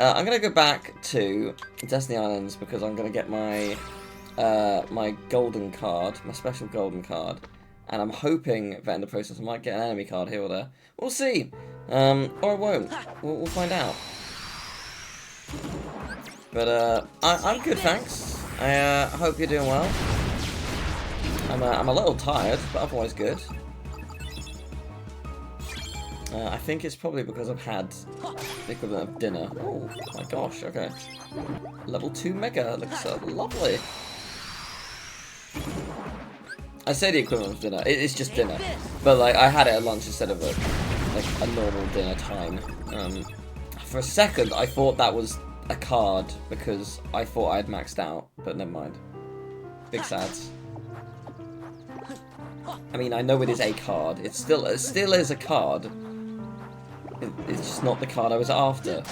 I'm gonna go back to Destiny Islands because I'm gonna get my my golden card, my special golden card, and I'm hoping that in the process I might get an enemy card here or there. We'll see, or I won't. We'll find out. But I'm good, thanks. I hope you're doing well. I'm a little tired, but otherwise good. I think it's probably because I've had the equivalent of dinner. Oh my gosh, okay. Level 2 Mega, looks lovely. I say the equivalent of dinner, it's just dinner. But like, I had it at lunch instead of a normal dinner time. For a second, I thought that was a card because I thought I had maxed out, but never mind. Big sads. I mean, I know it is a card. It still is a card. It's just not the card I was after.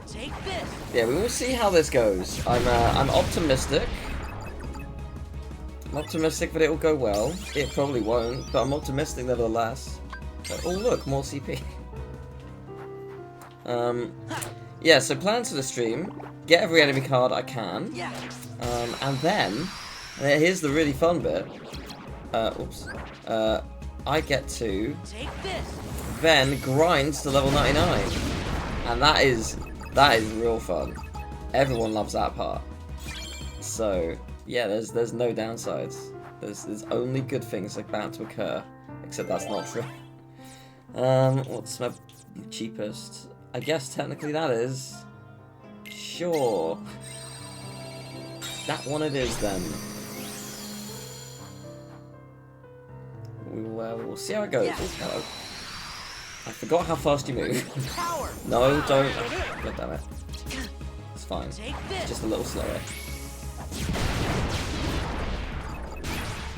Take this. Yeah, we will see how this goes. I'm optimistic. I'm optimistic that it will go well. It probably won't, but I'm optimistic nevertheless. But, oh look, more CP. Yeah, so plans for the stream. Get every enemy card I can. And then here's the really fun bit. I get to then grind to level 99, and that is real fun. Everyone loves that part. So yeah, there's no downsides. There's only good things about to occur, except that's not true. What's my cheapest? I guess technically that is. Sure. That one it is then. We'll see how it goes. Oh, hello. I forgot how fast you move. No, don't. God damn it. It's fine. It's just a little slower.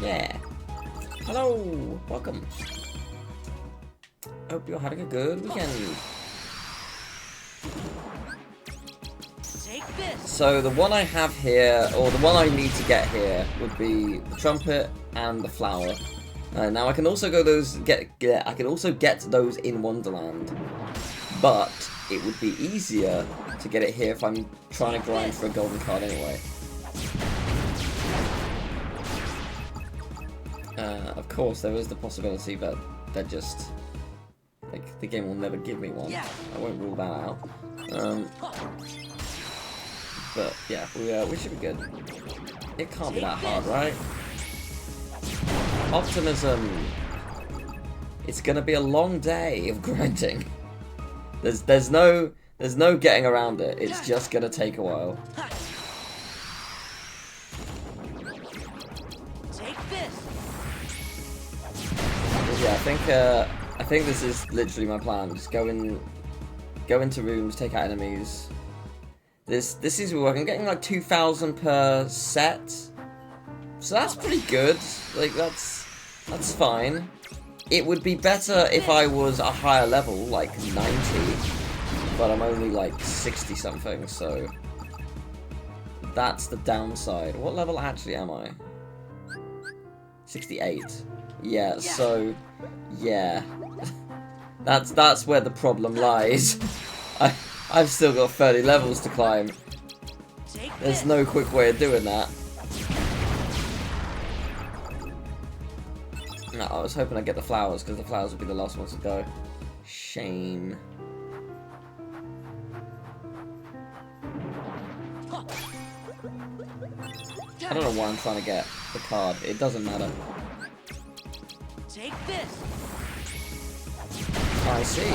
Yeah. Hello. Welcome. Hope you're having a good weekend. So the one I have here, or the one I need to get here, would be the trumpet and the flower. Now I can also I can also get those in Wonderland, but it would be easier to get it here if I'm trying to grind for a golden card anyway. Of course, there is the possibility that they're just like the game will never give me one. I won't rule that out. But yeah, we should be good. It can't be that hard, right? Optimism. It's gonna be a long day of grinding. There's no getting around it. It's just gonna take a while. Yeah, I think this is literally my plan. Just go into rooms, take out enemies. This seems to be working. I'm getting like 2,000 per set, so that's pretty good. Like that's fine. It would be better if I was a higher level, like 90, but I'm only like 60 something, so that's the downside. What level actually am I? 68. Yeah, so yeah, that's where the problem lies. I've still got 30 levels to climb. There's no quick way of doing that. No, I was hoping I'd get the flowers, because the flowers would be the last ones to go. Shame. I don't know why I'm trying to get the card. It doesn't matter. Take this. I see.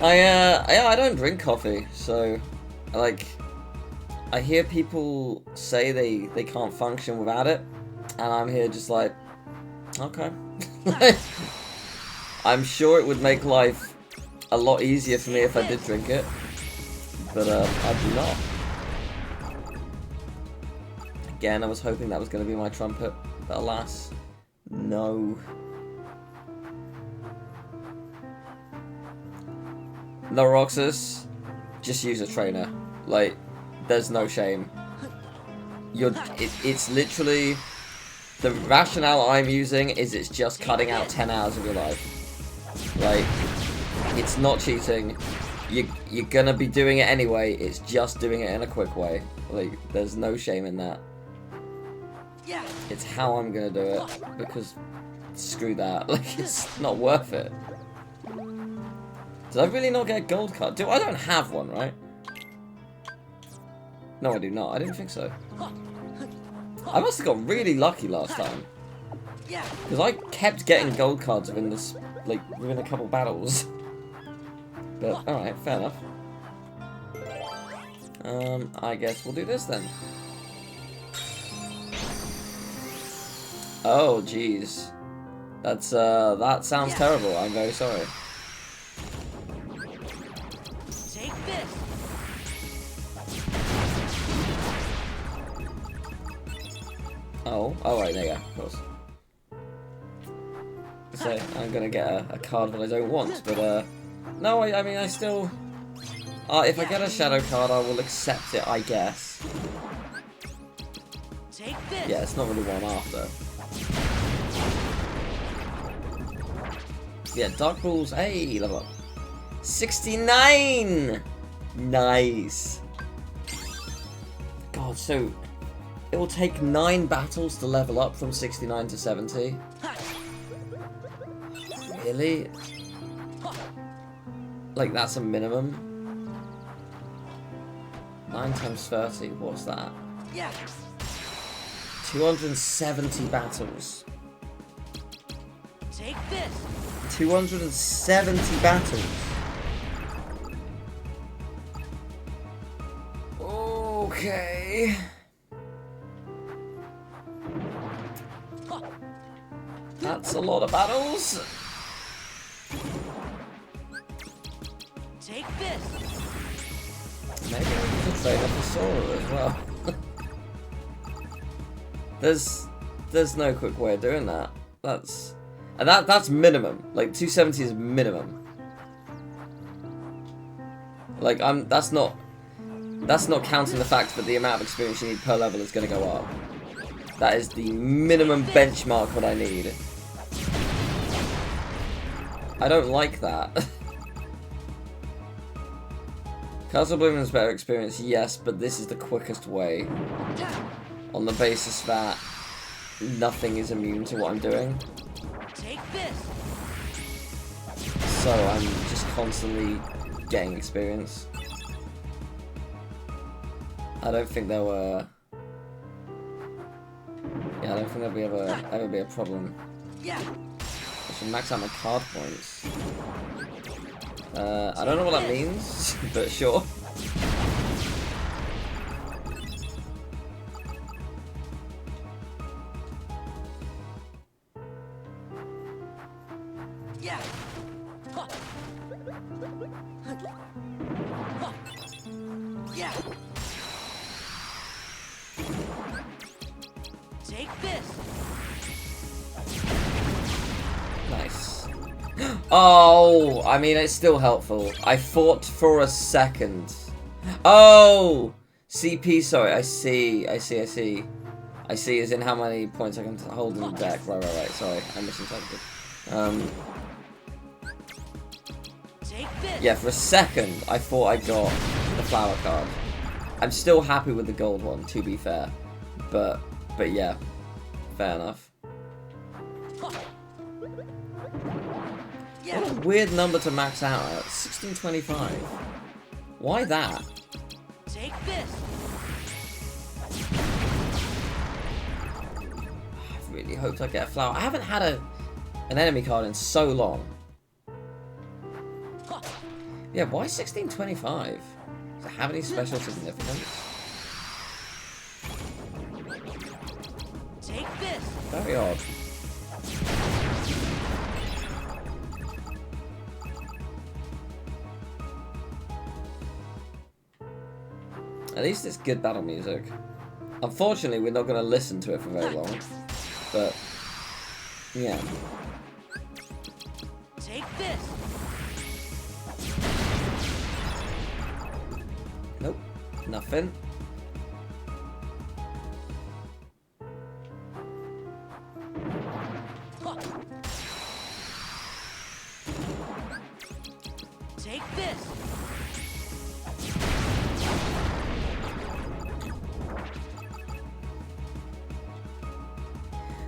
I don't drink coffee, so like I hear people say they can't function without it, and I'm here just like, okay. I'm sure it would make life a lot easier for me if I did drink it, but I do not. Again, I was hoping that was going to be my trumpet, but alas, no. No, Roxas, just use a trainer. Like, there's no shame. It's literally, the rationale I'm using is it's just cutting out 10 hours of your life. Like, it's not cheating. You're gonna be doing it anyway. It's just doing it in a quick way. Like, there's no shame in that. It's how I'm gonna do it, because screw that. Like, it's not worth it. Did I really not get a gold card? I don't have one, right? No, I do not. I didn't think so. I must have got really lucky last time. Because I kept getting gold cards within this, like, within a couple battles. But, alright, fair enough. I guess we'll do this then. Oh, jeez. That's, that sounds terrible. I'm very sorry. Take this. Oh, right, there you go, of course. So, I'm gonna get a card that I don't want, but, no, I mean, I still... if I get a shadow card, I will accept it, I guess. Take this. Yeah, it's not really what I'm after. Yeah, Dark Balls, hey, level up. 69! Nice. God, so... It will take 9 battles to level up from 69 to 70? Really? Like, that's a minimum? 9 times 30, what's that? 270 battles. Take this. 270 battles. Okay. That's a lot of battles. Take this. Maybe I need to trade up a Sora as well. There's no quick way of doing that. That's minimum. Like 270 is minimum. Like that's not counting the fact that the amount of experience you need per level is going to go up. That is the minimum benchmark what I need. I don't like that. Castle Blooming's better experience, yes, but this is the quickest way. On the basis that nothing is immune to what I'm doing. Take this. So I'm just constantly getting experience. I don't think there were... Yeah, I don't think there'll ever be a problem. I should max out my card points. I don't know what that means, but sure. Take this. Nice. Oh, I mean, it's still helpful. I thought for a second. Oh! CP, sorry, I see as in how many points I can hold in the deck. Right, sorry, I misinterpreted. Yeah, for a second, I thought I got the flower card. I'm still happy with the gold one, to be fair. But yeah, fair enough. What a weird number to max out at. 1625. Why that? Take this. I really hoped I'd get a flower. I haven't had an enemy card in so long. Yeah, why 1625? Does it have any special significance? Take this. Very odd. At least it's good battle music. Unfortunately, we're not going to listen to it for very long. But, yeah. Take this. Nope. Nothing. Take this.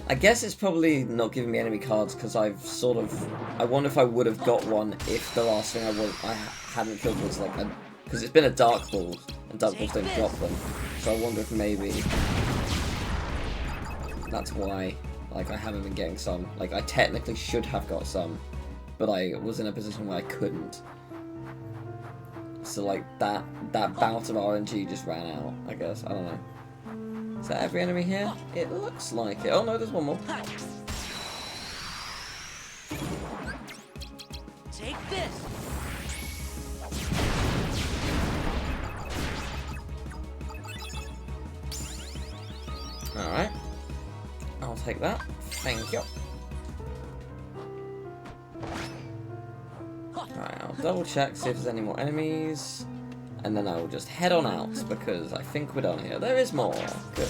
I guess it's probably not giving me enemy cards because I've sort of... I wonder if I would have got one if the last thing I hadn't killed was like a... Because it's been a Dark Ball, and Dark Balls don't drop them. So I wonder if maybe... that's why, like, I haven't been getting some. Like, I technically should have got some, but I was in a position where I couldn't. So, like, that bout of RNG just ran out, I guess. I don't know. Is that every enemy here? It looks like it. Oh no, there's one more. Take this. Alright. I'll take that. Thank you. Alright, I'll double check, see if there's any more enemies. And then I will just head on out, because I think we're done here. There is more. Good.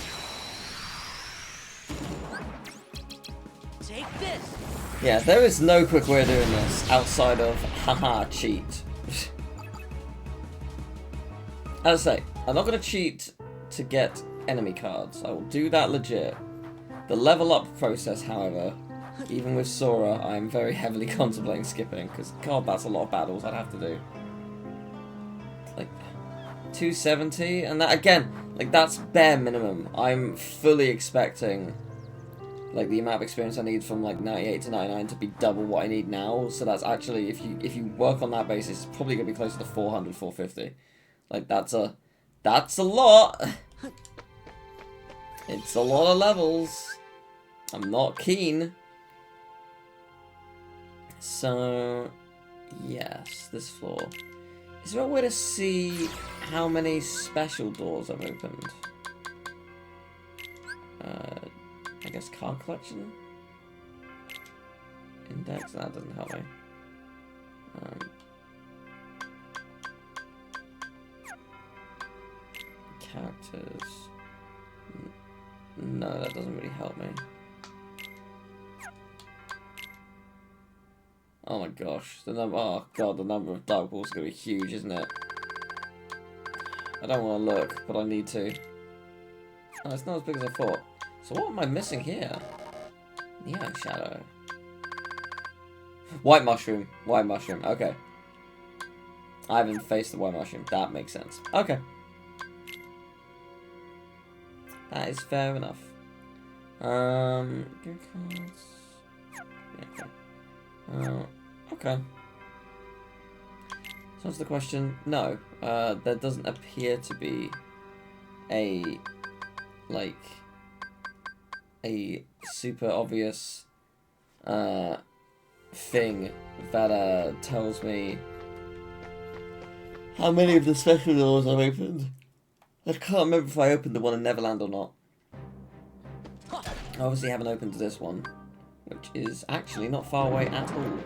Take this. Yeah, there is no quick way of doing this outside of haha cheat. As I say, I'm not going to cheat to get enemy cards. I will do that legit. The level up process, however, even with Sora, I am very heavily contemplating skipping, because god, that's a lot of battles I'd have to do. Like 270, and that again, like that's bare minimum. I'm fully expecting like the amount of experience I need from like 98 to 99 to be double what I need now. So that's actually, if you work on that basis, it's probably gonna be closer to 400, 450. Like that's a lot. It's a lot of levels. I'm not keen. So yes, this floor. Is there a way to see how many special doors I've opened? I guess card collection? Index? That doesn't help me. Characters. No, that doesn't really help me. Oh my gosh, oh god, the number of Dark Balls is going to be huge, isn't it? I don't want to look, but I need to. Oh, it's not as big as I thought. So what am I missing here? Neon Shadow. White Mushroom. White Mushroom, okay. I haven't faced the White Mushroom, that makes sense. Okay. That is fair enough. Good cards. Yeah, okay. Okay. So that's the question. No, there doesn't appear to be a, like, a super obvious, thing that, tells me how many of the special doors I've opened. I can't remember if I opened the one in Neverland or not. I obviously haven't opened this one, which is actually not far away at all.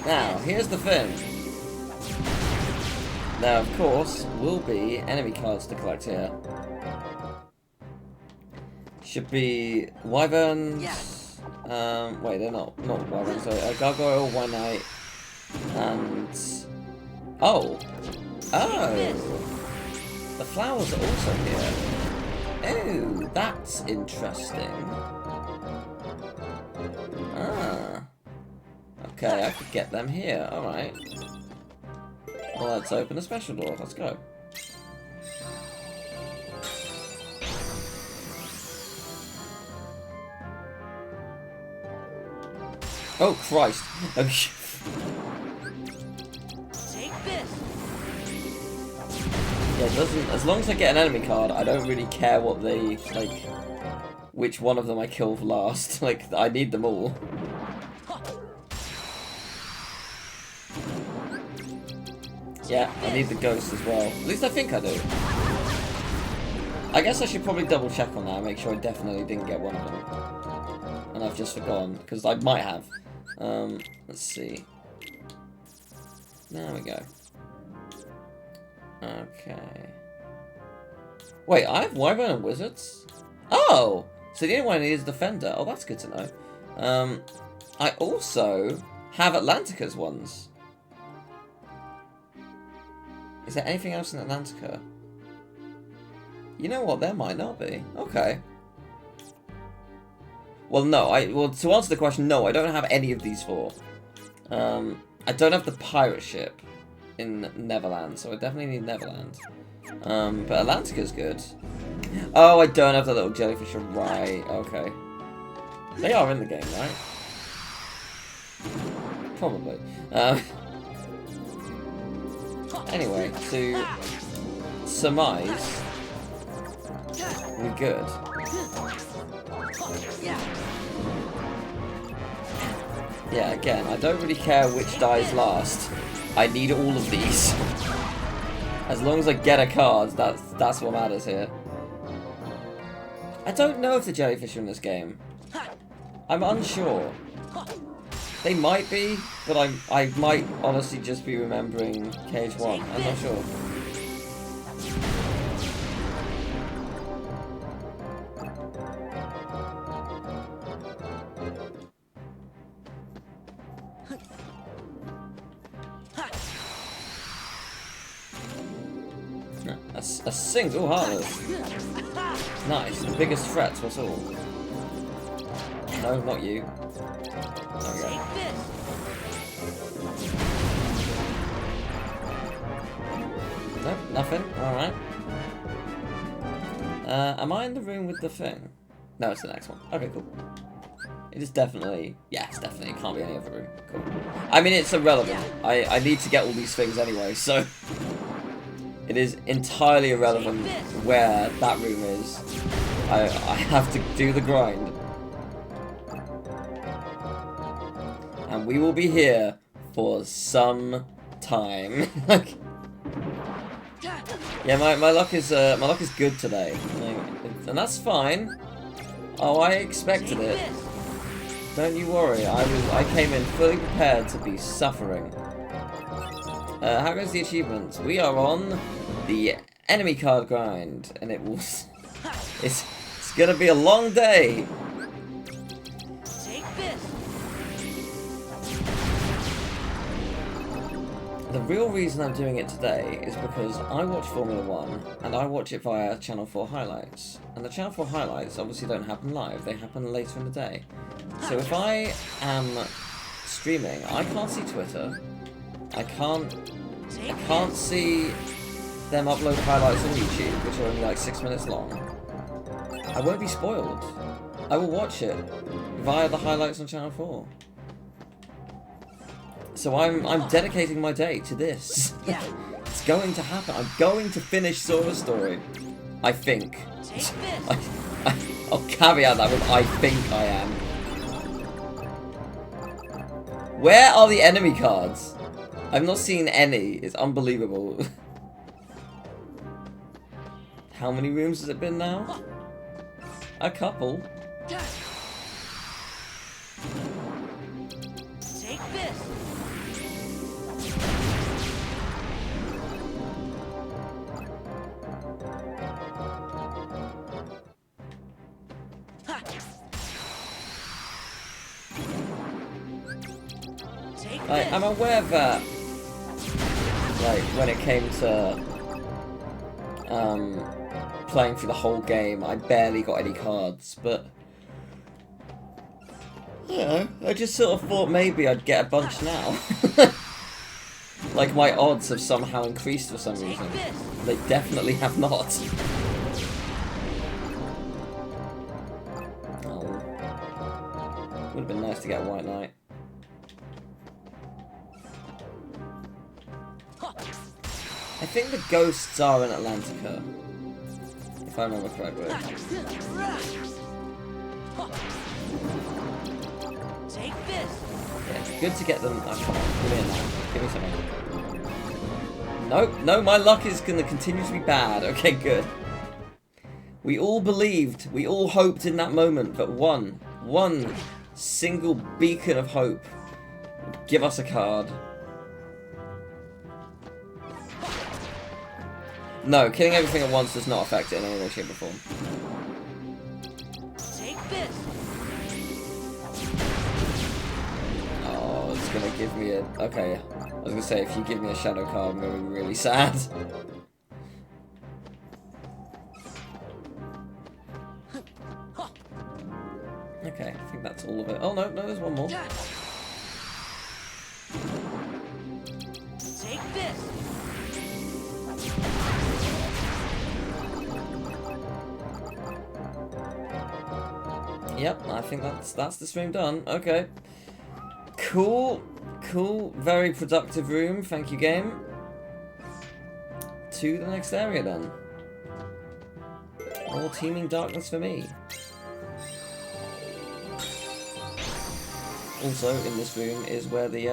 Now, here's the thing. There, of course, will be enemy cards to collect here. Should be wyverns. Wait, they're not wyverns. So gargoyle, one knight, and oh, the flowers are also here. Oh, that's interesting. Ah. Okay, I could get them here. Alright. Well, let's open a special door. Let's go. Oh, Christ. Take this. Yeah, it doesn't... As long as I get an enemy card, I don't really care what they... Like... Which one of them I kill last. Like, I need them all. Yeah, I need the ghost as well. At least I think I do. I guess I should probably double check on that and make sure I definitely didn't get one of them. And I've just forgotten, because I might have. Let's see. There we go. Okay. Wait, I have Wyvern and Wizards? Oh! So the only one I need is Defender. Oh, that's good to know. I also have Atlantica's ones. Is there anything else in Atlantica? You know what? There might not be. Okay. Well, no. Well, to answer the question, no, I don't have any of these 4. I don't have the pirate ship in Neverland, so I definitely need Neverland. But Atlantica's good. Oh, I don't have the little jellyfish. Right. Okay. They are in the game, right? Probably. Anyway, to surmise, we're good. Yeah, again, I don't really care which dies last. I need all of these. As long as I get a card, that's what matters here. I don't know if the jellyfish are in this game. I'm unsure. They might be, but I might honestly just be remembering Cage 1. I'm not sure. A single harvest. Nice. The biggest threat to us all. No, not you. Okay. Nope, nothing. Alright. Am I in the room with the thing? No, it's the next one. Okay, cool. It is definitely... Yeah, it's definitely... It can't be any other room. Cool. I mean, it's irrelevant. I need to get all these things anyway, so... It is entirely irrelevant where that room is. I have to do the grind. And we will be here for some time. Yeah, my luck is good today. And that's fine. Oh, I expected it. Don't you worry, I came in fully prepared to be suffering. How goes the achievements? We are on the enemy card grind, and it will... It's gonna be a long day. Take this. The real reason I'm doing it today is because I watch Formula 1, and I watch it via Channel 4 highlights. And the Channel 4 highlights obviously don't happen live, they happen later in the day. So if I am streaming, I can't see Twitter. I can't see them upload highlights on YouTube, which are only like 6 minutes long. I won't be spoiled. I will watch it via the highlights on Channel 4. So I'm dedicating my day to this. It's going to happen. I'm going to finish Sora's story. I think. I'll caveat that with I think I am. Where are the enemy cards? I've not seen any. It's unbelievable. How many rooms has it been now? A couple. Take this. I'm aware that, like, when it came to playing through the whole game, I barely got any cards, but yeah, I just sort of thought maybe I'd get a bunch now. Like, my odds have somehow increased for some reason. They definitely have not. Oh. Would have been nice to get a White Knight. I think the ghosts are in Atlantica, if I remember correctly. Take this. Yeah, it's good to get them. Oh, come on, give me a now. Give me something. Nope, no, my luck is going to continue to be bad. Okay, good. We all believed, we all hoped in that moment that one single beacon of hope would give us a card. No, killing everything at once does not affect it in any way, shape, or form. Take this. just gonna give me a... Okay, I was gonna say, if you give me a shadow card, I'm gonna be really sad. Okay, I think that's all of it. Oh, no, there's one more. Take this. Yep, I think that's the stream done. Okay. Cool. Very productive room. Thank you, game. To the next area, then. More teeming darkness for me. Also, in this room is where the,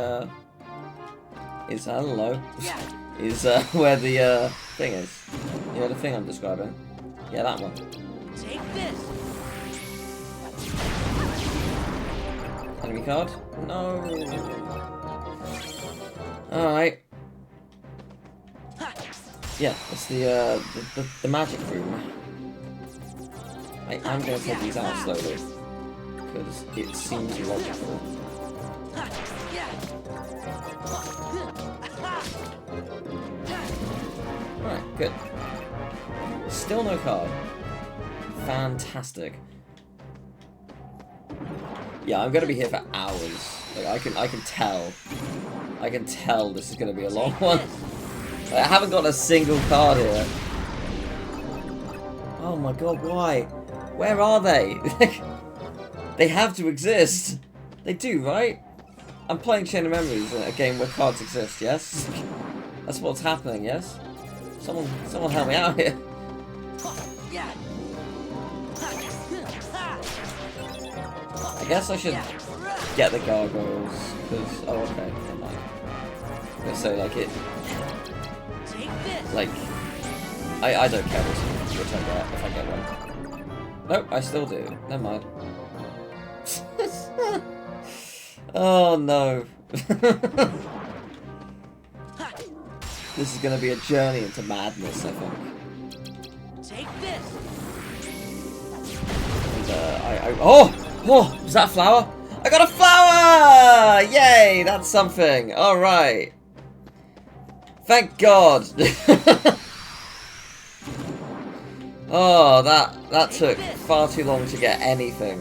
is where the, thing is. You know the thing I'm describing? Yeah, that one. Take this. Enemy card? No. Alright. Yeah, it's the magic room. I'm gonna take these out slowly. Because it seems logical. Alright, good. Still no card. Fantastic. Yeah, I'm gonna be here for hours. Like I can tell. I can tell this is gonna be a long one. Like, I haven't got a single card here. Oh my god, why? Where are they? They have to exist. They do, right? I'm playing Chain of Memories, a game where cards exist, yes? That's what's happening, yes? Someone help me out here. I guess I should get the gargoyles, because... Oh, okay, never mind. I was gonna say, like, it... Like... I don't care which I get, if I get one. Nope, I still do. Never mind. Oh, no. This is gonna be a journey into madness, I think. Take this. And, Oh! Was that a flower? I got a flower! Yay! That's something. Alright. Thank God. Oh, that took far too long to get anything.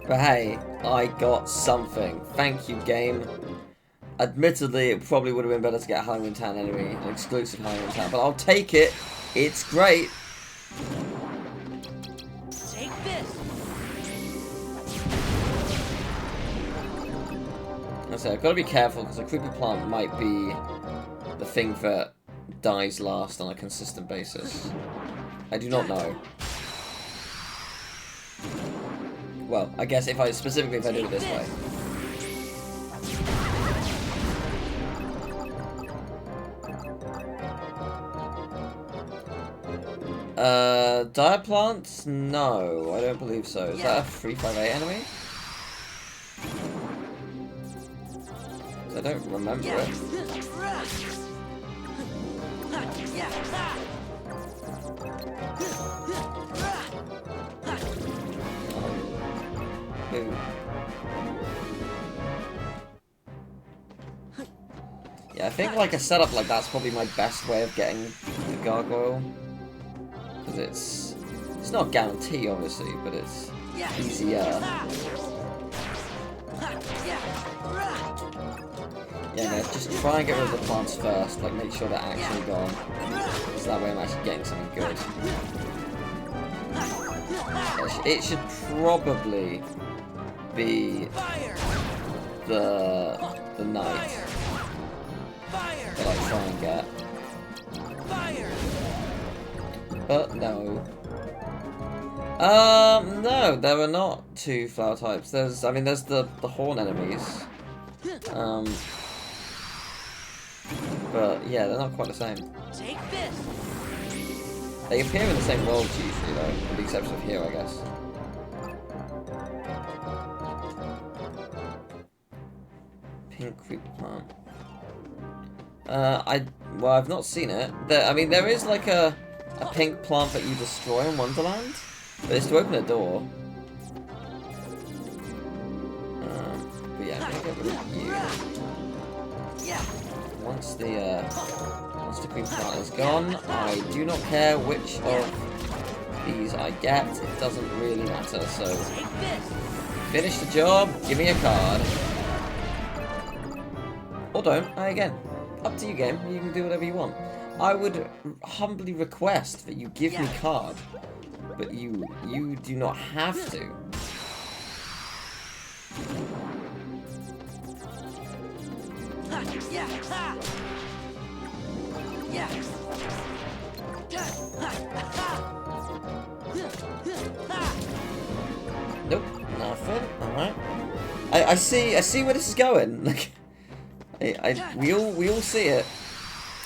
But hey, I got something. Thank you, game. Admittedly, it probably would have been better to get Halloween Town anyway, an exclusive Halloween Town, but I'll take it. It's great. Take this. I say I've got to be careful because a creepy plant might be the thing that dies last on a consistent basis. I do not know. Well, I guess if I specifically if I do it this way. Dire plants? No, I don't believe so. Is that a 358 enemy? I don't remember it. Yeah, I think like a setup like that's probably my best way of getting the gargoyle. Because it's not a guarantee obviously, but it's easier. Yeah, guys, just try and get rid of the plants first, like make sure they're actually gone. So that way I'm actually getting something good. It should probably be the knight that I try and get. But no. No, there are not two flower types. There's the horn enemies. But yeah, they're not quite the same. Take this. They appear in the same worlds usually, though, with the exception of here, I guess. Pink creeper plant. Well, I've not seen it. There is like a pink plant that you destroy in Wonderland, but it's to open a door. Once the green plant is gone, I do not care which of these I get. It doesn't really matter. So finish the job. Give me a card, or don't. Again, up to you, game. You can do whatever you want. I would humbly request that you give me card, but you do not have to. Nope, nothing. Alright. I see where this is going. Like, we all see it.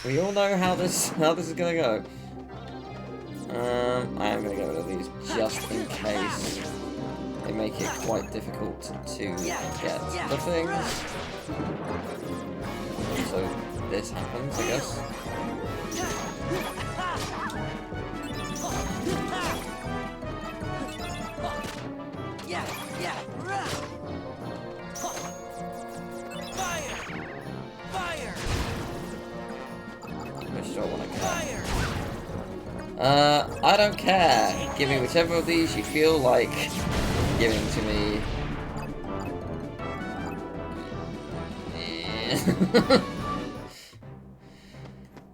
We all know how this is gonna go. I am gonna get rid of these just in case they make it quite difficult to get the things. So this happens, I guess. I don't care. Give me whichever of these you feel like giving to me.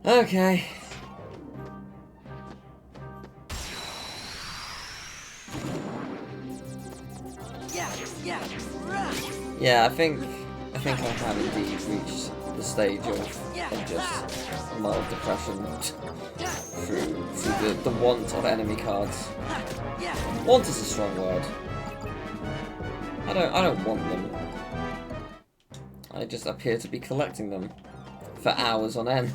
Okay. Yeah, I think I have indeed reached the stage of just mild depression through the want of enemy cards. Want is a strong word. I don't want them. I just appear to be collecting them for hours on end.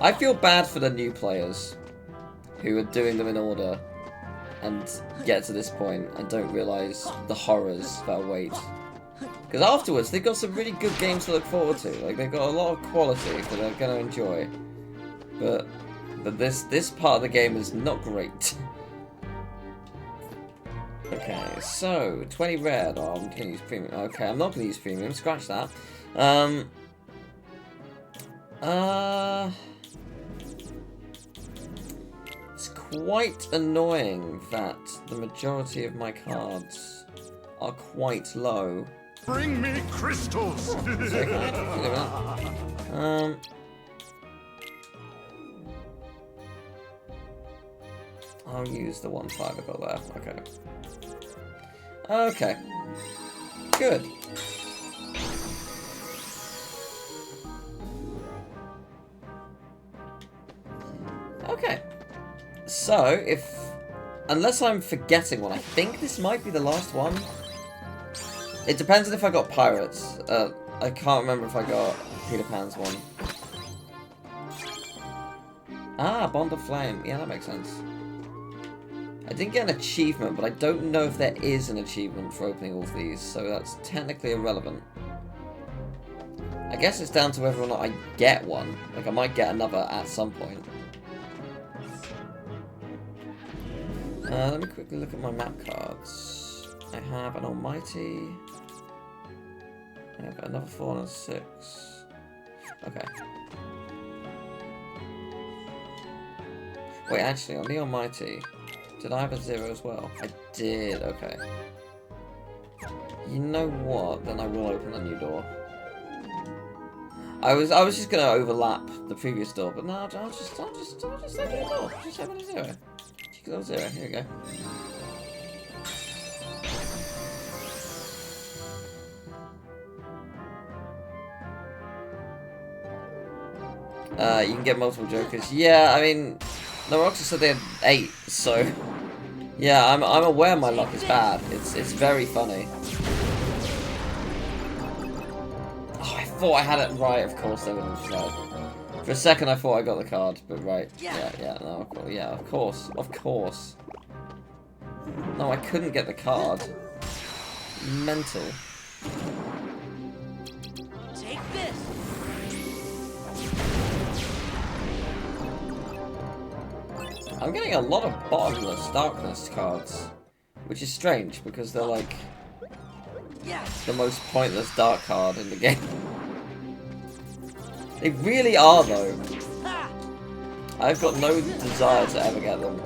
I feel bad for the new players who are doing them in order and get to this point and don't realise the horrors that await. Because afterwards, they've got some really good games to look forward to. Like, they've got a lot of quality that they're going to enjoy. But this part of the game is not great. Okay, so 20 red. Oh, I'm gonna use premium. Okay, I'm not gonna use premium. Scratch that. It's quite annoying that the majority of my cards are quite low. Bring me crystals. I'll use the 1-5 I got there. Okay. Okay. Good. Okay. So, unless I'm forgetting one, I think this might be the last one. It depends on if I got pirates. I can't remember if I got Peter Pan's one. Ah, Bond of Flame. Yeah, that makes sense. I didn't get an achievement, but I don't know if there is an achievement for opening all of these, so that's technically irrelevant. I guess it's down to whether or not I get one. Like, I might get another at some point. Let me quickly look at my map cards. I have an Almighty. I have another 4 and a 6. Okay. Wait, actually, on the Almighty, did I have a 0 as well? I did, okay. You know what? Then I will open a new door. I was just gonna overlap the previous door, but no, I'll just open a door. Just open a 0. Cheeky little 0. Here we go. You can get multiple jokers. Yeah, I mean, the Roxas said they had 8, so yeah, I'm aware my luck is bad. It's very funny. Oh, I thought I had it right. Of course, they wouldn't have. For a second, I thought I got the card, but right. Yeah, no, yeah, of course. No, I couldn't get the card. Mental. Take this. I'm getting a lot of bottomless darkness cards. Which is strange, because they're like Yeah. the most pointless dark card in the game. They really are, though. Ha! I've got no desire to ever get them.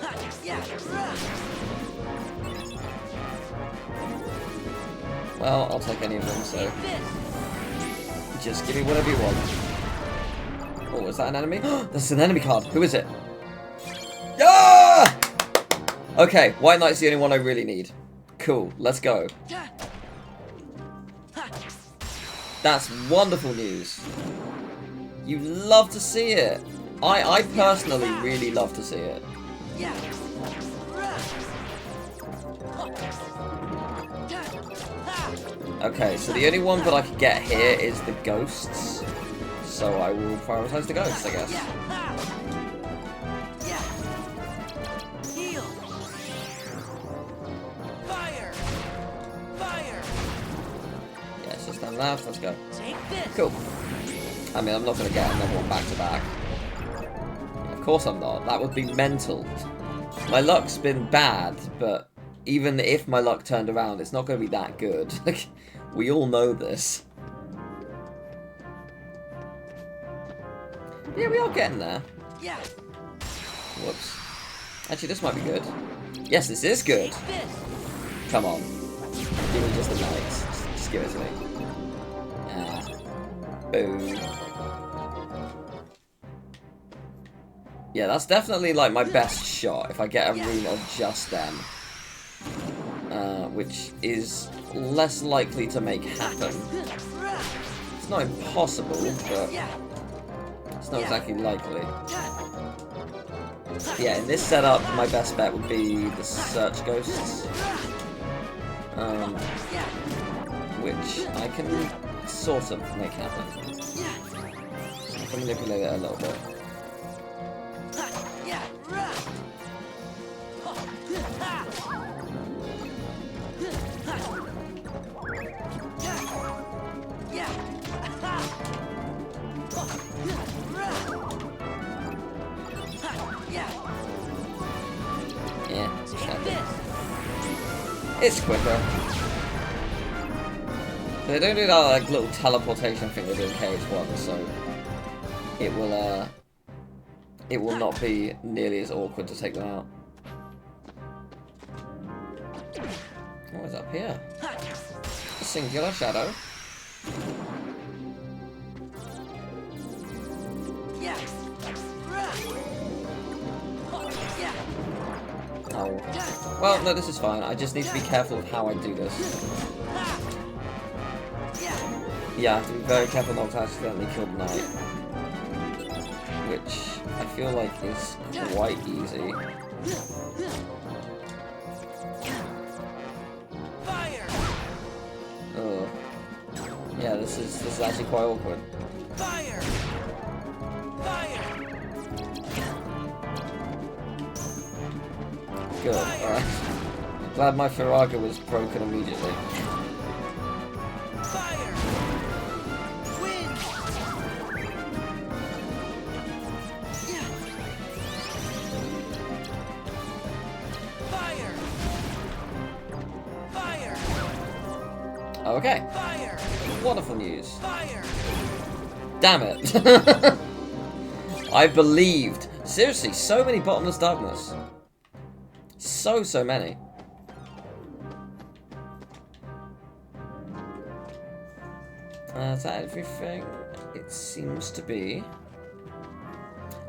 Ha! Yeah. Rah! Well, I'll take any of them, so Take this. just give me whatever you want. Oh, is that an enemy? That's an enemy card. Who is it? Yeah! Okay, White Knight's the only one I really need. Cool, let's go. Ha! Ha! That's wonderful news. You love to see it. I personally really love to see it. Yeah. Rah! Ha! Okay, so the only one that I could get here is the ghosts. So I will prioritize the ghosts, I guess. Yeah. Ha! Yeah. Heal. Fire. Fire. Yeah, it's just down left, let's go. Take this. Cool. I mean, I'm not going to get another one back to back. Of course I'm not. That would be mental. My luck's been bad, but even if my luck turned around, it's not going to be that good. We all know this. Yeah, we are getting there. Yeah. Whoops. Actually, this might be good. Yes, this is good. Take this. Come on. Give me just the knights. Just give it to me. Ah. Boom. Yeah, that's definitely like my best shot if I get a room of just them. Which is less likely to make happen. Rah! It's not impossible, but Yeah. it's not exactly likely. Yeah, in this setup, my best bet would be the search ghosts. Yeah. Which I can sort of make happen. Yeah. I can manipulate it a little bit. Yeah. Rah! Ha! Yeah. Ha! Yeah. Yeah, Take this. it's quicker. They don't do that like little teleportation thing they do in KH1, so it will not be nearly as awkward to take them out. What is up here? A singular shadow. Yeah. Rah! Yeah. Oh. Well, no, this is fine. I just need to be careful of how I do this. Yeah. Yeah, I have to be very careful not to accidentally kill the knight. Which I feel like is quite easy. Fire. Oh. Yeah, this is actually quite awkward. Fire. Fire. Good, alright. Glad my Firaga was broken immediately. Fire. Wind. Yeah. Fire. Fire. Okay, Fire. wonderful news. Fire. Damn it. I believed. Seriously, so many bottomless darkness. So many. Is that everything? It seems to be.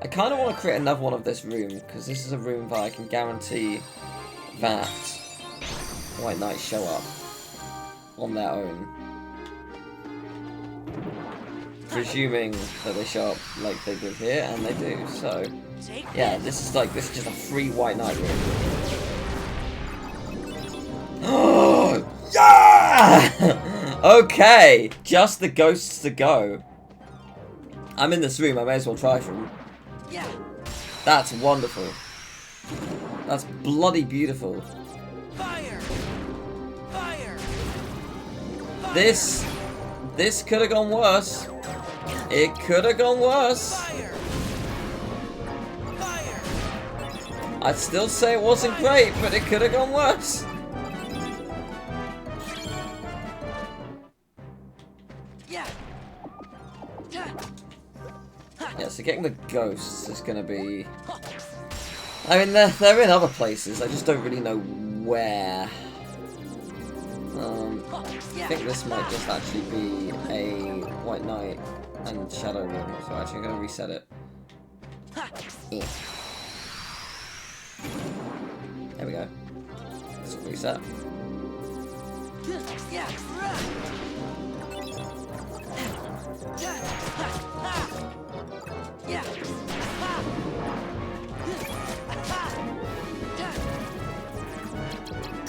I kind of want to create another one of this room, because this is a room that I can guarantee that White Knights show up on their own. Presuming that they show up like they did here, and they do, so Take yeah, this. this is just a free White Knight room. Oh yeah! Okay, just the ghosts to go. I'm in this room, I may as well try for them. Yeah. That's wonderful. That's bloody beautiful. Fire. Fire. This could have gone worse. It could have gone worse. Fire. Fire. I'd still say it wasn't great, but it could have gone worse. Yeah. Yeah, so getting the ghosts is going to be... I mean, they're in other places, I just don't really know where. I think this might just actually be a White Knight and Shadow Room, so actually I'm going to reset it. Yeah. There we go. This will reset. Yeah. Yeah.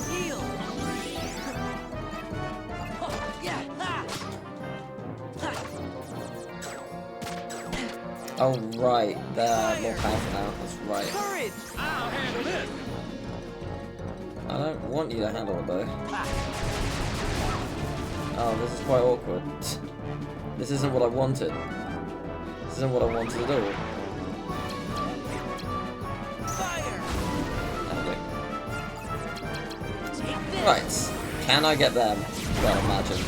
Heal. Yeah. Oh, right. They're more powerful now. That's right. Courage. I'll handle this. I don't want you to handle it, though. Oh, this is quite awkward. This isn't what I wanted. This isn't what I wanted to do. Fire. Take this. Right. Can I get them? Well, imagine.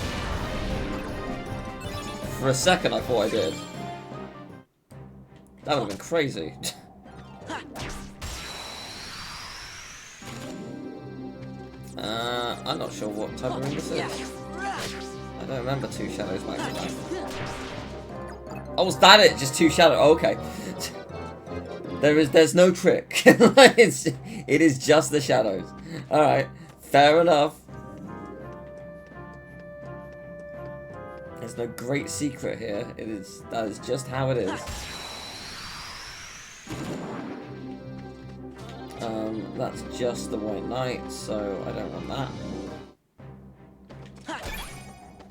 For a second, I thought I did. That would have been crazy. I'm not sure what type of room this is. I don't remember two shadows back to back. Oh, was that it? Just two shadows? Oh, okay. There's no trick. It is just the shadows. Alright, fair enough. There's no great secret here. That is just how it is. That's just the White Knight, so I don't want that.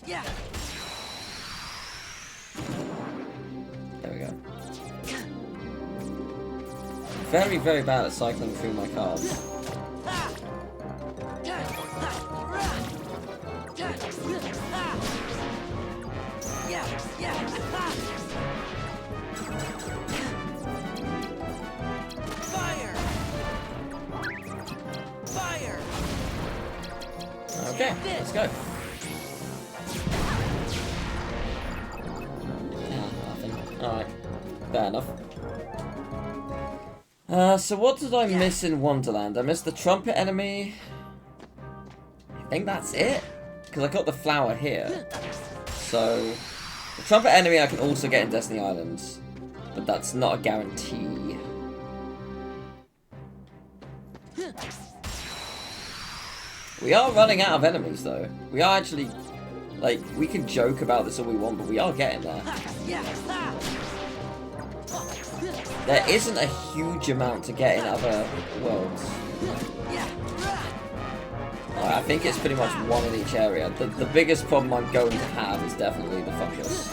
Yeah. There we go. Very, very bad at cycling through my cards. Fire. Fire. Okay, let's go. Nothing. Alright, fair enough. So what did I miss in Wonderland? I missed the trumpet enemy. I think that's it. Because I got the flower here. So, the trumpet enemy I can also get in Destiny Islands. But that's not a guarantee. We are running out of enemies though. We are actually, like, we can joke about this all we want, but we are getting there. There isn't a huge amount to get in other worlds. I think it's pretty much one in each area. The biggest problem I'm going to have is definitely the fungus.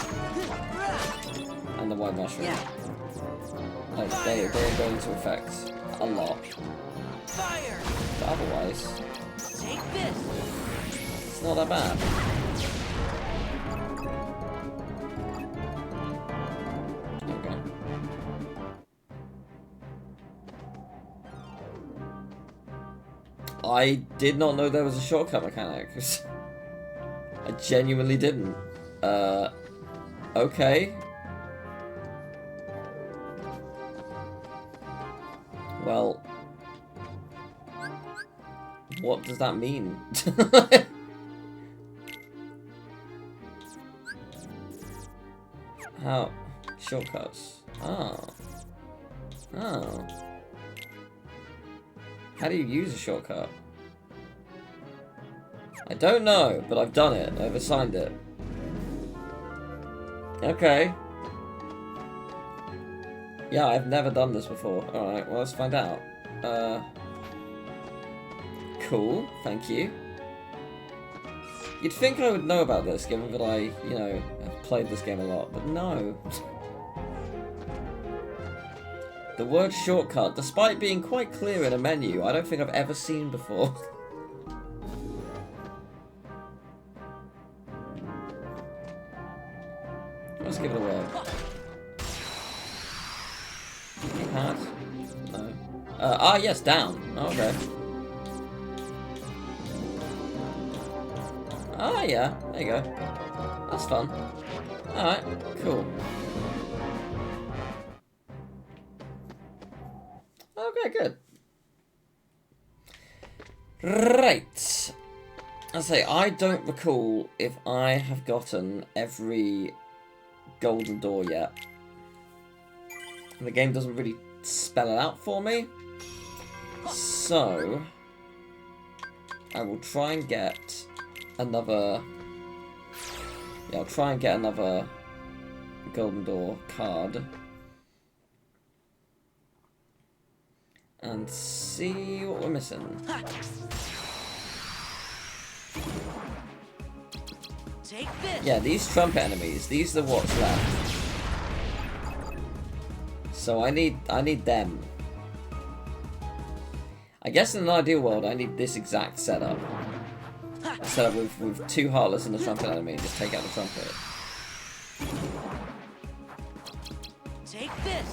And the white mushroom. Like, they're going to affect a lot. But otherwise, Take this. it's not that bad. Okay. I did not know there was a shortcut mechanic. I genuinely didn't. Okay. Well, what does that mean? How? Shortcuts. Oh. Oh. How do you use a shortcut? I don't know, but I've done it. I've assigned it. Okay. Yeah, I've never done this before. Alright, well, let's find out. Cool, thank you. You'd think I would know about this, given that I, you know, have played this game a lot, but no. The word shortcut, despite being quite clear in a menu, I don't think I've ever seen before. Let's give it a whirl. Pad? No. Yes, down. Okay. Ah, yeah. There you go. That's fun. Alright, cool. Okay, good. Right. I say, I don't recall if I have gotten every golden door yet. The game doesn't really spell it out for me. So, I will try and get another... Yeah, I'll try and get another golden door card. And see what we're missing. Take this. Yeah, these trumpet enemies, these are what's left. So I need them. I guess in an ideal world, I need this exact setup. Set up with 2 Heartless and a trumpet enemy and just take out the trumpet. Take this.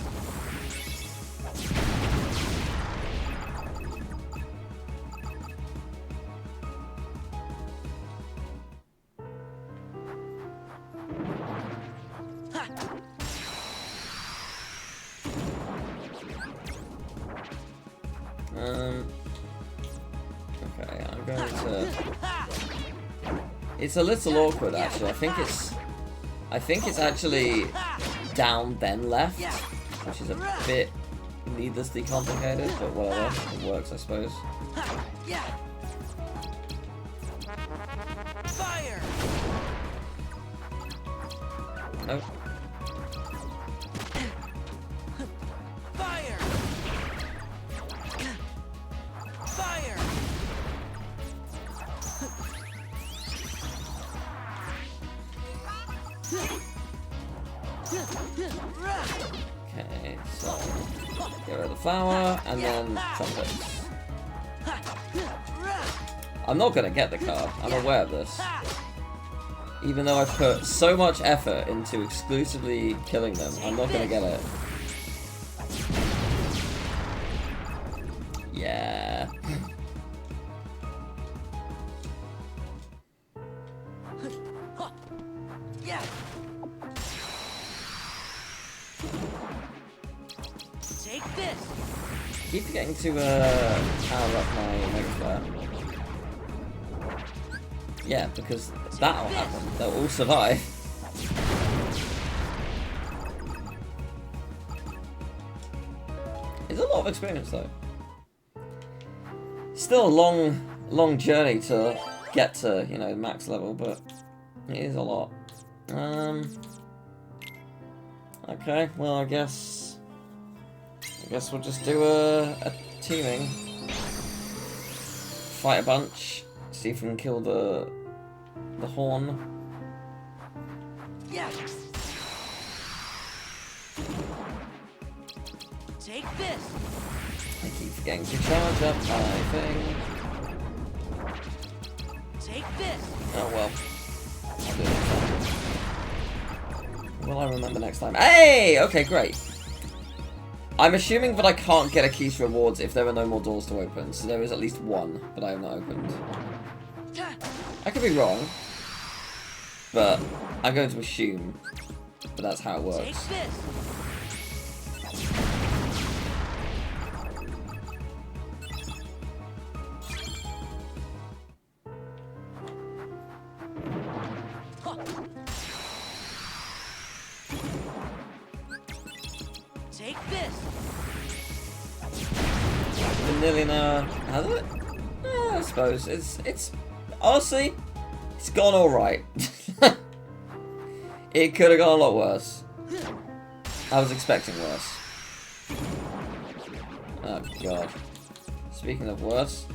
Okay, I'm going to... It's a little awkward, actually. I think it's actually down then left, which is a bit needlessly complicated, but whatever. It works, I suppose. Fire. Nope. Fire. Fire. Okay, so get rid of the flower and then trumpets. I'm not gonna get the card. I'm aware of this. Even though I've put so much effort into exclusively killing them, I'm not gonna get it. Yeah. Yeah. Take this. Keep forgetting to power up my Mega Flare. Yeah, because that'll happen. They'll all survive. It's a lot of experience though. Still a long journey to get to, you know, max level, but it is a lot. Okay, well I guess we'll just do a teaming. Fight a bunch, see if we can kill the horn. Yeah. Take this. I keep forgetting to charge up my thing. Take this. Oh well. I'll do it next time. Will I remember next time? Hey! Okay, great. I'm assuming that I can't get a keys for rewards if there are no more doors to open, so there is at least one that I have not opened. I could be wrong, but I'm going to assume that that's how it works. Take this. Take this. Vanillina has it? I suppose it's honestly, it's gone all right. It could have gone a lot worse. I was expecting worse. Oh god. Speaking of worse,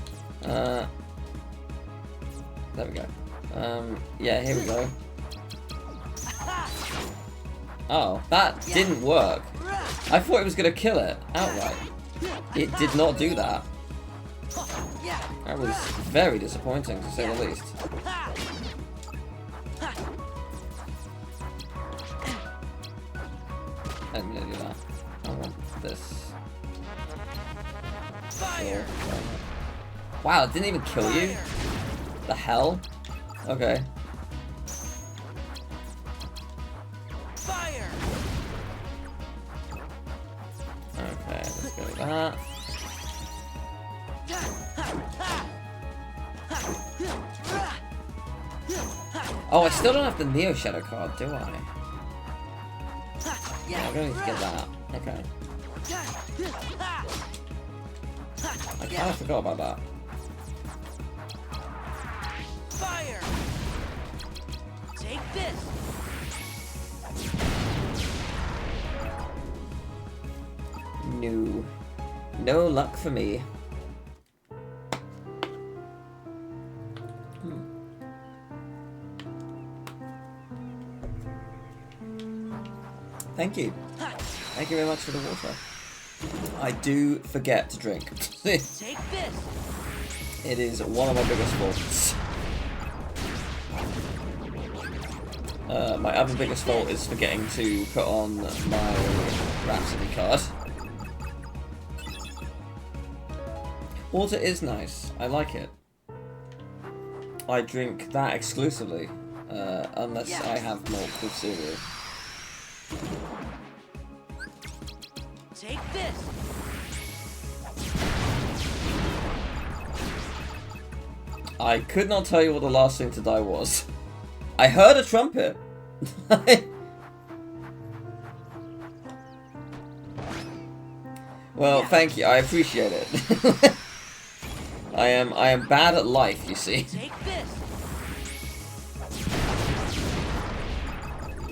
there we go. Yeah, here we go. Oh, that didn't work. I thought it was gonna kill it outright. It did not do that. That was very disappointing, to say the least. I'm gonna do that. I want this. Fire. Wow, it didn't even kill you? Fire. The hell? Okay. Fire. Okay, let's go with that. Oh, I still don't have the Neo Shadow card, do I? Yeah, I'm gonna need to get that. Okay. I kind of forgot about that. Fire. Take this. No. No luck for me. Thank you. Thank you very much for the water. I do forget to drink. Take this. It is one of my biggest faults. My other biggest fault is forgetting to put on my Rhapsody card. Water is nice. I like it. I drink that exclusively, unless I have milk with cereal. Take this. I could not tell you what the last thing to die was. I heard a trumpet. Well, thank you. I appreciate it. I am bad at life, you see. Take this.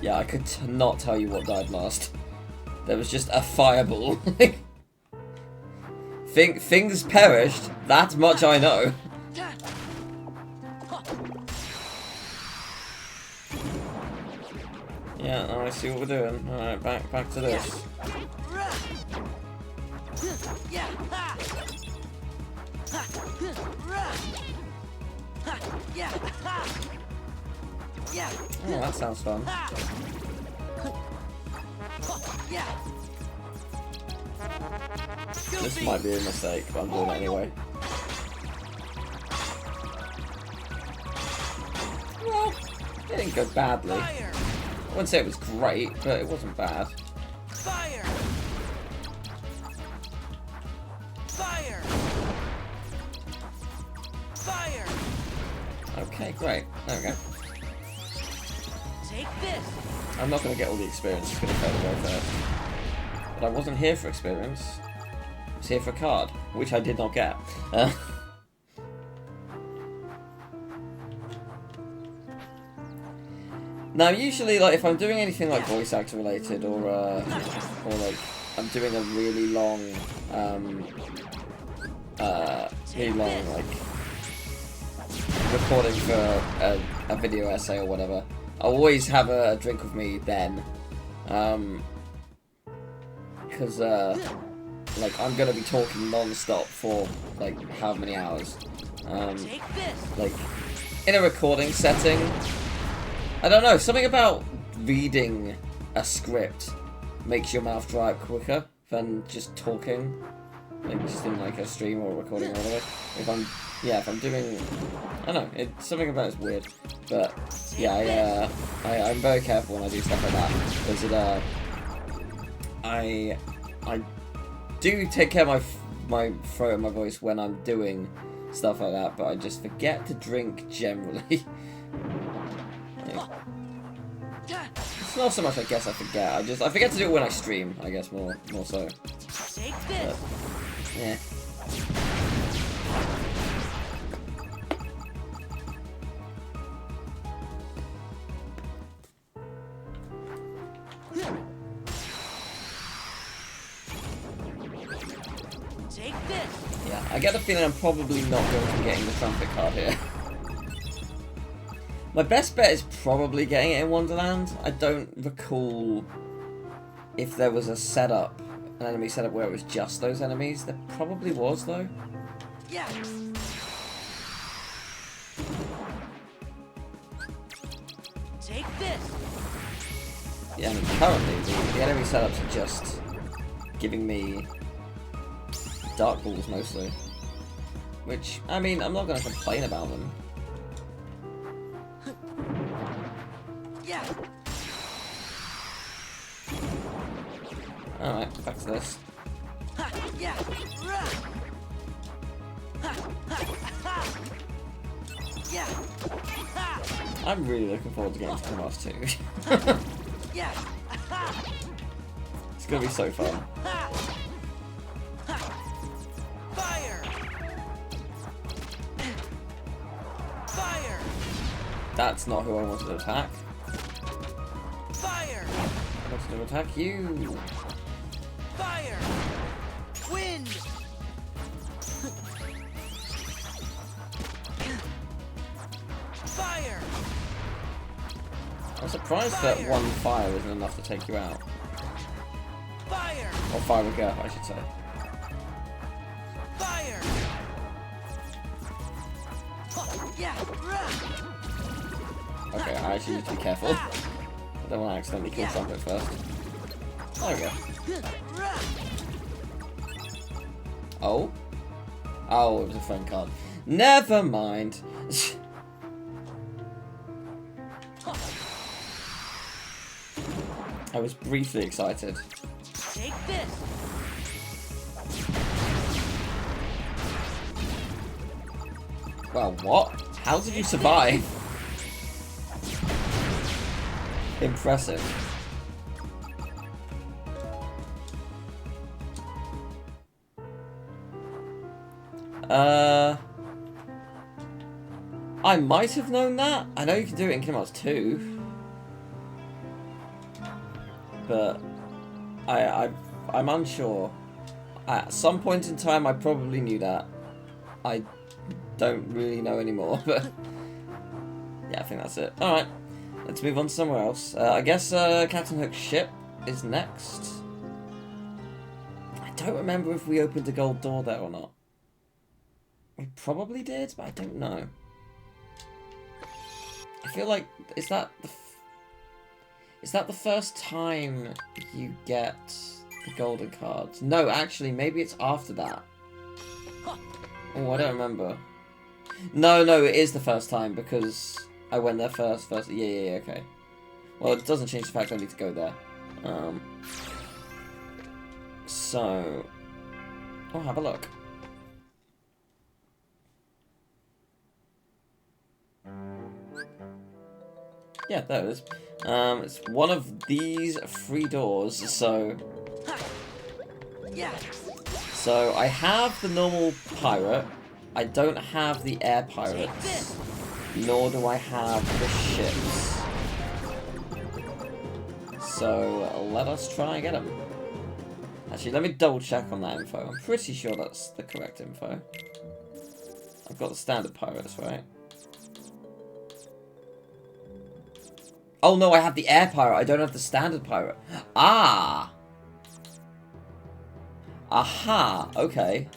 Yeah, I could not tell you what died last. There was just a fireball. Things perished. That much I know. Yeah, now I see what we're doing. Alright, back to this. Oh, that sounds fun. This might be a mistake, but I'm doing it anyway. Well, it didn't go badly. Fire. I wouldn't say it was great, but it wasn't bad. Fire. Fire. Fire. Okay, great. There we go. Take this. I'm not going to get all the experience, it's going to fade away first. But I wasn't here for experience. I was here for a card, which I did not get. Now, usually, like, if I'm doing anything like voice actor related, or like, I'm doing a really long, like, recording for a video essay or whatever, I always have a drink with me then, because, like, I'm gonna be talking non-stop for, like, how many hours, Take this. like, in a recording setting, I don't know, something about reading a script makes your mouth dry up quicker than just talking, like, just in, like, a stream or a recording or whatever. If I'm doing, I don't know, it's something about it's weird, but, yeah, I'm very careful when I do stuff like that, because I do take care of my throat and my voice when I'm doing stuff like that, but I just forget to drink generally. It's not so much, I guess, I forget. I forget to do it when I stream, I guess, more so. Take this. Yeah. Take this. Yeah, I get the feeling I'm probably not going to be getting the trumpet card here. My best bet is probably getting it in Wonderland. I don't recall if there was a setup, an enemy setup where it was just those enemies. There probably was, though. Yeah. Take this. Yeah, I mean, currently, the enemy setups are just giving me dark balls mostly. Which, I mean, I'm not gonna complain about them. Yeah. Alright, back to this. Ha, yeah. Rah. Ha, ha, ha. Yeah. Ha. I'm really looking forward to getting to Kingdom Hearts 2. Yeah. Ha. It's gonna be so fun. Ha. Ha. Fire. Fire. That's not who I wanted to attack. Fire. I wanted to attack you. Fire. Wind. Fire. I'm surprised that one fire isn't enough to take you out. Fire. Or fire with Gurf, I should say. Fire. Yeah. Okay, I actually need to be careful. I don't want to accidentally kill something first. There we go. Oh? Oh, it was a phone card. Never mind. I was briefly excited. Take this. Well, what? How did you survive? Impressive. I might have known that. I know you can do it in Kingdom Hearts 2. But I'm unsure. At some point in time I probably knew that. I don't really know anymore, but yeah, I think that's it. Alright, let's move on to somewhere else. I guess Captain Hook's ship is next. I don't remember if we opened a gold door there or not. We probably did, but I don't know. I feel like, is that the first time you get the golden cards? No, actually, maybe it's after that. Oh, I don't remember. No, it is the first time because I went there first. Yeah, okay. Well, it doesn't change the fact I need to go there. So, I'll have a look. Yeah, there it is. It's one of these 3 doors, so... Yeah. So, I have the normal pirate. I don't have the air pirates. Nor do I have the ships. So, let us try and get them. Actually, let me double check on that info. I'm pretty sure that's the correct info. I've got the standard pirates, right? Oh no, I have the air pirate. I don't have the standard pirate. Ah! Aha, okay.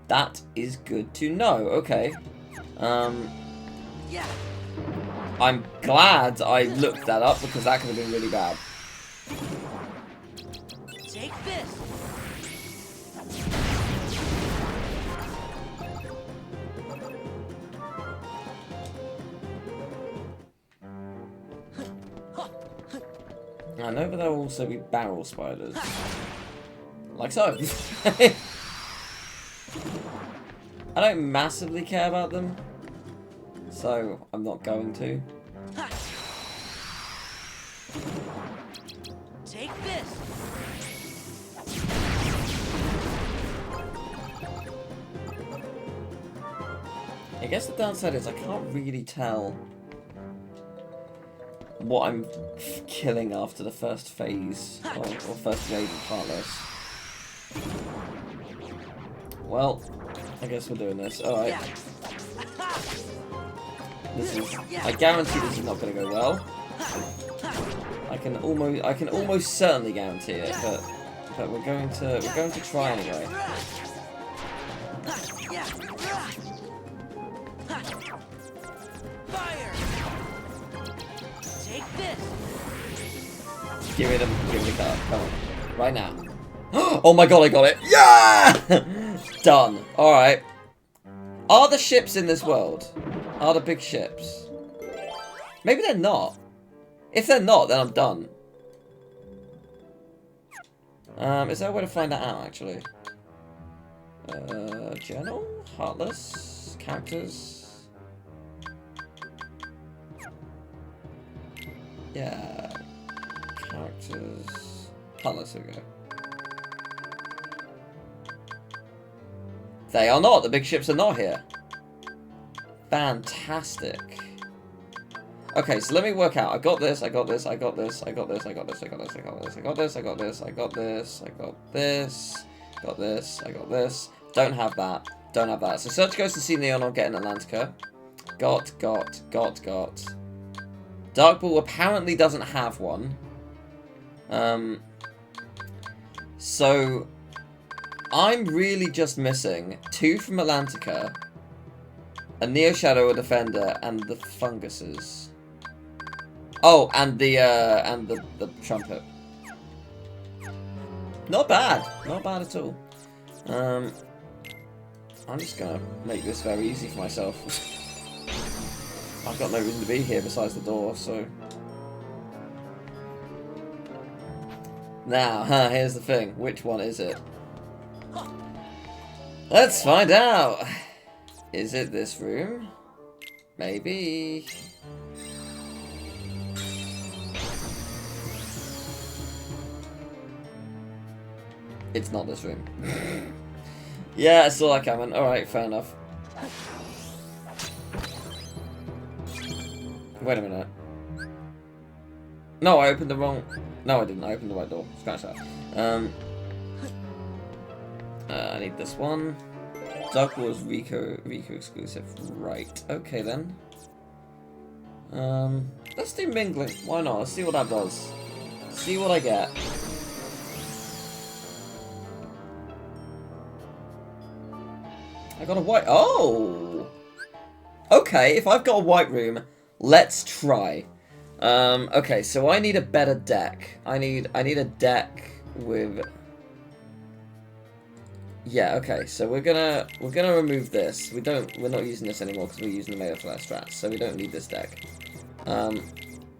That is good to know, okay. Yeah. I'm glad I looked that up because that could have been really bad. Take this. I know that there will also be barrel spiders. Like so. I don't massively care about them, so I'm not going to. Take this. I guess the downside is I can't really tell what I'm killing after the first phase, or first wave of Heartless. Well, I guess we're doing this. Alright. I guarantee this is not going to go well. I can almost certainly guarantee it, but we're going to try anyway. Fire. Take this. Give me the card. Come on. Right now. Oh my god, I got it. Yeah! Done. Alright. Are the ships in this world? Are the big ships? Maybe they're not. If they're not, then I'm done. Is there a way to find that out, actually? Journal? Heartless? Characters? Yeah. Characters. Heartless, here we go. They are not. The big ships are not here. Fantastic. Okay, so let me work out. I got this, I got this, I got this, I got this, I got this, I got this, I got this, I got this, I got this, I got this, I got this, got this, I got this. Don't have that. Don't have that. So search goes to see Neon or get in Atlantica. Got. Dark Ball apparently doesn't have one. So I'm really just missing 2 from Atlantica, a Neo Shadow, a Defender, and the Funguses. Oh, and the Trumpet. Not bad. Not bad at all. I'm just gonna make this very easy for myself. I've got no reason to be here besides the door, so... Now, here's the thing. Which one is it? Let's find out! Is it this room? Maybe... It's not this room. Yeah, I saw that coming. Alright, fair enough. Wait a minute. No, I opened the wrong... No, I didn't. I opened the right door. Scratch that. I need this one. Dark Wars Rico exclusive. Right. Okay, then. Let's do mingling. Why not? Let's see what that does. See what I get. I got a white... Oh! Okay, if I've got a white room, let's try. Okay, so I need a better deck. I need a deck with... Yeah, okay, so we're gonna remove this. We're not using this anymore because we're using the Mega Flare strats, so we don't need this deck.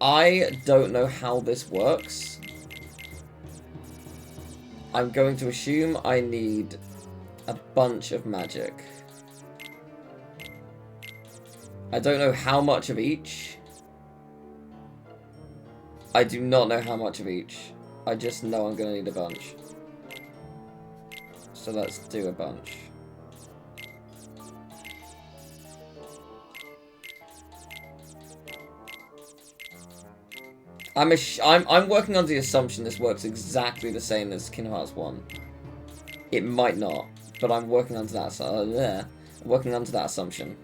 I don't know how this works. I'm going to assume I need a bunch of magic. I don't know how much of each. I do not know how much of each. I just know I'm gonna need a bunch. So let's do a bunch. I'm working on the assumption this works exactly the same as Kingdom Hearts 1. It might not, but I'm working onto that. Working onto that assumption.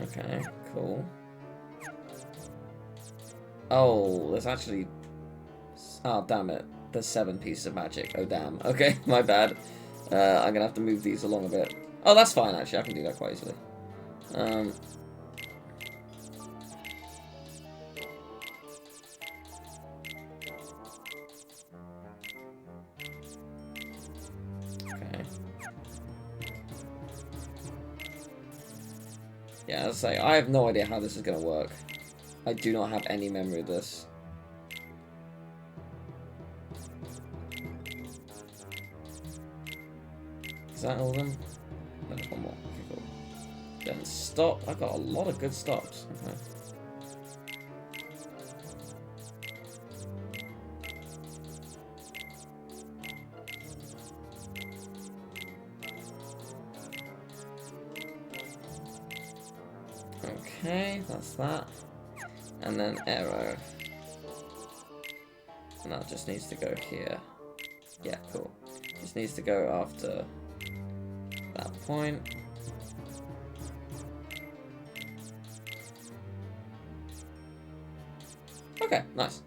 Okay, cool. Oh, there's actually... Oh, damn it. There's 7 pieces of magic. Oh, damn. Okay, my bad. I'm gonna have to move these along a bit. Oh, that's fine, actually. I can do that quite easily. Okay. Yeah, as I say, I have no idea how this is gonna work. I do not have any memory of this. Is that all of them? No, there's one more. Okay, cool. Then stop. I've got a lot of good stops. Okay. Okay, that's that. And then arrow. And that just needs to go here. Yeah, cool. Just needs to go after that point. Okay, nice.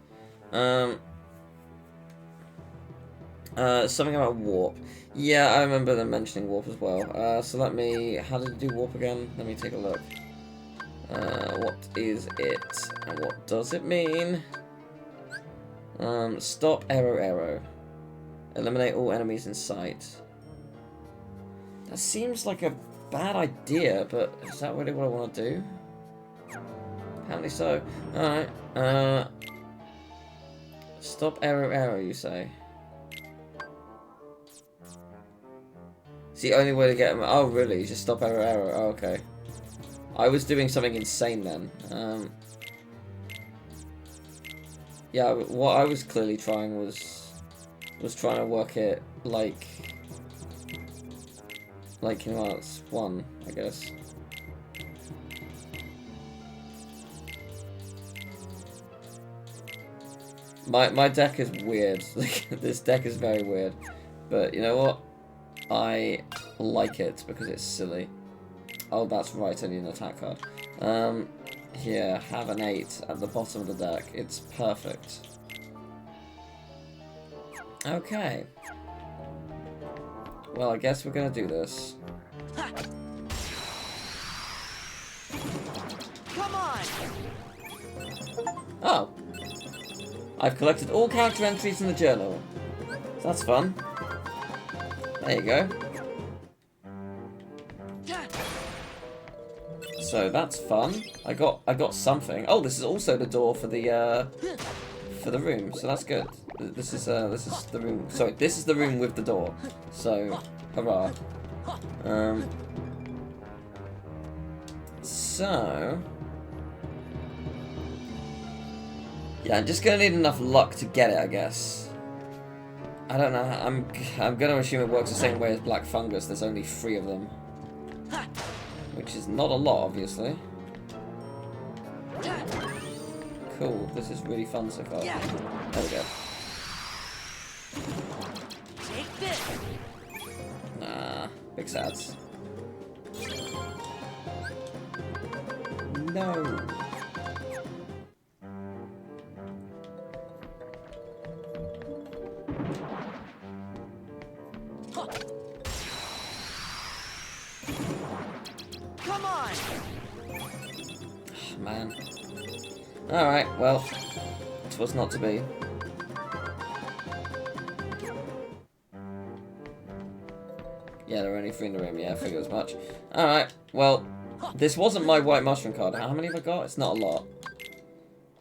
Something about warp. Yeah, I remember them mentioning warp as well. So let me... How did it do warp again? Let me take a look. What is it? And what does it mean? Stop arrow. Eliminate all enemies in sight. That seems like a bad idea, but is that really what I want to do? Apparently so. Alright. Stop arrow, you say? It's the only way to get him. Oh, really? Just stop arrow. Oh, okay. I was doing something insane then. Yeah, what I was clearly trying was trying to work it like Kingdom Hearts 1, I guess. My deck is weird. This deck is very weird, but you know what? I like it because it's silly. Oh, that's right, only an attack card. Here, have an 8 at the bottom of the deck. It's perfect. Okay. Well, I guess we're gonna do this. Come on! Oh. I've collected all character entries in the journal. So that's fun. There you go. So that's fun. I got something. Oh, this is also the door for the room. So that's good. This is the room. Sorry, this is the room with the door. So, hurrah. So yeah, I'm just gonna need enough luck to get it, I guess. I don't know. I'm gonna assume it works the same way as Black Fungus. There's only 3 of them, which is not a lot, obviously. Cool. This is really fun so far. There we go. Take this. Nah, big sads. No. Come on. Man. Alright, well, it was not to be. Yeah, there are only 3 in the room. Yeah, I figured as much. Alright, well, this wasn't my white mushroom card. How many have I got? It's not a lot.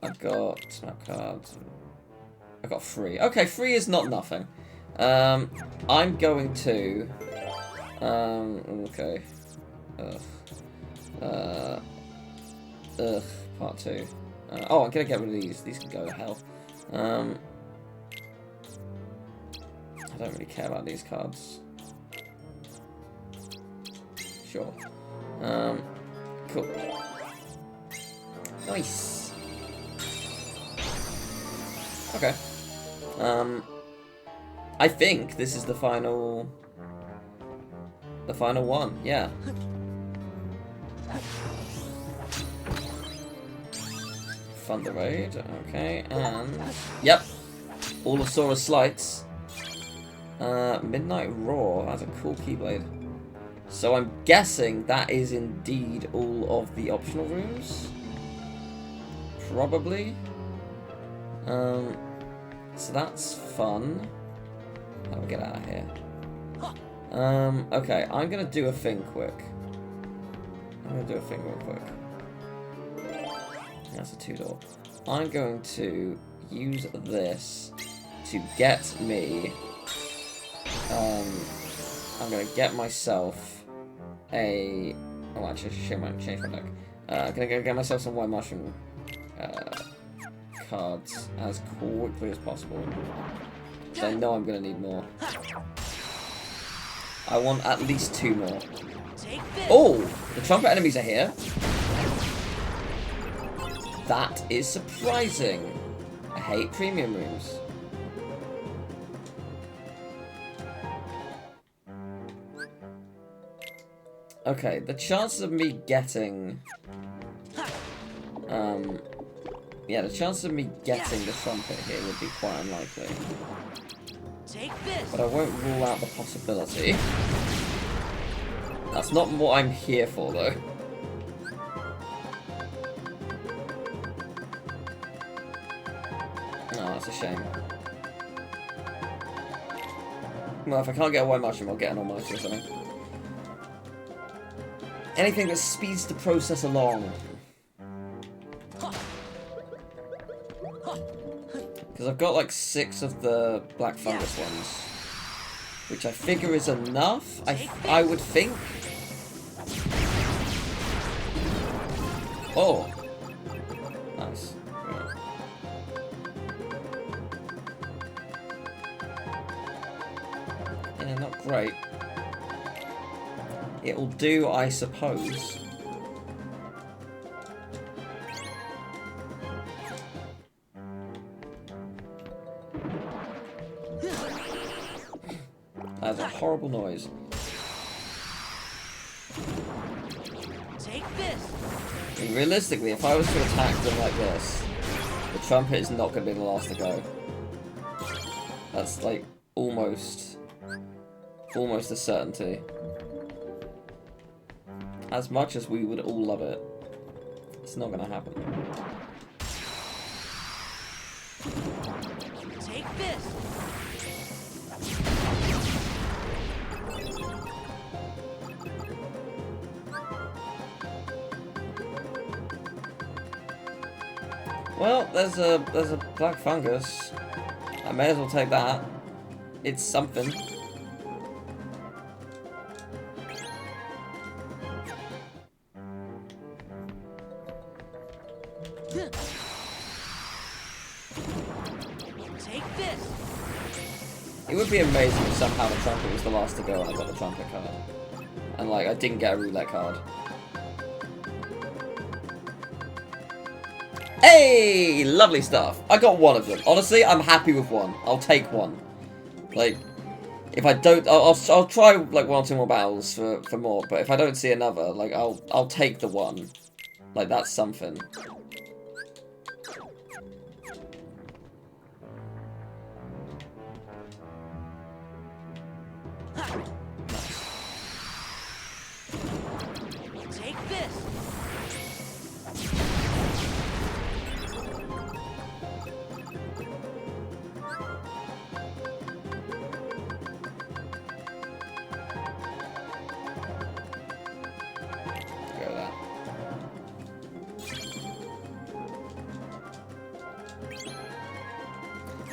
I've got snap cards. I got 3. Okay, 3 is not nothing. I'm going to... okay. Part 2. Oh, I'm gonna get rid of these. These can go to hell. I don't really care about these cards. Sure. Cool. Nice. Okay. I think this is the final one. Yeah. Thunder Raid, okay, and yep, Allosaurus Slights. Midnight Roar, that's a cool Keyblade. So I'm guessing that is indeed all of the optional rooms. Probably. So that's fun. How do we get out of here? Okay, I'm gonna do a thing quick. Real quick. That's a 2-door. I'm going to use this to get me... I'm going to get myself a... Oh, actually, I might change my deck. I'm going to get myself some white mushroom cards as quickly as possible. So I know I'm going to need more. I want at least 2 more. Oh! The trumpet enemies are here. That is surprising. I hate premium rooms. Okay, the chances of me getting... yeah, the chances of me getting the trumpet here would be quite unlikely. Take this. But I won't rule out the possibility. That's not what I'm here for, though. Oh, that's a shame. Well, if I can't get a white mushroom, I'll get an almighty or something. Anything that speeds the process along. Because I've got like 6 of the black fungus ones. Which I figure is enough, I would think. Oh. Nice. Yeah, not great. It'll do, I suppose. That's a horrible noise. Take this. I mean, realistically, if I was to attack them like this, the trumpet is not going to be the last to go. That's like almost a certainty. As much as we would all love it, it's not going to happen. Take this. Well, there's a black fungus. I may as well take that. It's something. Take this. It would be amazing if somehow the trumpet was the last to go and I got the trumpet card. And like, I didn't get a roulette card. Hey! Lovely stuff. I got one of them. Honestly, I'm happy with one. I'll take one. Like, if I don't, I'll try like 1 or 2 more battles for more. But if I don't see another, like I'll take the one. Like that's something. Take this. Go with that.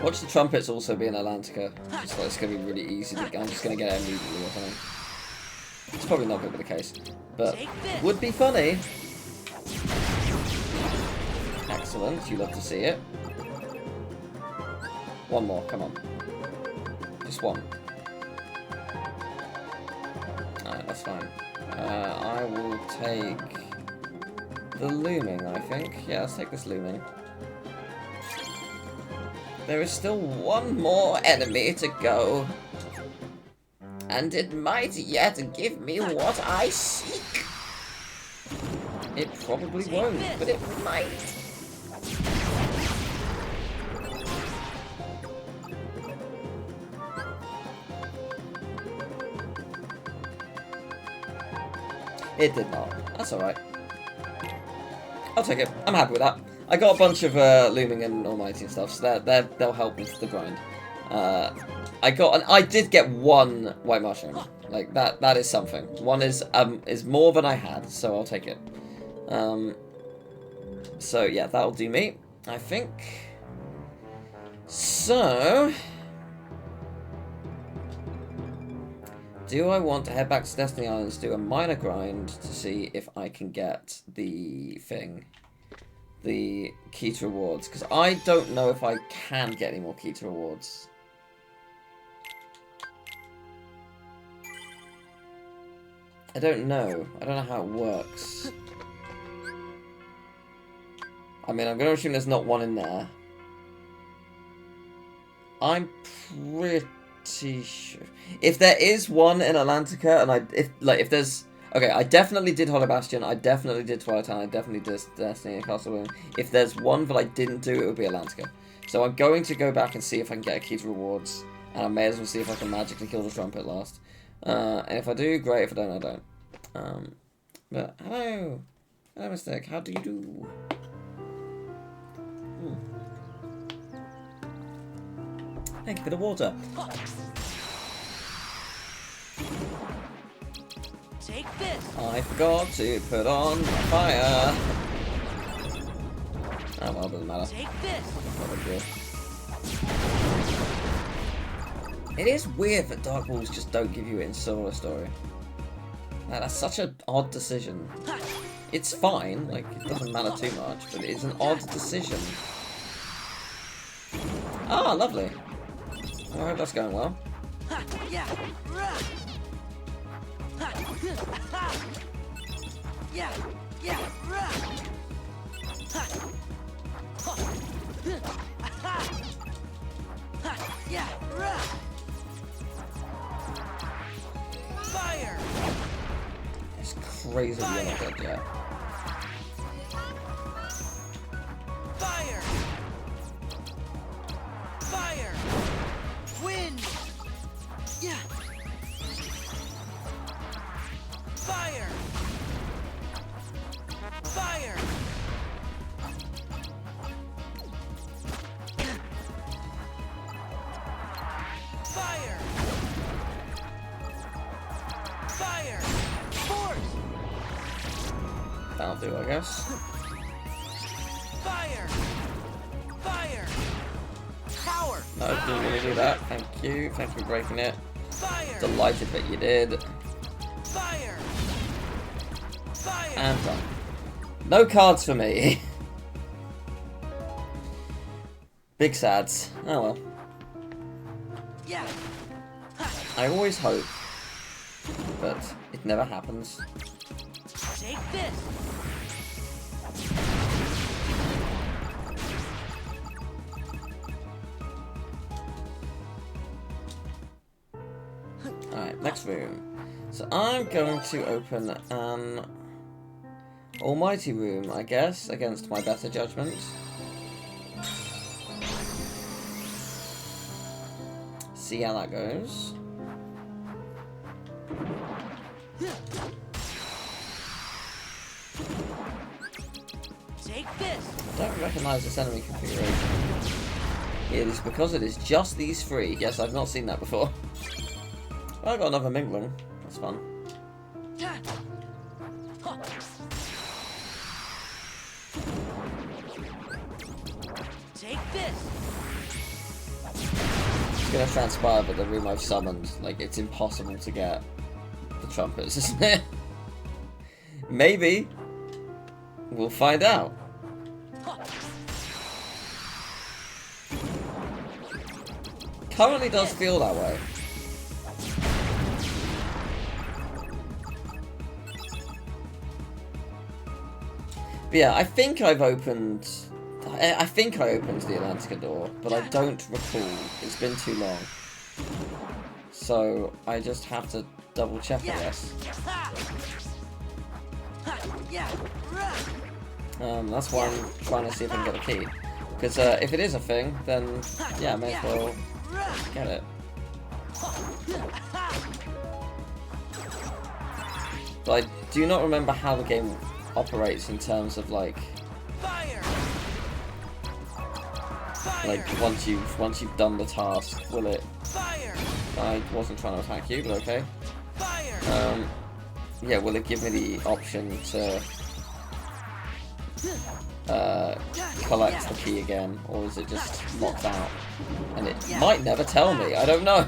Watch the trumpets also be in Atlantica. Just like it's gonna be really easy to get. I'm just gonna get it immediately or something. It's probably not gonna be the case, but would be funny. Excellent, you love to see it. One more, come on. Just one. Alright, that's fine. I will take the looming, I think. Yeah, let's take this looming. There is still one more enemy to go. And it might yet give me what I seek. It probably won't, but it might. It did not. That's alright. I'll take it. I'm happy with that. I got a bunch of looming and almighty and stuff, so they'll help with the grind. I did get 1 white mushroom. Like that is something. 1 is more than I had, so I'll take it. So yeah, that'll do me, I think. So do I want to head back to Destiny Islands, do a minor grind to see if I can get the thing? The key to rewards, because I don't know if I can get any more key to rewards. I don't know. I don't know how it works. I mean, I'm going to assume there's not one in there. I'm pretty sure. If there is one in Atlantica, and if there's... Okay, I definitely did Hollow Bastion, I definitely did Twilight Town, I definitely did Destiny and Castle Moon. If there's one that I didn't do, it would be Atlantica. So I'm going to go back and see if I can get a key to rewards And I may as well see if I can magically kill the trumpet last. And if I do, great. If I don't, I don't. But hello. Hello, Mr. How do you do? Thank you for the water. Take this. I forgot to put on my fire. Oh well, doesn't matter. Take this. Not a big deal. It is weird that Dark Walls just don't give you it in Solo Story. Like, that's such an odd decision. It's fine, like, it doesn't matter too much, but it's an odd decision. Ah, lovely. I hope that's going well. Yeah. Yeah. Yeah. Yeah. Fire. It's crazy you're not dead yet. Fire. Fire. Wind. Yeah. Fire. Fire. Fire. Fire. Force. That'll do, I guess. Fire. Fire. Power. No, didn't really do that. Thank you. Thank you for breaking it. Fire. Delighted that you did. Fire. Fire. And done. No cards for me. Big sads. Oh well. Yeah. I always hope, but it never happens. Take this. Alright, next room. So I'm going to open an almighty room, I guess, against my better judgment. See how that goes. Take this. I don't recognise this enemy configuration. It is because it is just these three. Yes, I've not seen that before. Well, I got another Mingling. That's fun. Take this. It's gonna transpire, but the room I've summoned, like, it's impossible to get the trumpets, isn't it? Maybe. We'll find out. Currently does feel that way. But yeah, I think I've opened... I think I opened the Atlantica door, but I don't recall. It's been too long. So I just have to double check, I guess. That's why I'm trying to see if I can get a key. Because if it is a thing, then yeah, I may as well get it. But I do not remember how the game operates in terms of like once you've done the task, will it? I wasn't trying to attack you, but okay. Yeah, will it give me the option to collect the key again, or is it just locked out? And it might never tell me. I don't know.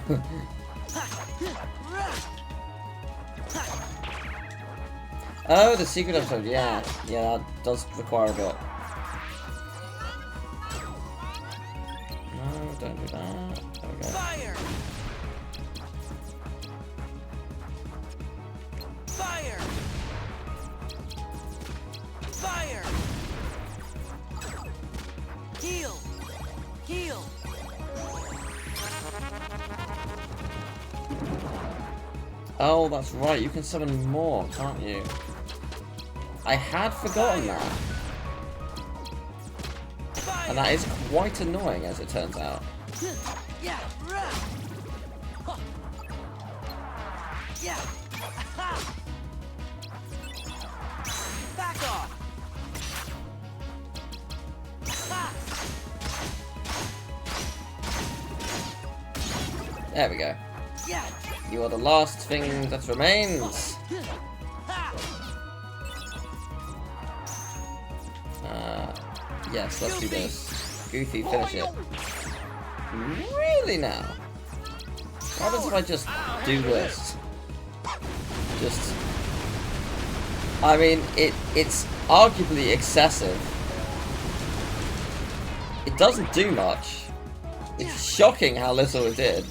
Oh, the secret episode. Yeah, that does require a bit. No, don't do that. There we go. Fire! Fire! Fire! Heal! Heal! Oh, that's right. You can summon more, can't you? I had forgotten that. And that is quite annoying, as it turns out. Yeah. Back off. Ha. There we go. Yeah. You are the last thing that remains. Yes, let's do this. Goofy, finish it. Really now? What happens if I just do this? Just... I mean, it's arguably excessive. It doesn't do much. It's shocking how little it did.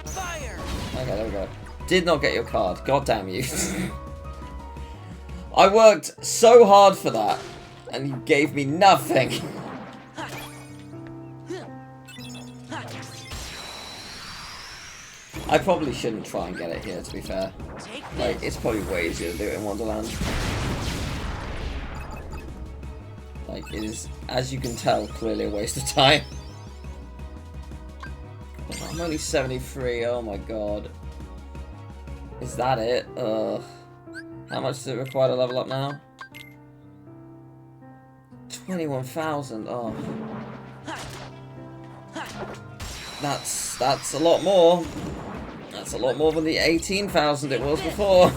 Fire. Okay, there we go. Did not get your card. God damn you. I worked so hard for that, and you gave me nothing. I probably shouldn't try and get it here, to be fair. Like, it's probably way easier to do it in Wonderland. Like, it is, as you can tell, clearly a waste of time. I'm only 73, oh my god. Is that it? Ugh. How much does it require to level up now? 21,000, oh. That's a lot more. That's a lot more than the 18,000 it was before.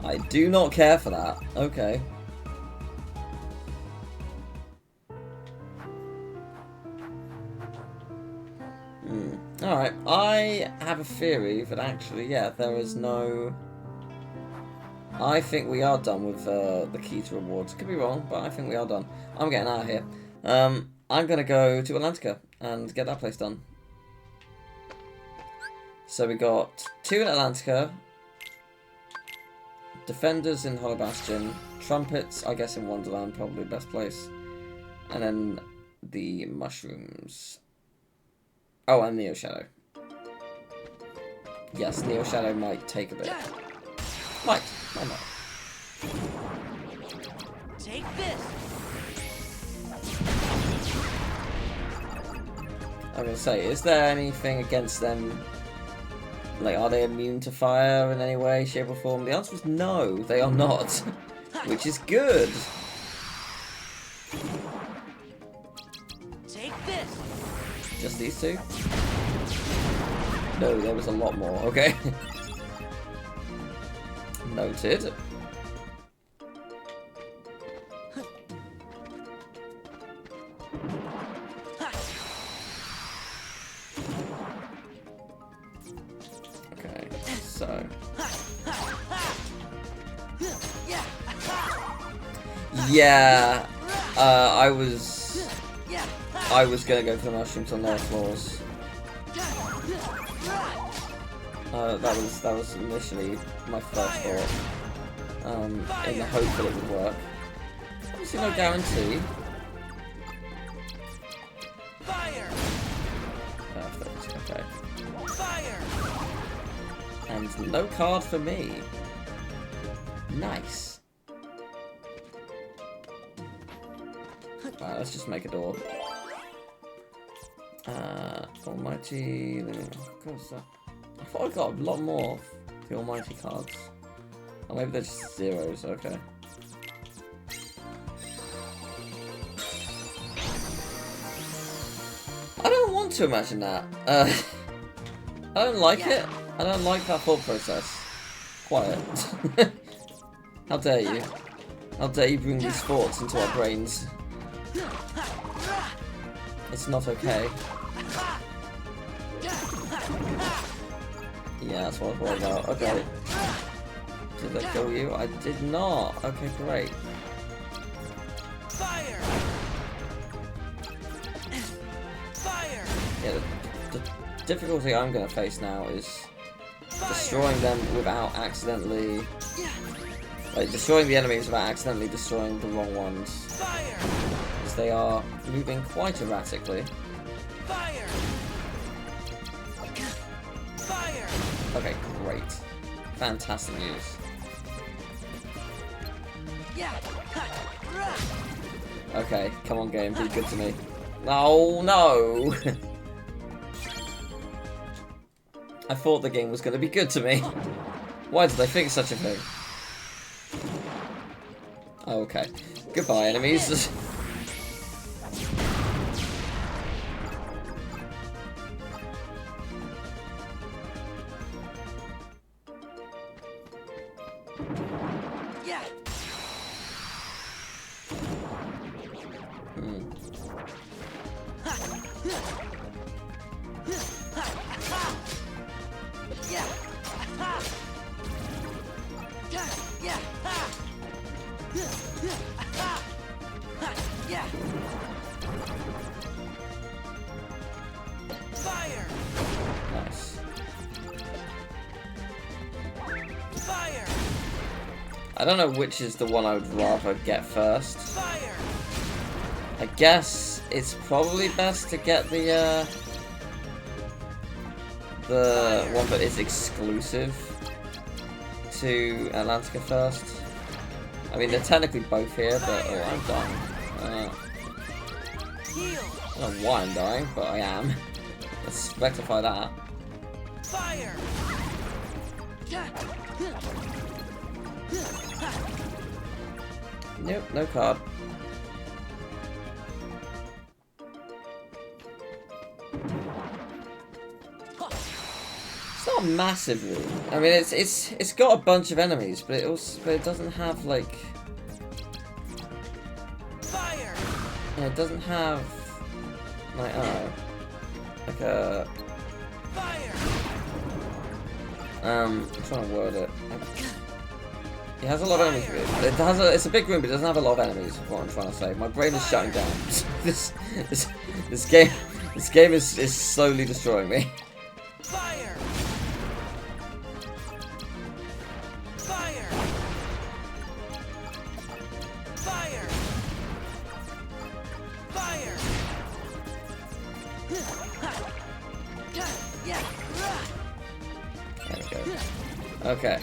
I do not care for that. Okay. Alright, I have a theory that actually, yeah, there is no... I think we are done with the key to rewards. Could be wrong, but I think we are done. I'm getting out of here. I'm going to go to Atlantica and get that place done. So we got 2 in Atlantica, Defenders in Hollow Bastion, Trumpets, I guess in Wonderland, probably the best place, and then the Mushrooms. Oh, and Neo Shadow. Yes, Neo Shadow might take a bit. Might not. Take this. I'm gonna say, is there anything against them? Like, are they immune to fire in any way, shape, or form? The answer is no, they are not. Which is good. Take this. Just these 2? No, there was a lot more. Okay. Noted. Okay, so... Yeah, I was gonna go for the mushrooms on lower floors. That was initially my first thought. In the hope that it would work. Obviously no guarantee. Fire. Perfect, okay. Fire. And no card for me. Nice. Alright, let's just make a door. Almighty... God, I thought I got a lot more of the Almighty cards. Or maybe they're just zeros, okay. I don't want to imagine that. I don't like it. I don't like that thought process. Quiet. How dare you? How dare you bring these thoughts into our brains? It's not okay. Yeah, that's what I was worried about. Okay. Did that kill you? I did not. Okay, great. Fire. Fire. Yeah, the difficulty I'm going to face now is destroying them without accidentally... Like, destroying the enemies without accidentally destroying the wrong ones. Fire. Because they are moving quite erratically. Fire. Fire. Okay, great. Fantastic news. Yeah. Okay, come on game, be good to me. Oh no! I thought the game was going to be good to me. Why did I think such a thing? Oh, okay. Goodbye, enemies. Yeah. Yeah. Yeah. Yeah. Fire. Nice. Fire. I don't know which is the one I would rather get first. Fire. I guess it's probably best to get the one that is exclusive to Atlantica first. I mean, they're technically both here, but oh, I'm dying. Heal. I don't know why I'm dying, but I am. Let's rectify that. Fire. Nope, no card. It's not a massive room. I mean, it's got a bunch of enemies, but it doesn't have like. Fire. Yeah, it doesn't have like like a. Fire. I'm trying to word it. It has a lot of enemies. It's a big room, but it doesn't have a lot of enemies. Is what I'm trying to say. My brain is shutting down. this game is slowly destroying me. Fire. Fire. Fire. Fire. Yeah. There we go. Okay.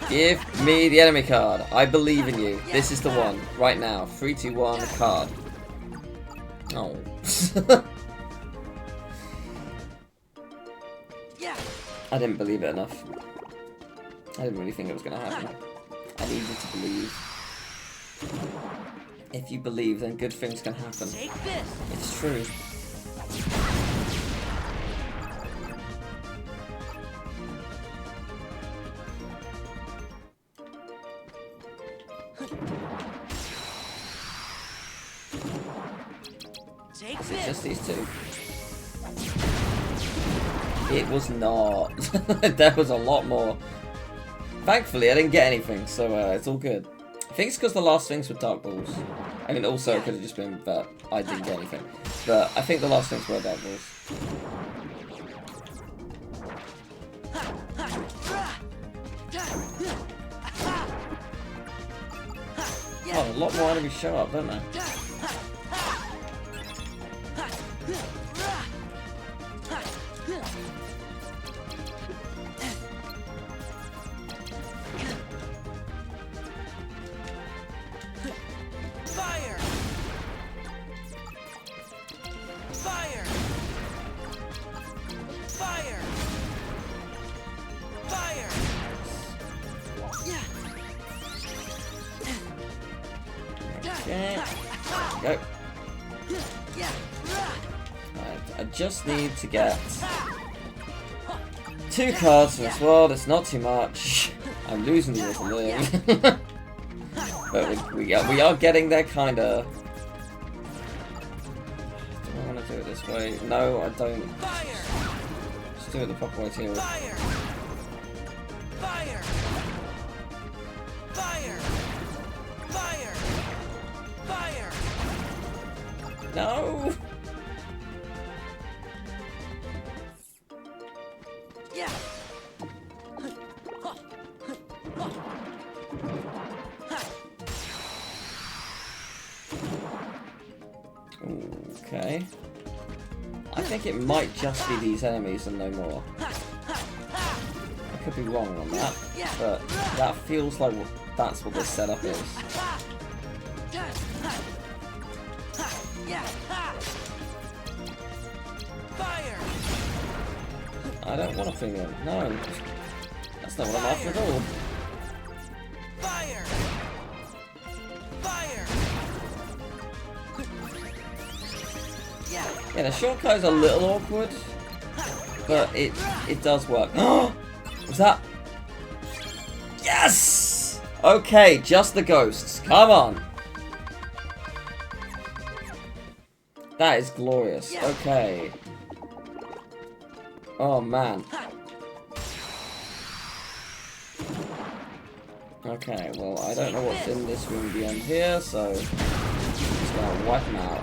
Give me the enemy card. I believe in you. This is the one. Right now. 3, 2, 1, card. Oh. Yeah. I didn't believe it enough. I didn't really think it was going to happen. I needed to believe. If you believe, then good things can happen. Take this. It's true. Take Is it this. just these two? It was not. There was a lot more. Thankfully, I didn't get anything, so it's all good. I think it's because the last things were Dark Balls. I mean, also it could have just been that I didn't get anything. But I think the last things were Dark Balls. Oh, a lot more enemies show up, don't they? Fire. Fire. Fire. Fire. Yeah. Okay. Go. Yeah. Right, I just need to get 2 cards from this world. It's not too much. I'm losing the will to live. But we are getting there, kinda. Do I want to do it this way? No, I don't. Fire. Just do it the proper way too. Fire. Fire. Fire. Fire. Fire. No. Yeah. Okay. I think it might just be these enemies and no more. I could be wrong on that, but that feels like that's what this setup is. Yeah. Fire. I don't want a premium. No. That's not what I'm after at all. Fire! Fire! Yeah, the shortcut is a little awkward, but it does work. Was that? Yes! Okay, just the ghosts. Come on. That is glorious. Okay. Oh man. Okay, well I don't know what's in this room beyond here, so I'm just gonna wipe them out.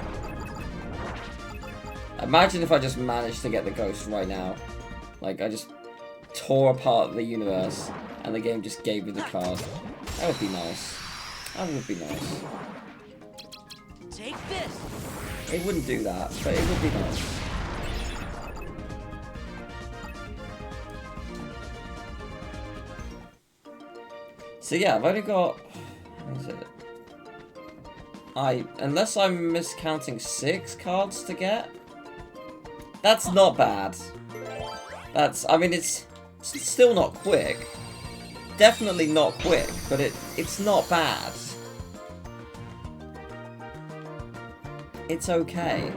Imagine if I just managed to get the ghost right now. Like, I just tore apart the universe, and the game just gave me the card. That would be nice. That would be nice. Take this. It wouldn't do that, but it would be nice. So yeah, I've only got... What is it? Unless I'm miscounting 6 cards to get? That's not bad. I mean, it's still not quick. Definitely not quick, but it's not bad. It's okay.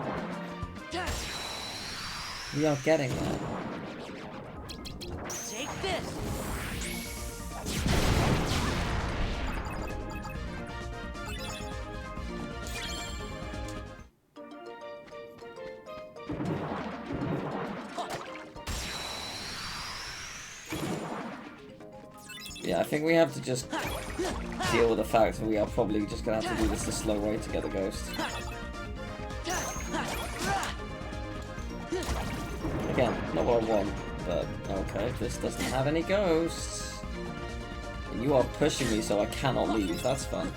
We are getting there. Take this. Yeah, I think we have to just deal with the fact that we are probably just gonna have to do this the slow way to get the ghost. Again, not what I want, but okay, this doesn't have any ghosts. And you are pushing me so I cannot leave, that's fun.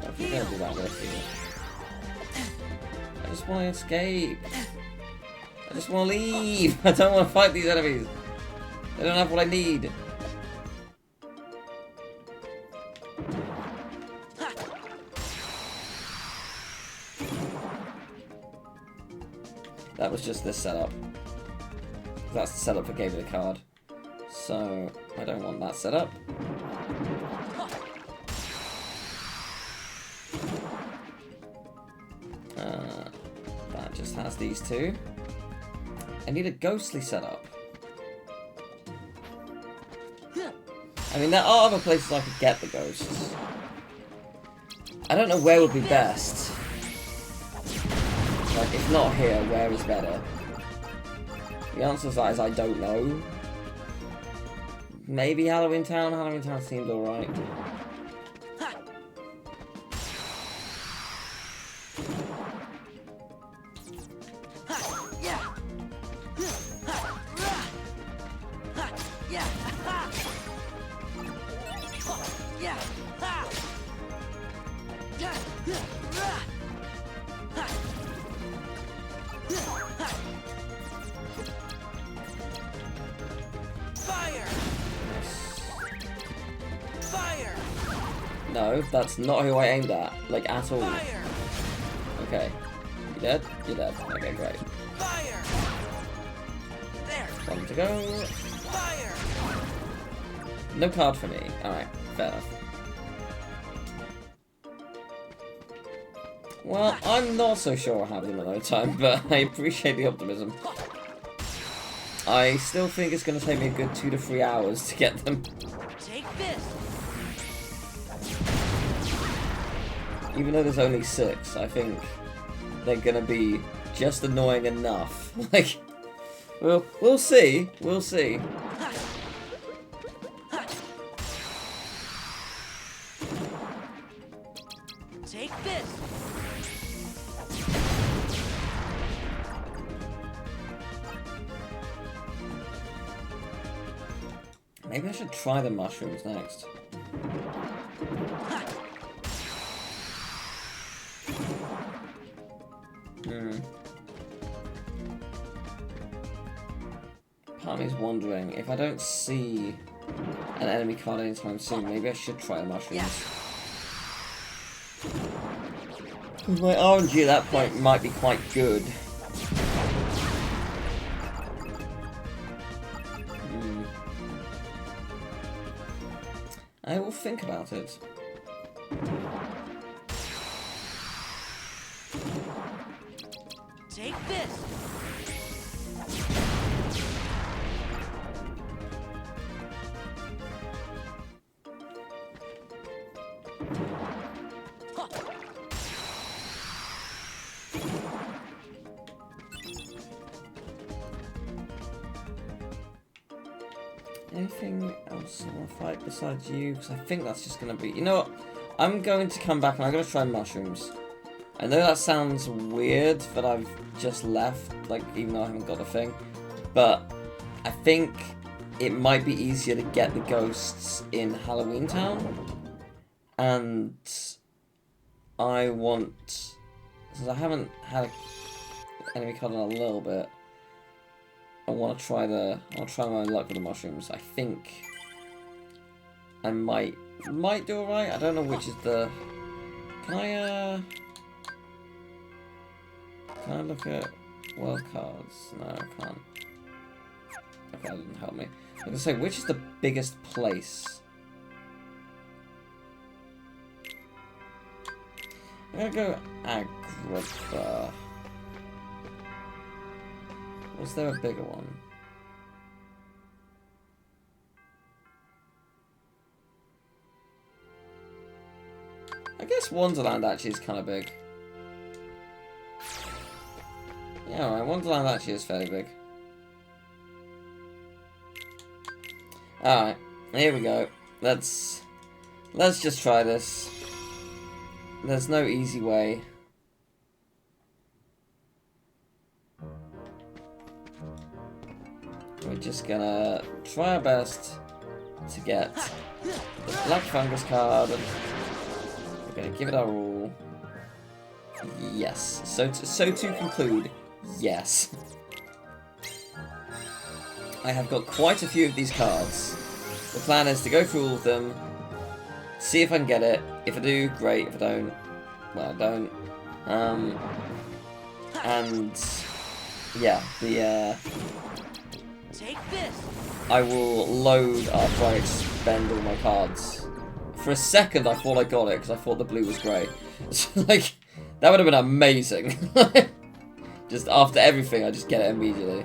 If you're gonna do that, I'm gonna feel it. I just want to escape. I just want to leave. I don't want to fight these enemies. They don't have what I need. That was just this setup. That's the setup for Game of the Card. So, I don't want that setup. That just has these two. I need a ghostly setup. I mean, there are other places I could get the ghosts. I don't know where would be best. Like, if not here, where is better? The answer to that is I don't know. Maybe Halloween Town? Halloween Town seemed alright. No, that's not who I aimed at, like, at all. Fire! Okay. You dead? You're dead. Okay, great. Fire! There! One to go. Fire! No card for me. Alright, fair enough. Well, I'm not so sure I'll have them another time, but I appreciate the optimism. I still think it's going to take me a good 2 to 3 hours to get them. Take this! Even though there's only 6, I think they're gonna be just annoying enough. Like, we'll see. We'll see. Take this! Maybe I should try the mushrooms next. Part of me is wondering, if I don't see an enemy card anytime soon, maybe I should try the mushrooms. My RNG at that point might be quite good. I will think about it. Take this. Anything else I want to fight besides you? Because I think that's just going to be... You know what? I'm going to come back and I'm going to try mushrooms. I know that sounds weird that I've just left, like, even though I haven't got a thing. But I think it might be easier to get the ghosts in Halloween Town. And I want... Since I haven't had an enemy card in a little bit, I want to try my luck with the mushrooms. I think I might do alright. I don't know which is the... Can I look at world cards? No, I can't. Okay, that didn't help me. I was gonna say, which is the biggest place? I'm gonna go Agrabah. Was there a bigger one? I guess Wonderland actually is kind of big. Yeah, alright, Wonderland actually is fairly big. Alright, here we go. Let's just try this. There's no easy way. We're just gonna try our best to get the Black Fungus card. We're gonna give it our all. Yes. So to conclude, yes. I have got quite a few of these cards. The plan is to go through all of them, see if I can get it. If I do, great. If I don't, well, I don't. And yeah, Take this. I will load after I expend all my cards. For a second, I thought I got it because I thought the blue was grey. Like, that would have been amazing. Just after everything, I just get it immediately.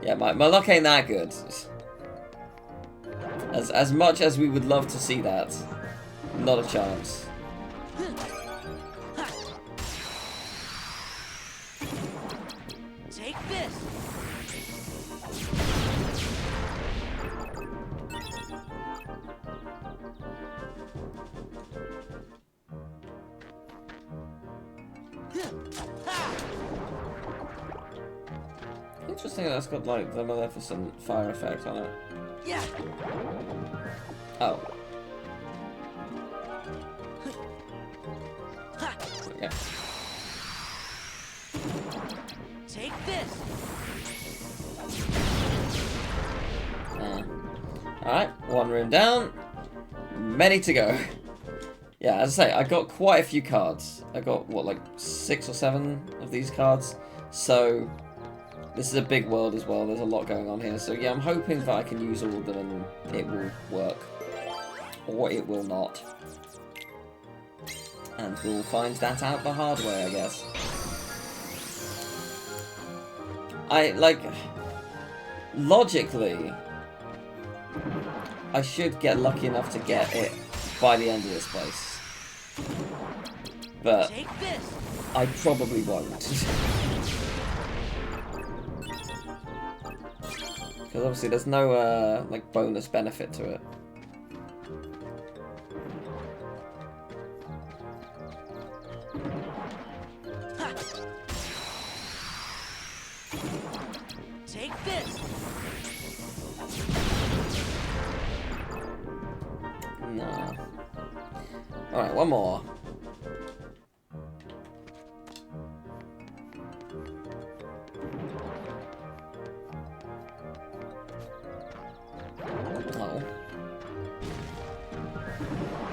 Yeah, my luck ain't that good. As much as we would love to see that, not a chance. Take this. Interesting that's got like the Maleficent fire effect on it. Yeah. Oh. Okay. Take this. Alright, one room down. Many to go. Yeah, as I say, I got quite a few cards. I got, what, like 6 or 7 of these cards. So, this is a big world as well. There's a lot going on here. So, yeah, I'm hoping that I can use all of them and it will work. Or it will not. And we'll find that out the hard way, I guess. Logically, I should get lucky enough to get it by the end of this place. But Take this. I probably won't. Because obviously there's no, like, bonus benefit to it. Take this. No. Alright, one more. Oh.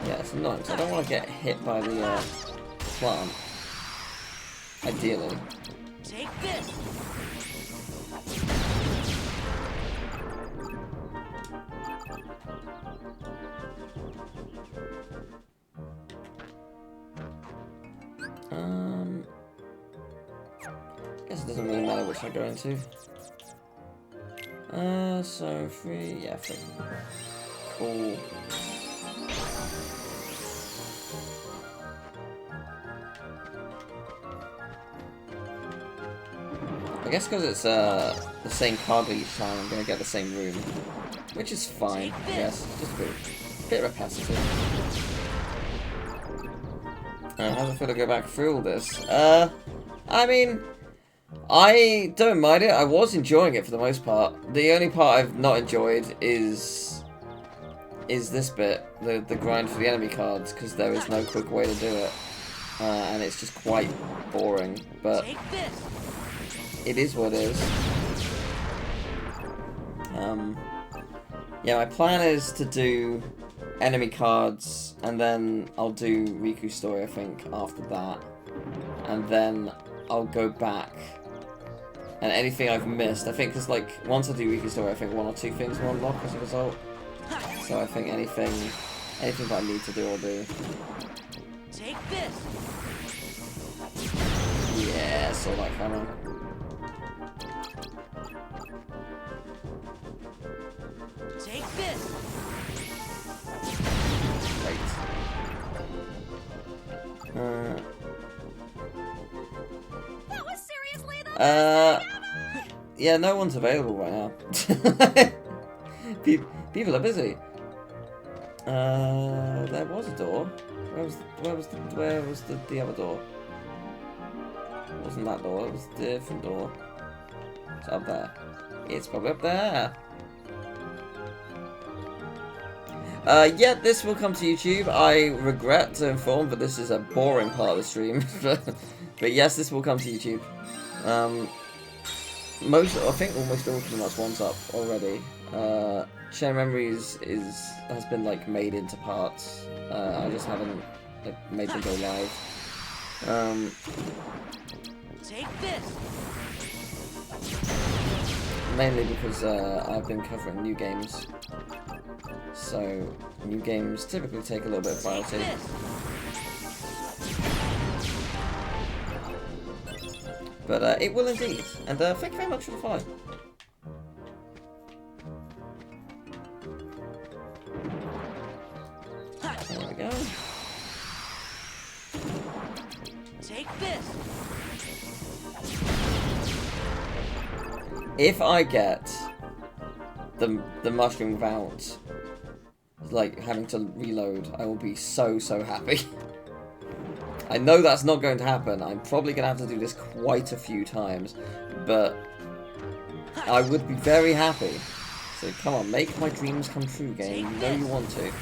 Yeah, it's annoying, because I don't want to get hit by the plant. Ideally. Take this. Guess it doesn't really matter which I go into. So 3, yeah, 3. Cool. I guess because it's the same card each time, I'm gonna get the same room, which is fine. I guess it's just a bit repetitive. How does it feel to go back through all this? I mean, I don't mind it. I was enjoying it for the most part. The only part I've not enjoyed is this bit, the grind for the enemy cards, because there is no quick way to do it, and it's just quite boring. But it is what it is. Yeah, my plan is to do enemy cards, and then I'll do Riku's story, I think, after that. And then I'll go back. And anything I've missed, I think, because, like, once I do Riku's story, I think 1 or 2 things will unlock as a result. So I think anything that I need to do, I'll do. Take this. Yeah, saw that coming. Take this. Great. That was seriously the Yeah, no one's available right now. People are busy. There was a door. Where was the other door? It wasn't that door, it was a different door. It's up there. It's probably up there. Yeah, this will come to YouTube. I regret to inform, but this is a boring part of the stream. But yes, this will come to YouTube. I think almost all pretty much one's up already. Chain Memories has been like made into parts. I just haven't like made them go live. Take this. Mainly because I've been covering new games. So new games typically take a little bit of priority. But it will indeed. And thank you very much for the follow. There we go. Take this. If I get the mushroom without like having to reload, I will be so happy. I know that's not going to happen. I'm probably going to have to do this quite a few times, but I would be very happy. So come on, make my dreams come true, game. You know you want to.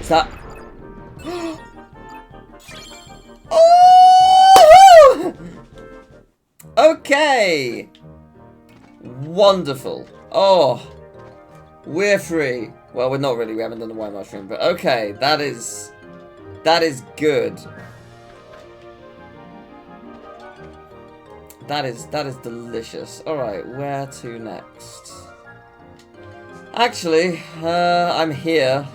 Is that... Oh! Okay! Wonderful. Oh! We're free. Well, we're not really. We haven't done the white mushroom, but okay, that is good. That is delicious. All right, where to next? Actually, I'm here.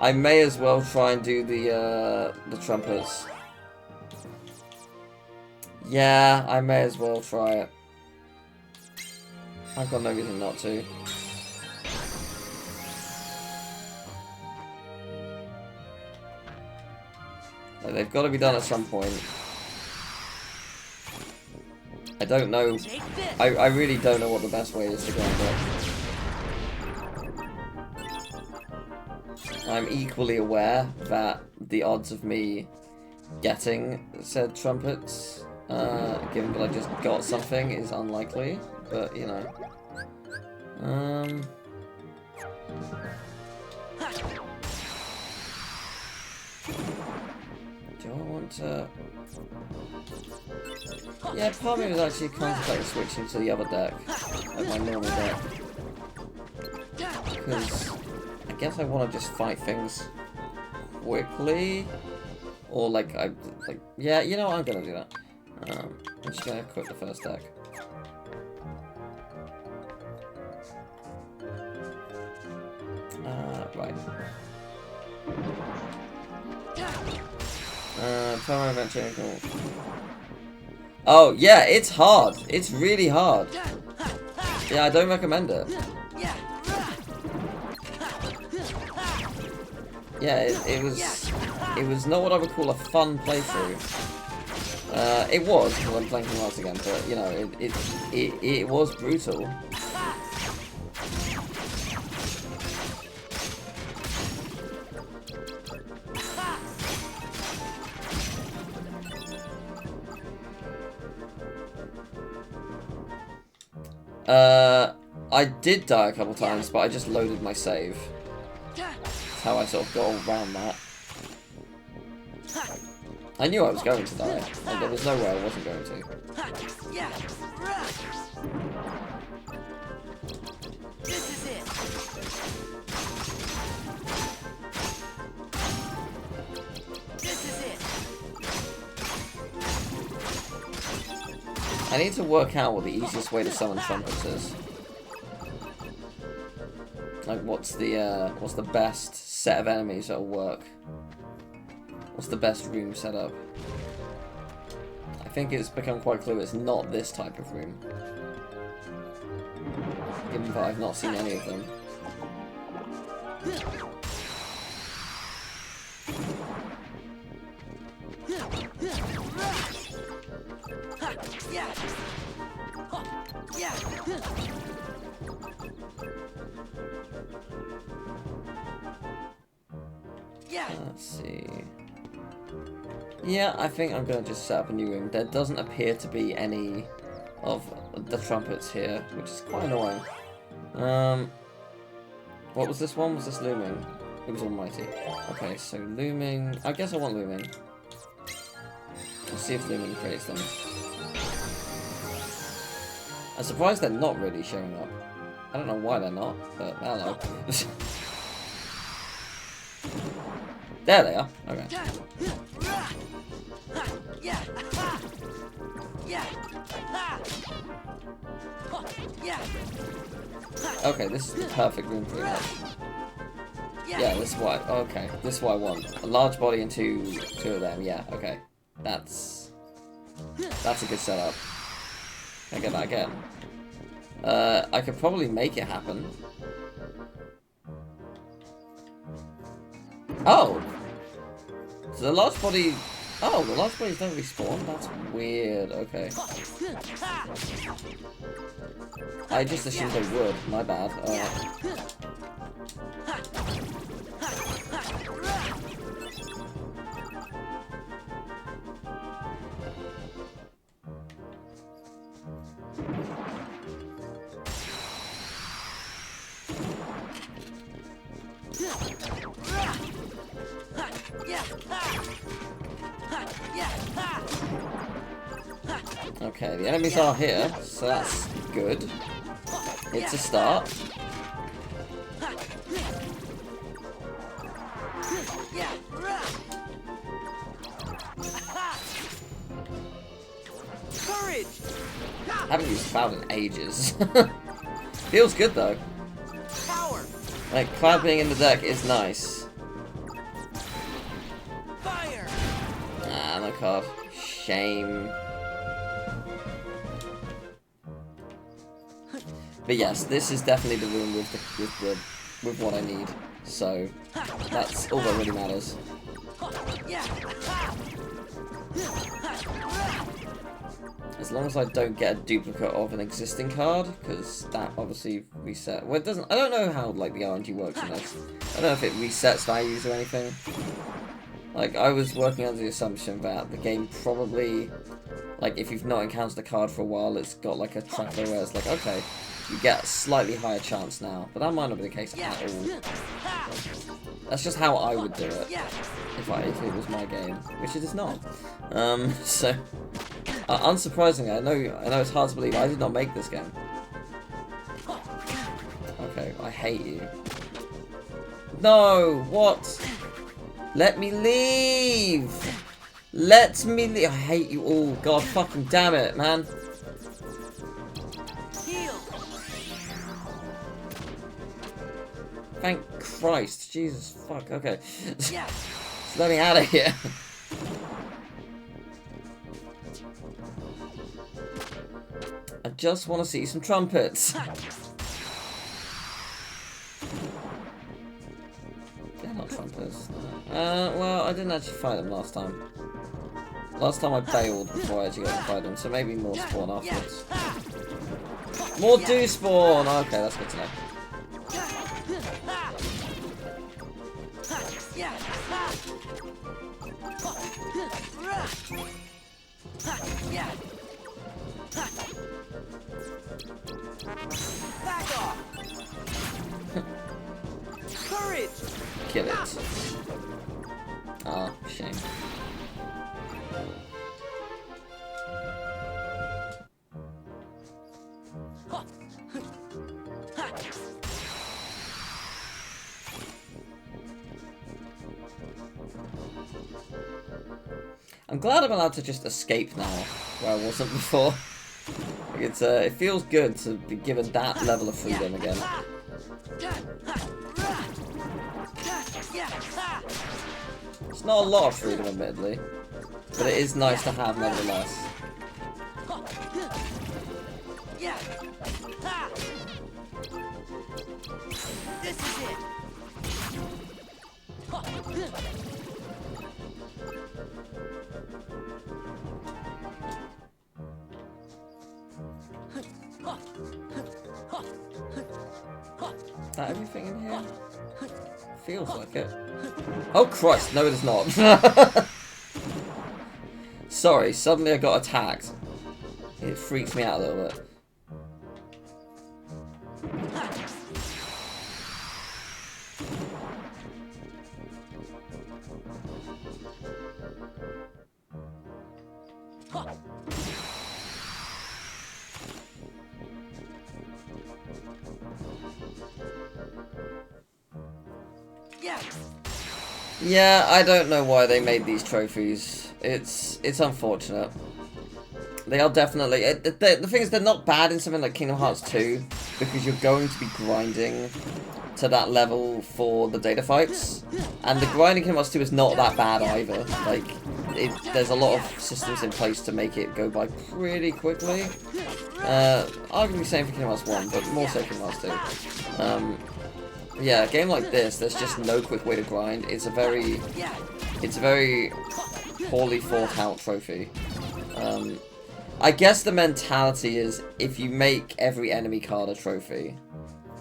I may as well try and do the trumpets. Yeah, I may as well try it. I've got no reason not to. They've got to be done at some point. I don't know. I really don't know what the best way is to go about it. I'm equally aware that the odds of me getting said trumpets, given that I just got something, is unlikely. But you know. Do I want to... Yeah, part of me was actually contemplating switching to the other deck, like my normal deck. Because I guess I want to just fight things quickly. Or yeah, you know what, I'm gonna do that. I'm just gonna equip the first deck. Right. Promo adventure. Oh, yeah, it's hard. It's really hard. Yeah, I don't recommend it. Yeah, it was not what I would call a fun playthrough. It was when I'm playing Kingdom Hearts again, but you know, it was brutal. I did die a couple times, but I just loaded my save. That's how I sort of got around that. I knew I was going to die. Like, there was no way I wasn't going to. This is it. This is it. I need to work out what the easiest way to summon trumpets is. Like, what's the best set of enemies that'll work? What's the best room setup? I think it's become quite clear it's not this type of room. Given that I've not seen any of them. Let's see. Yeah, I think I'm going to just set up a new room. There doesn't appear to be any of the trumpets here, which is quite annoying. What was this one? Was this Looming? It was Almighty. Okay, so Looming... I guess I want Looming. Let's see if Looming creates them. I'm surprised they're not really showing up. I don't know why they're not, but hello. There they are. Okay. Okay, this is the perfect room pretty much. Yeah, this is what. Okay, this is what I want. A large body and two of them. Yeah. Okay, that's a good setup. Can I get that again? I could probably make it happen. Oh! So the large body... Oh, the large bodies don't respawn? That's weird. Okay. I just assumed they would. My bad. Okay, the enemies are here, so that's good. It's a start. Courage. I haven't used Cloud in ages. Feels good though. Power. Like, Cloud being in the deck is nice. Fire. Ah, no card. Shame. But yes, this is definitely the room with what I need. So that's all that really matters. As long as I don't get a duplicate of an existing card, because that obviously reset. Well, it doesn't. I don't know how like the RNG works in this. I don't know if it resets values or anything. Like, I was working under the assumption that the game probably, like, if you've not encountered a card for a while, it's got like a tracker where it's like, okay, you get a slightly higher chance now. But that might not be the case at all. That's just how I would do it if it was my game, which it is not. So unsurprisingly, I know it's hard to believe I did not make this game. Okay, I hate you. No, what? Let me leave! Let me leave! I hate you all. God fucking damn it, man. Heal. Thank Christ. Jesus, fuck, okay. Just let me out of here. I just want to see some trumpets. They're not trumpets. Well, I didn't actually fight them last time. Last time I bailed before I actually got to fight them, so maybe more spawn afterwards. More do spawn! Okay, that's good to know. Back off! Courage! Kill it. Ah, shame. I'm glad I'm allowed to just escape now, where I wasn't before. Like it feels good to be given that level of freedom again. It's not a lot of freedom, admittedly, but it is nice to have nevertheless. This is it! Is that everything in here? Feels like it. Oh Christ, no it is not. Sorry, suddenly I got attacked. It freaks me out a little bit. Yeah, I don't know why they made these trophies. It's unfortunate. They are definitely... the thing is, they're not bad in something like Kingdom Hearts 2, because you're going to be grinding to that level for the data fights. And the grinding Kingdom Hearts 2 is not that bad either. Like, there's a lot of systems in place to make it go by pretty quickly. Arguably same for Kingdom Hearts 1, but more so Kingdom Hearts 2. Yeah, a game like this, there's just no quick way to grind. It's a very poorly thought out trophy. I guess the mentality is if you make every enemy card a trophy,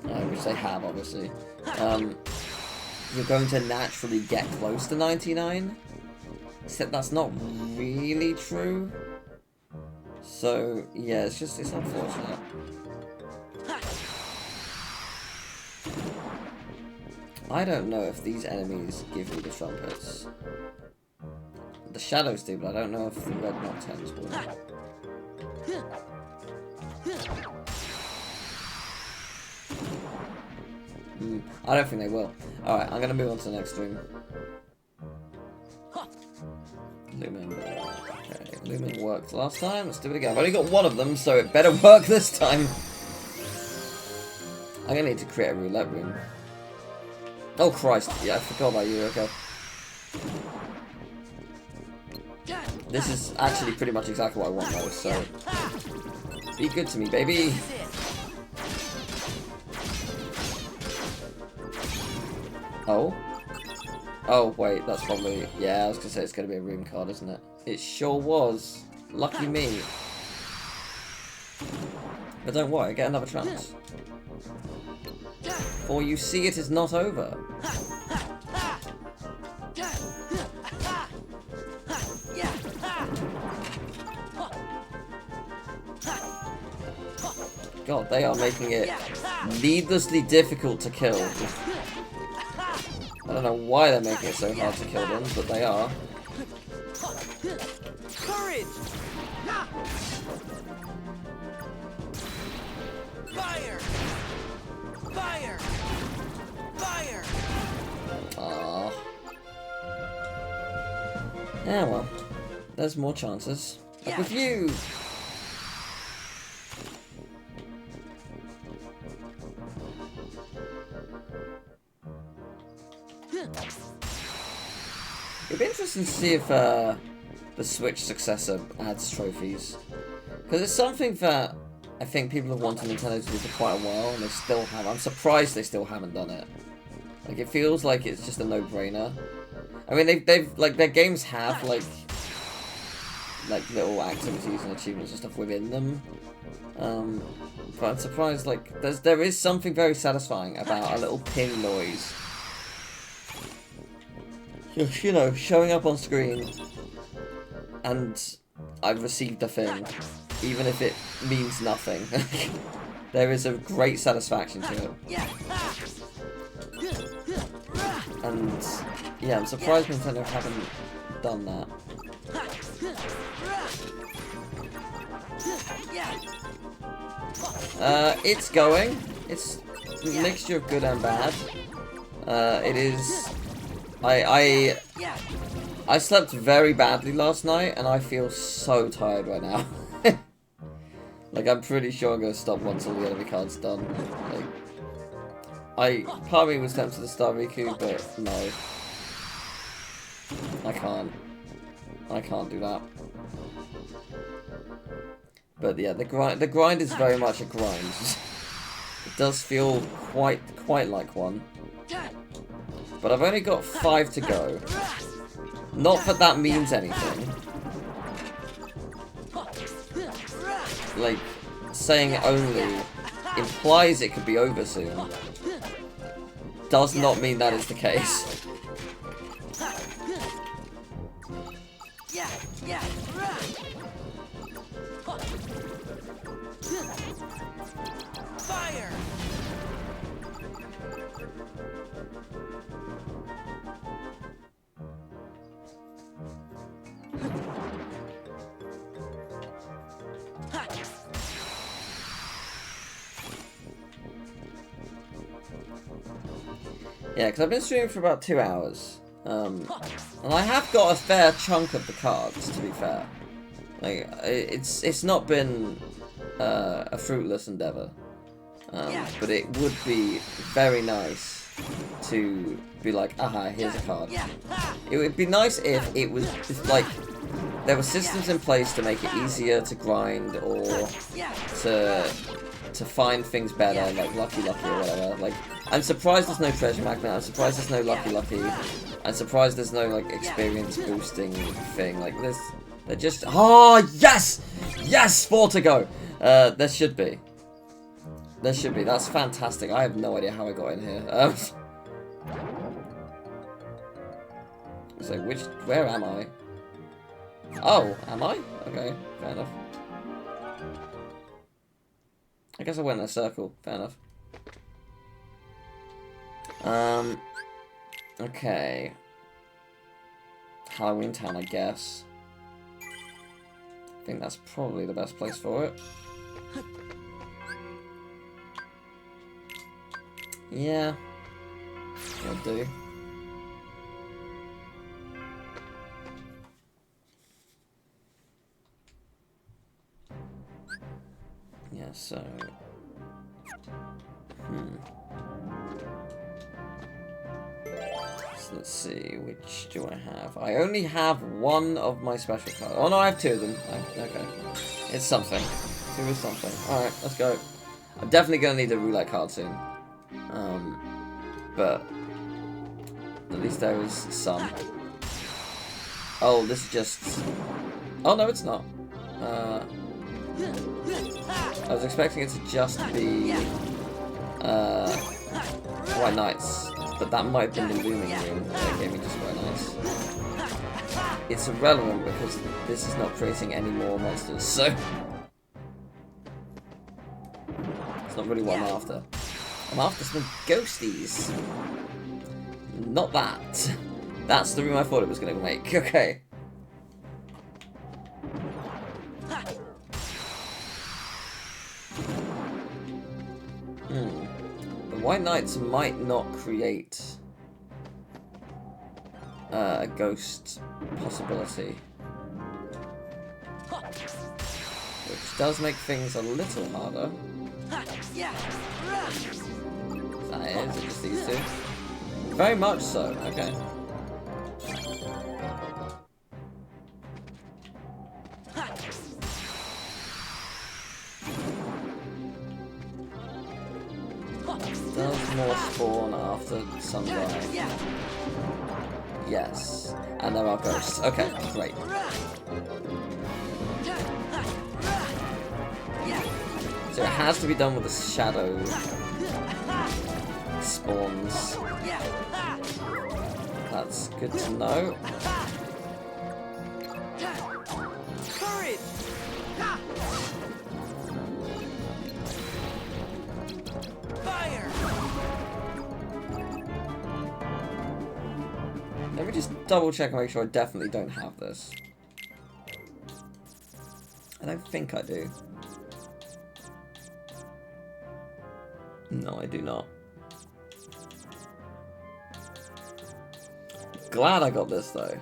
which they have obviously, you're going to naturally get close to 99. Except that's not really true. So yeah, it's unfortunate. I don't know if these enemies give me the trumpets. The shadows do, but I don't know if the red Nocturnes will. I don't think they will. Alright, I'm gonna move on to the next room. Lumen. Okay, Lumen worked last time. Let's do it again. I've only got one of them, so it better work this time. I'm gonna need to create a roulette room. Oh Christ, yeah, I forgot about you, okay. This is actually pretty much exactly what I want though, so... Be good to me, baby! Oh? Oh, wait, that's probably... Yeah, I was gonna say it's gonna be a room card, isn't it? It sure was. Lucky me. But don't worry, get another chance. For you see it is not over. God, they are making it needlessly difficult to kill. I don't know why they're making it so hard to kill them, but they are. Courage! Fire! Fire! Fire! Aww. Yeah, well, there's more chances. Like with you! It'd be interesting to see if the Switch successor adds trophies. Because it's something that I think people have wanted Nintendo to do for quite a while, and they still have. I'm surprised they still haven't done it. Like, it feels like it's just a no-brainer. I mean, they've like, their games have, like little activities and achievements and stuff within them. But I'm surprised, like, there is something very satisfying about a little ping noise. You know, showing up on screen, and I've received a thing, even if it means nothing. There is a great satisfaction to it. And, yeah, I'm surprised Nintendo haven't done that. It's going. It's a mixture of good and bad. It is... I slept very badly last night, and I feel so tired right now. Like, I'm pretty sure I'm gonna stop once all the enemy cards done. Like, part of me was tempted to start Riku, but no. I can't. I can't do that. But yeah, the grind is very much a grind. It does feel quite like one. But I've only got 5 to go. Not that means anything. Like, saying only implies it could be over soon. Does not mean that is the case. Fire! Yeah, because I've been streaming for about 2 hours. And I have got a fair chunk of the cards, to be fair. Like, it's not been a fruitless endeavor. But it would be very nice to be like, aha, here's a card. It would be nice if it was, like, there were systems in place to make it easier to grind, or to find things better, like Lucky Lucky or whatever. Like, I'm surprised there's no treasure magnet, I'm surprised there's no Lucky Lucky, I'm surprised there's no, like, experience boosting thing. Like, they're just, oh, yes! Yes! 4 to go! There should be. There should be. That's fantastic. I have no idea how I got in here. So, where am I? Oh, am I? Okay, fair enough. I guess I went in a circle. Fair enough. Okay. Halloween Town, I guess. I think that's probably the best place for it. Yeah. Will do. Yeah, so... So let's see, which do I have? I only have 1 of my special cards. Oh no, I have 2 of them. Okay. It's something. 2 is something. Alright, let's go. I'm definitely going to need a roulette card soon. But at least there is some. Oh, this is just... Oh no, it's not. I was expecting it to just be White Knights, but that might have been the Looming Room that gave me just White Knights. It's irrelevant because this is not creating any more monsters, so it's not really what I'm after. I'm after some ghosties. Not that. That's the room I thought it was going to make. Okay. The White Knights might not create a ghost possibility. Which does make things a little harder. Is it just these 2? Very much so, okay. Does more spawn after sunrise? Yes. And there are ghosts. Okay, great. So it has to be done with the shadow spawns. That's good to know. Courage! Fire! Let me just double check and make sure I definitely don't have this. I don't think I do. No, I do not. Glad I got this though.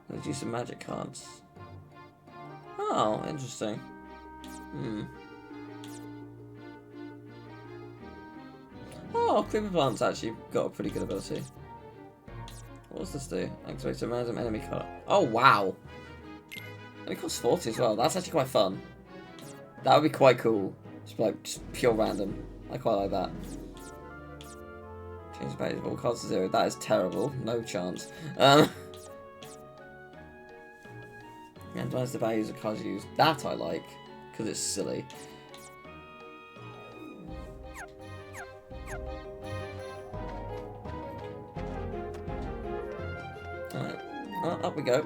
Let's use some magic cards. Oh, interesting. Oh, Creeper Plant's actually got a pretty good ability. What does this do? Activates a random enemy card. Oh, wow. And it costs 40 as well. That's actually quite fun. That would be quite cool. Just pure random. I quite like that. Change the value of all cards to 0. That is terrible. No chance. Randomize the values of cards used. That I like, because it's silly. Alright. Well, up we go.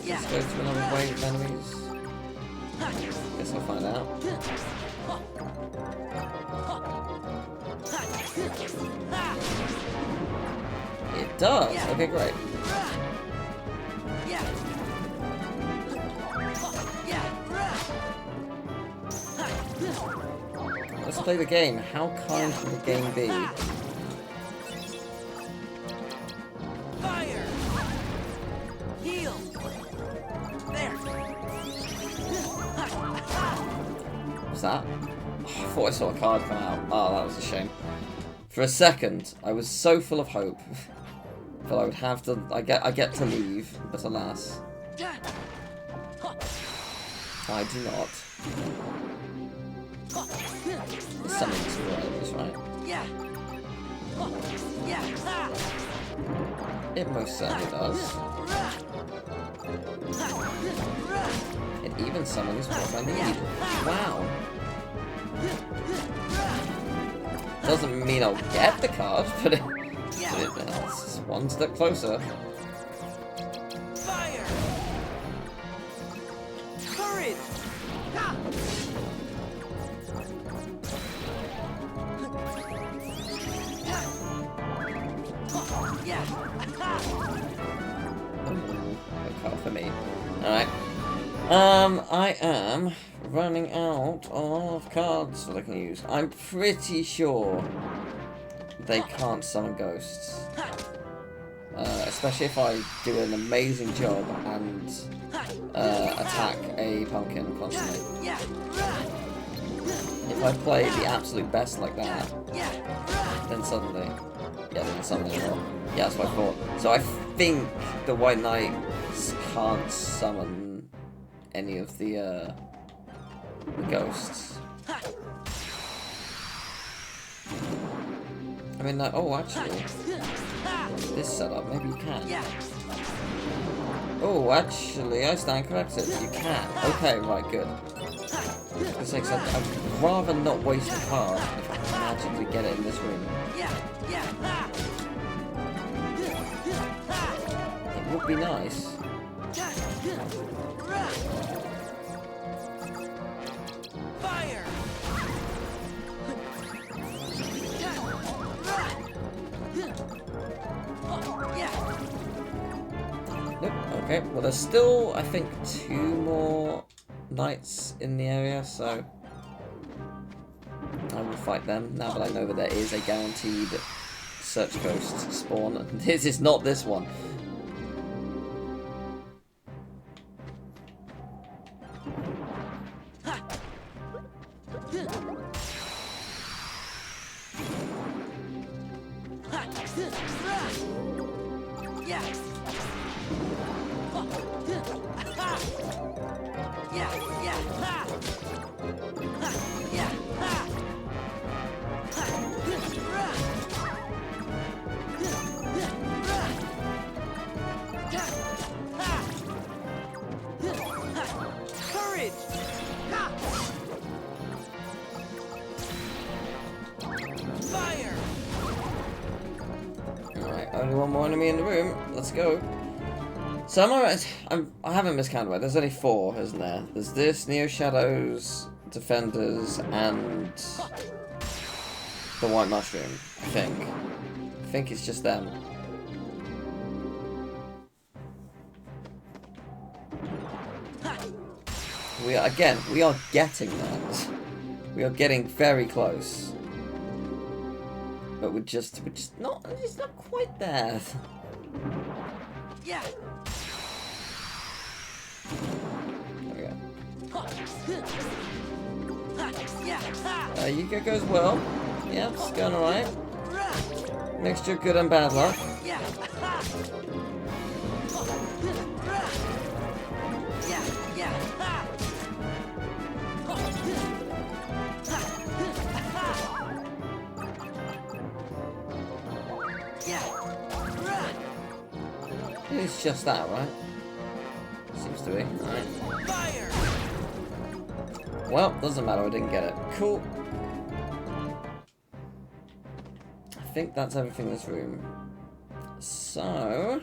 Let's go to another wave of enemies. Guess I'll find out. It does! Okay, great. Let's play the game. How kind can the game be? Fire! Heal! There! What's that? Oh, I thought I saw a card come out. Oh, that was a shame. For a second, I was so full of hope that I would have to. I get to leave, but alas, I do not. It summons two enemies, right? It most certainly does. It even summons what I need. Wow. Doesn't mean I'll get the card, but it's one step closer. Fire! Courage! No card for me. Alright. I am running out of cards that I can use. I'm pretty sure they can't summon ghosts. Especially if I do an amazing job and attack a pumpkin constantly. If I play the absolute best like that, then suddenly... Yeah, then suddenly not. Yeah, that's what I thought. So I think the White Knights can't summon any of the ghosts. I mean, oh, actually, this setup, maybe you can. Oh, actually, I stand corrected. You can. Okay, right, good. I'd rather not waste a card if I can magically get it in this room. It would be nice. Fire! Nope, okay. Well, there's still, I think, 2 more knights in the area, so I will fight them now that I know that there is a guaranteed search ghost spawn. This is not this one. Yeah. Ha. Yeah. Yeah. Ha. Ha. Yeah. Ha. Ha. Rah. Rah. Ha. Ha. Courage. Ha. Fire. Alright, only one more enemy in the room. Let's go. So I haven't miscounted, right? There's only 4, isn't there? There's this, Neo Shadows, Defenders, and the White Mushroom, I think. I think it's just them. We are getting that. We are getting very close. But we're just not quite there. Yeah. There we go. Yeah. Ha. Yuka goes well. Yeah, it's going alright. Rah. Mixture of good and bad luck. Yeah. Ha. Rah. Yeah. Yeah. Ha. Yeah. Rah. It's just that, right? Seems to be. Alright. Fire. Well, doesn't matter, I didn't get it. Cool. I think that's everything in this room. So...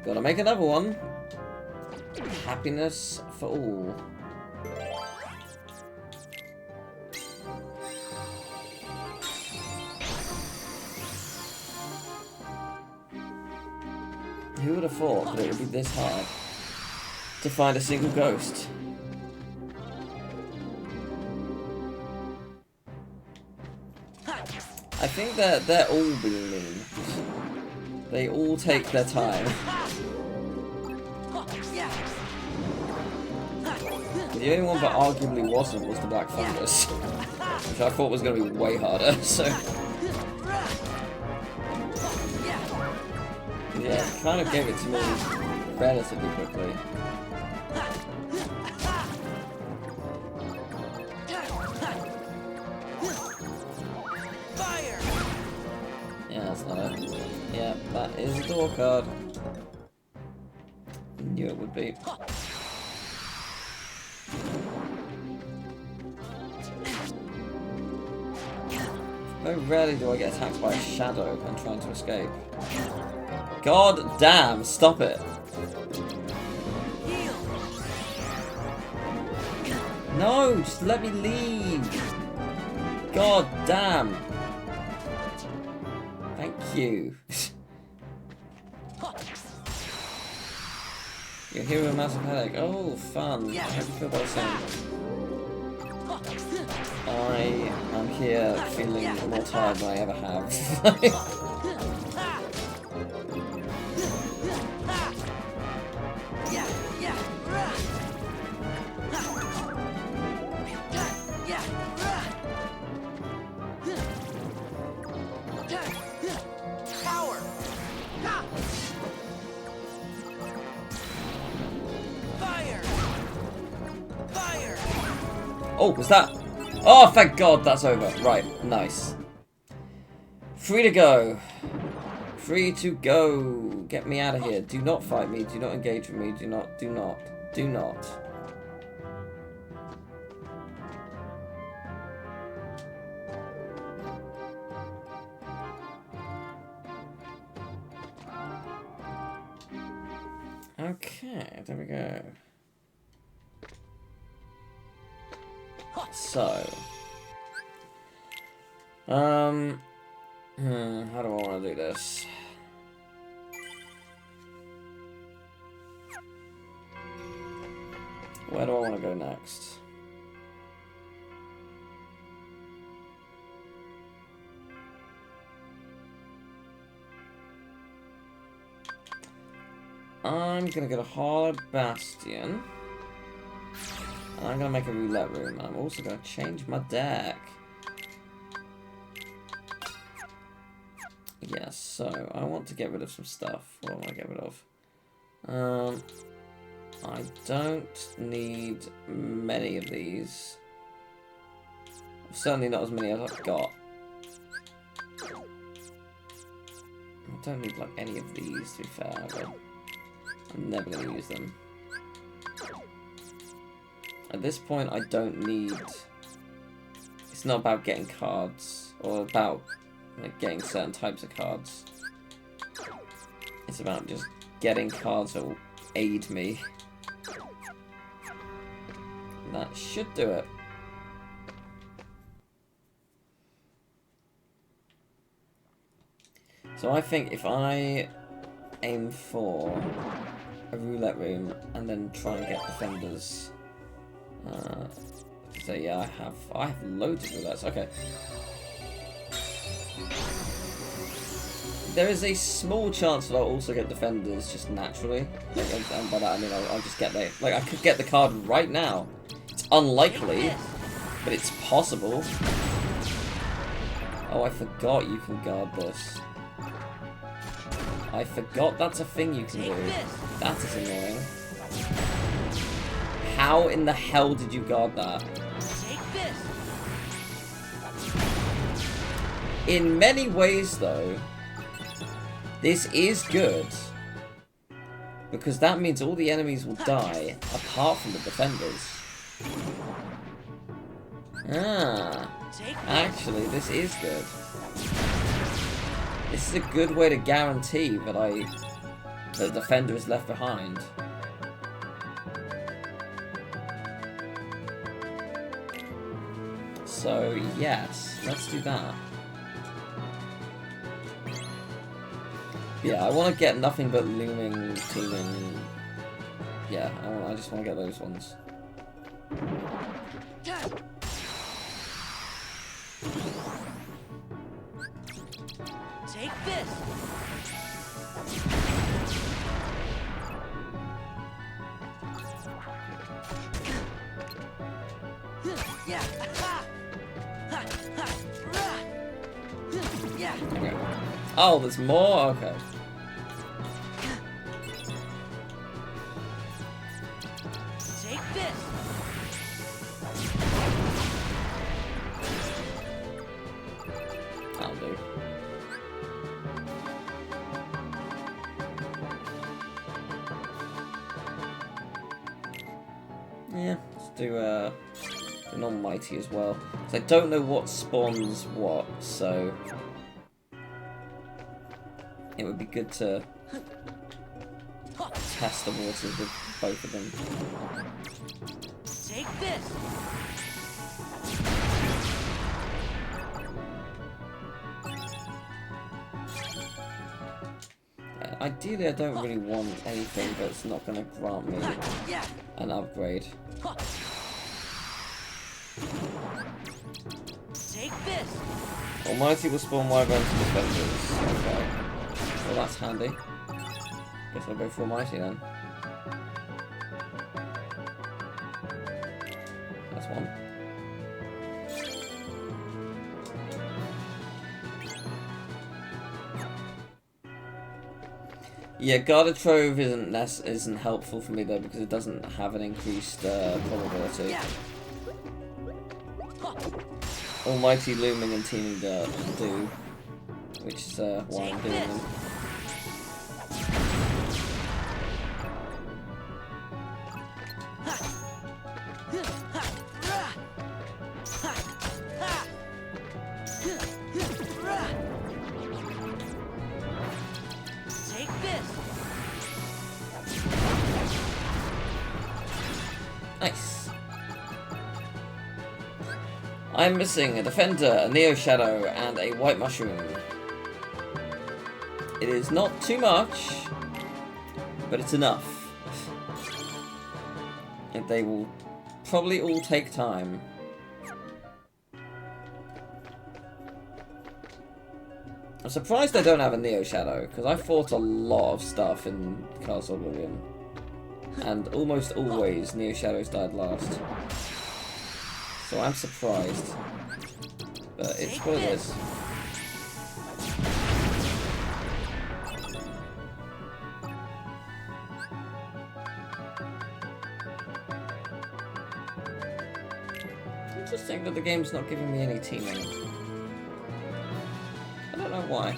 gotta make another one. Happiness for all. Who would have thought that it would be this hard to find a single ghost? I think that they're all being mean. They all take their time. The only one that arguably wasn't was the Black Fungus, which I thought was going to be way harder, so... yeah, it kind of gave it to me relatively quickly. Yeah, that's not it. Yeah, that is a door card. Knew it would be. Very rarely do I get attacked by a shadow when trying to escape. God damn, stop it. No, just let me leave. God damn. Thank you. You're here with a massive headache. Oh, fun. I hope you feel the same. I am here feeling more tired than I ever have. Oh, was that? Oh, thank God, that's over. Right, nice. Free to go. Free to go. Get me out of here. Do not fight me. Do not engage with me. Do not. Okay, there we go. So, how do I want to do this? Where do I want to go next? I'm gonna get a Hard Bastion. I'm gonna make a roulette room, and I'm also gonna change my deck. Yeah, so I want to get rid of some stuff. What do I get rid of? I don't need many of these. Certainly not as many as I've got. I don't need like any of these, to be fair, but I'm never going to use them. At this point, I don't need... It's not about getting cards, or about like, getting certain types of cards. It's about just getting cards that will aid me. And that should do it. So I think if I aim for a roulette room and then try and get defenders, so yeah, I have loads of roulettes. Okay. There is a small chance that I'll also get defenders just naturally, and by that I mean I'll just get I could get the card right now. It's unlikely, but it's possible. Oh, I forgot you can guard this. I forgot that's a thing you can do. That is annoying. How in the hell did you guard that? In many ways, though, this is good. Because that means all the enemies will die, apart from the defenders. Ah. Actually, this is good. This is a good way to guarantee that the defender is left behind. So, yes, let's do that. Yeah, I want to get nothing but looming, teaming. Yeah, I just want to get those ones. Take this. Yeah. Yeah. Okay. Oh, there's more? Okay. Take this. That'll do. Yeah, let's do an almighty as well. So I don't know what spawns what, so it would be good to test the waters with both of them. Take this. Ideally, I don't really want anything that's not going to grant me Yeah. an upgrade. Take this. Almighty will spawn wyverns and defenders. Okay. Well, that's handy. Guess I'll go for Almighty then. That's one. Yeah, Guarded Trove isn't helpful for me though because it doesn't have an increased probability. Yeah. Almighty Looming and Teeming Dirt do, which is why I'm doing them. Take this. Nice. I'm missing a Defender, a Neo Shadow, and a White Mushroom. It is not too much, but it's enough. And they will probably all take time. I'm surprised I don't have a Neo Shadow, because I fought a lot of stuff in Castle Oblivion. And almost always Neo Shadows died last. So I'm surprised. But it's what it is. just think that the game's not giving me any teaming. I don't know why.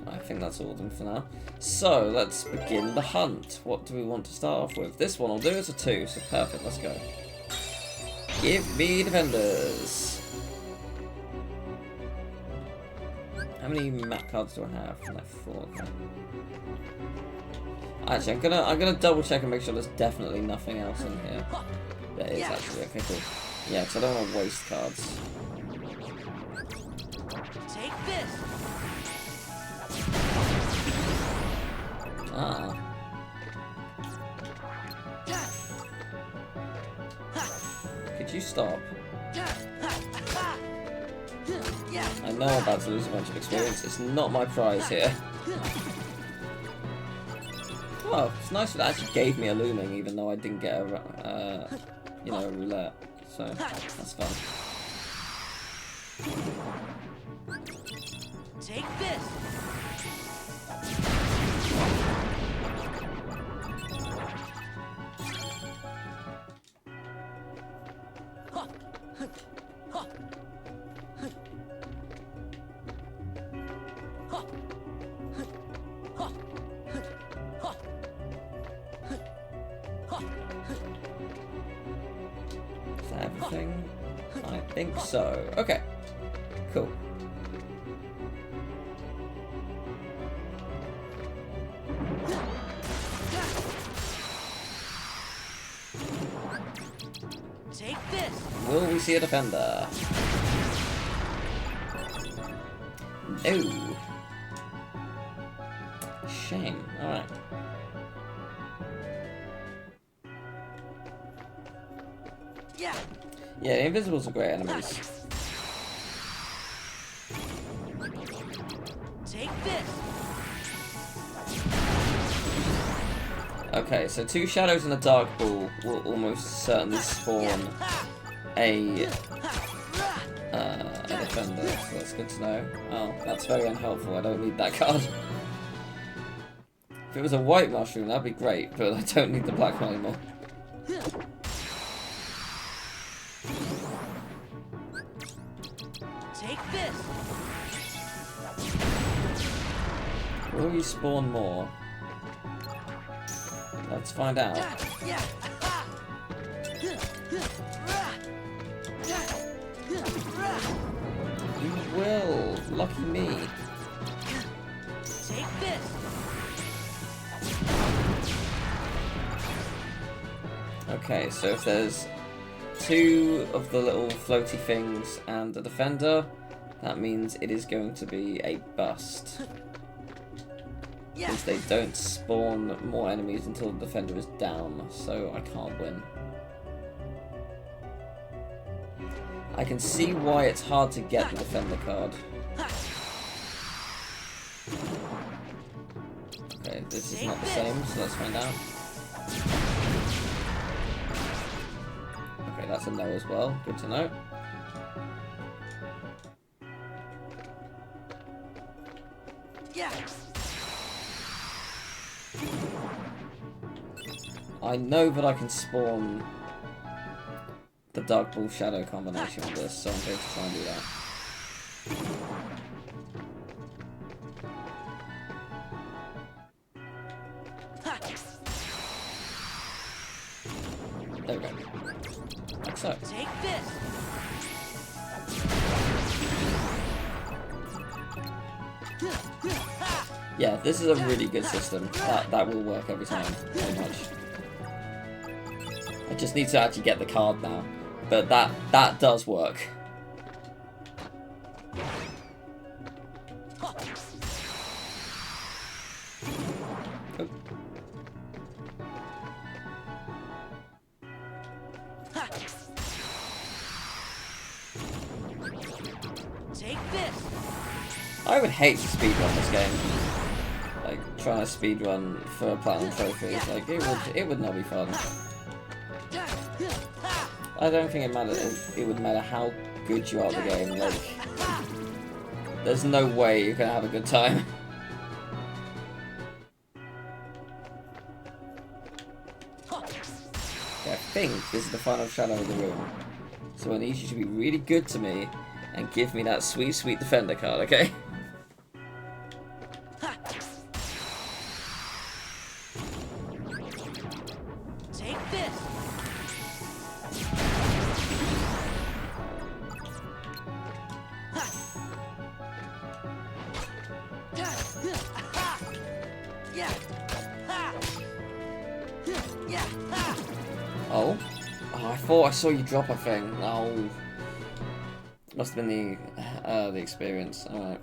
I think that's all of them for now. So, let's begin the hunt. What do we want to start off with? This one will do. It's a 2, so perfect. Let's go. Give me defenders. How many map cards do I have? Like 4. Okay. Actually, I'm gonna double check and make sure there's definitely nothing else in here. There is actually. Okay, cool. Yeah, because I don't want to waste cards. Take this. Ah. Could you stop? I know I'm about to lose a bunch of experience. It's not my prize here. Well, it's nice that it actually gave me a looming, even though I didn't get a, you know, a roulette. So that's fun. Take this. Is that everything? I think so. Okay. Cool. Take this. Will we see a defender? No. Shame. Alright. Yeah. Yeah, the Invisibles are great enemies. Take this. Okay, so 2 shadows and a dark ball will almost certainly spawn a defender, so that's good to know. Oh, that's very unhelpful. I don't need that card. If it was a white mushroom, that'd be great, but I don't need the black one anymore. Take this. Will you spawn more? Let's find out. Yeah. You will. Lucky me. Take this. Okay, so if there's 2 of the little floaty things and a defender, that means it is going to be a bust. Because they don't spawn more enemies until the defender is down, so I can't win. I can see why it's hard to get the defender card. Okay, this is not the same, so let's find out. Okay, that's a no as well. Good to know. Yeah. I know that I can spawn the Dark Ball Shadow combination with this, so I'm going to try and do that. There we go. Like so. Take this. Yeah, this is a really good system. That will work every time, pretty much. I just need to actually get the card now. But that does work. Oh. Take this. I would hate to speedrun this game. Like, trying to speedrun for a platinum trophy. Like, it would not be fun. I don't think it would matter how good you are at the game. Like, there's no way you're gonna have a good time. think this is the final shadow of the room. So I need you to be really good to me and give me that sweet, sweet defender card, okay? Take this. Oh. Oh, I thought I saw you drop a thing. Oh. Must have been the experience. Alright.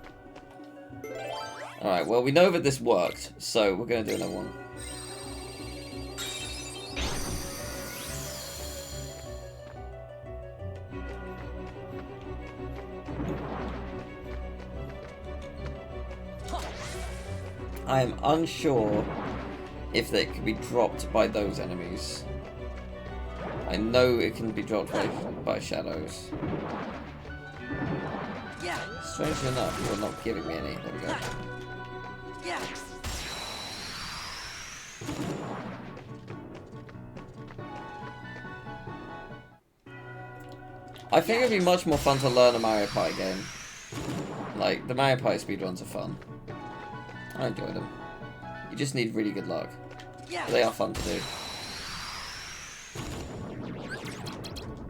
Alright, well, we know that this worked, so we're going to do another one. I am unsure if they can be dropped by those enemies. I know it can be dropped by shadows. Strangely enough, you're not giving me any. There we go. I think it'd be much more fun to learn a Mario Party game. Like, the Mario Party speedruns are fun. I enjoy them. You just need really good luck. But they are fun to do.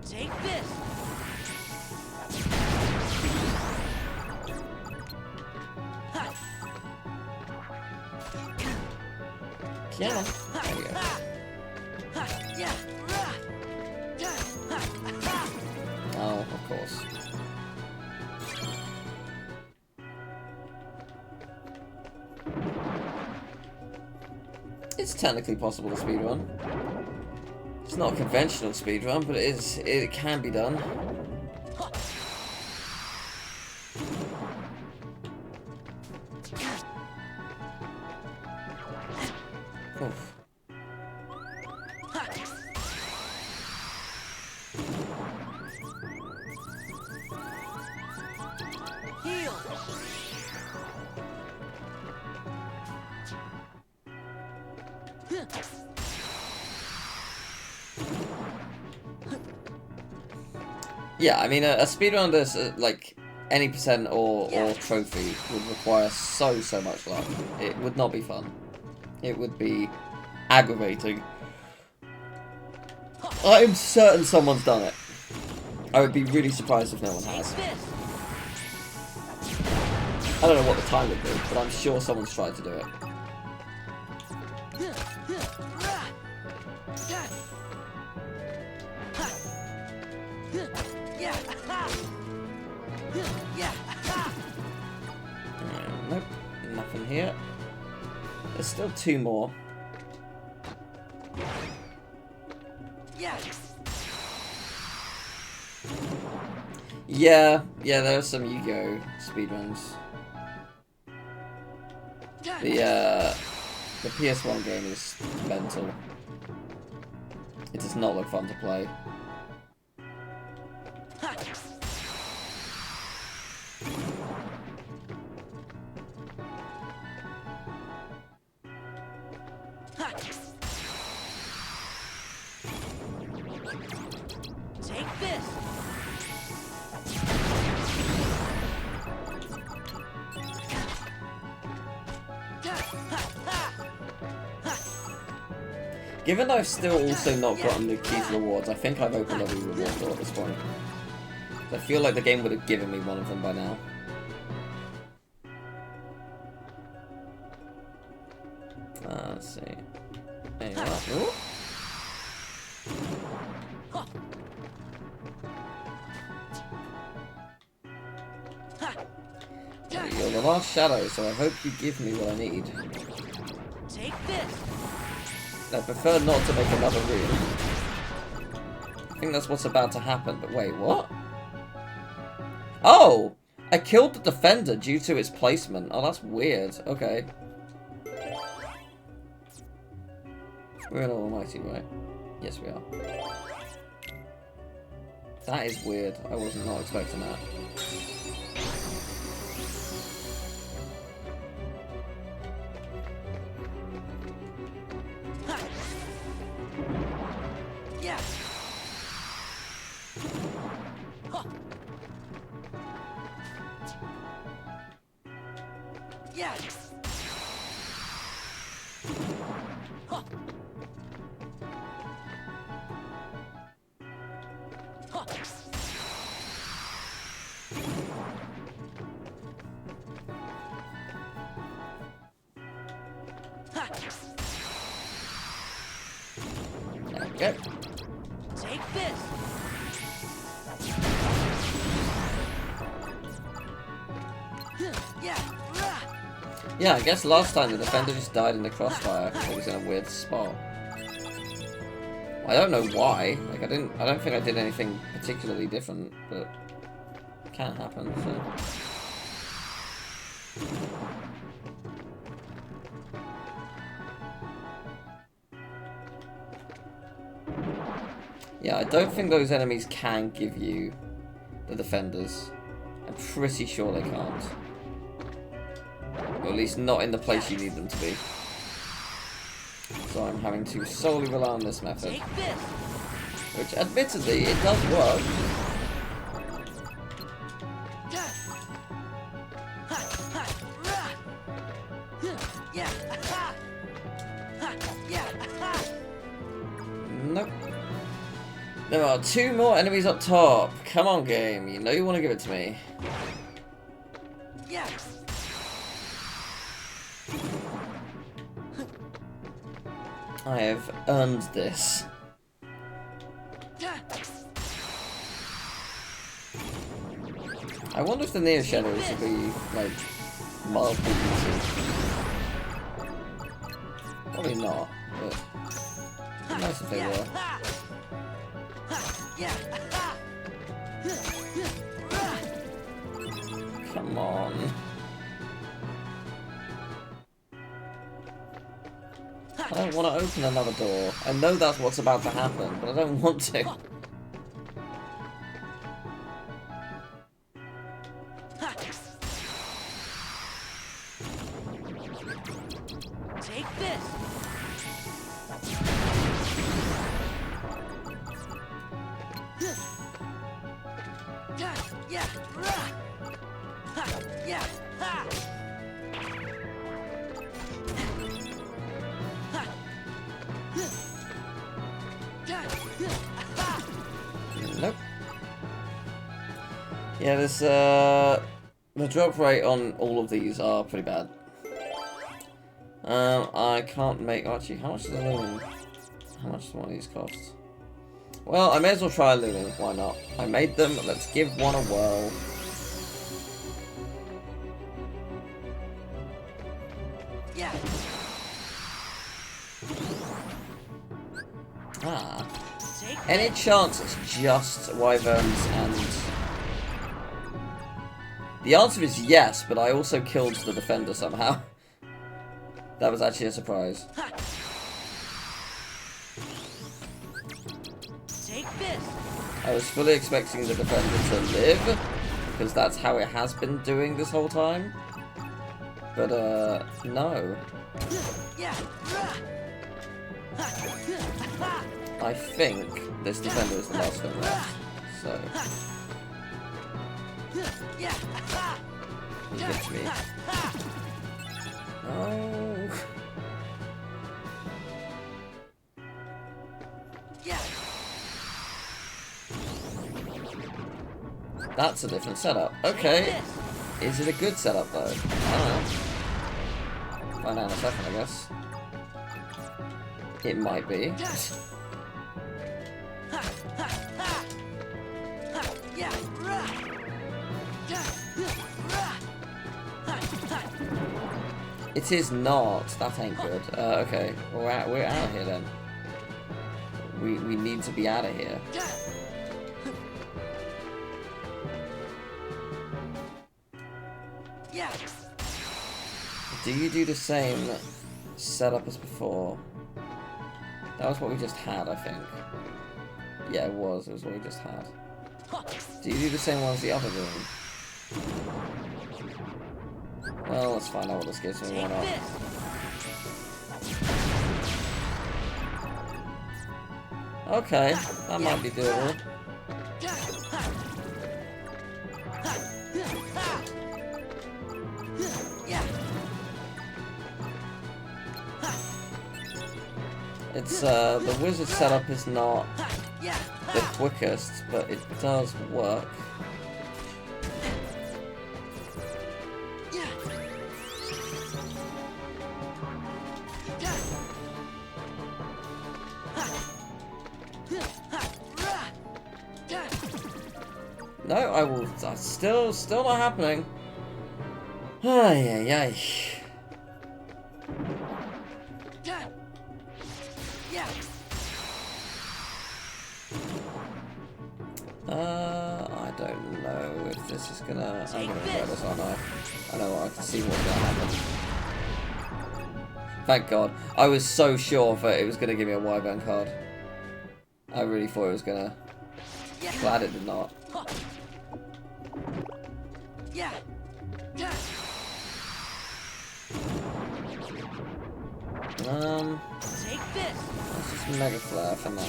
Take this. Yeah. There we go. Oh, of course. It's technically possible to speedrun. It's not a conventional speedrun, but it can be done. Oof. Heal. Yeah, I mean, a speedrun that's like any percent or trophy would require so much luck. It would not be fun. It would be aggravating. I am certain someone's done it. I would be really surprised if no one has. I don't know what the time would be, but I'm sure someone's tried to do it. Nope, nothing here. There's still two more. Yeah, there are some Yu-Gi-Oh! Speedruns. The PS1 game is mental. It does not look fun to play. Take this. Given I've still also not gotten the key to rewards, I think I've opened every reward door at this point. I feel like the game would have given me one of them by now. Let's see. There you are. Ooh. You're the last shadow, so I hope you give me what I need. Take this. I prefer not to make another room. I think that's what's about to happen, but wait, what? Oh! I killed the defender due to its placement. Oh, that's weird. Okay. We're in Almighty, right? Yes, we are. That is weird. I was not expecting that. Yeah. Yeah. Huh. Huh. There we go. Take this. Yeah, I guess last time the defender just died in the crossfire because he was in a weird spot. I don't know why. Like I don't think I did anything particularly different, but it can happen, so. Yeah, I don't think those enemies can give you the defenders. I'm pretty sure they can't. Or at least not in the place you need them to be. So I'm having to solely rely on this method. Take this. Which, admittedly, it does work. Nope. There are 2 more enemies up top. Come on, game. You know you want to give it to me. Yes. I have earned this. I wonder if the near shadows should be, like, mildly easy. Probably not, but it'd be nice if they were. Come on. I don't want to open another door. I know that's what's about to happen, but I don't want to. Take this. Nope. Yeah, this the drop rate on all of these are pretty bad. I can't make. Actually, how much does a loom? How much does one of these cost? Well, I may as well try a loom. Why not? I made them. Let's give one a whirl. Yeah. Ah. Take Any chance it's just wyverns and... The answer is yes, but I also killed the defender somehow. That was actually a surprise. Take this. I was fully expecting the defender to live, because that's how it has been doing this whole time. But, no. Yeah. I think this defender is the last thing left, so... Give it to me. Oh. That's a different setup. Okay. Is it a good setup though? I don't know. Find out in a second, I guess. It might be. It is not. That ain't good. Okay, we're out of here then. We need to be out of here. Do you do the same setup as before? That was what we just had, I think. Yeah, it was. It was what we just had. Do you do the same one as the other room? Well, let's find out what this gives me. Why not? Okay, that might be doable. It's the wizard setup is not Yeah. the quickest, but it does work. Yeah. No, I will. That's still not happening. Ay, ay, ay. I don't know if this is gonna. I'm gonna regret this, aren't I? I know I can see what's gonna happen. Thank God. I was so sure that it was gonna give me a Wyvern card. I really thought it was gonna. Glad it did not. Yeah. Take this. Let's just Mega Flare for now.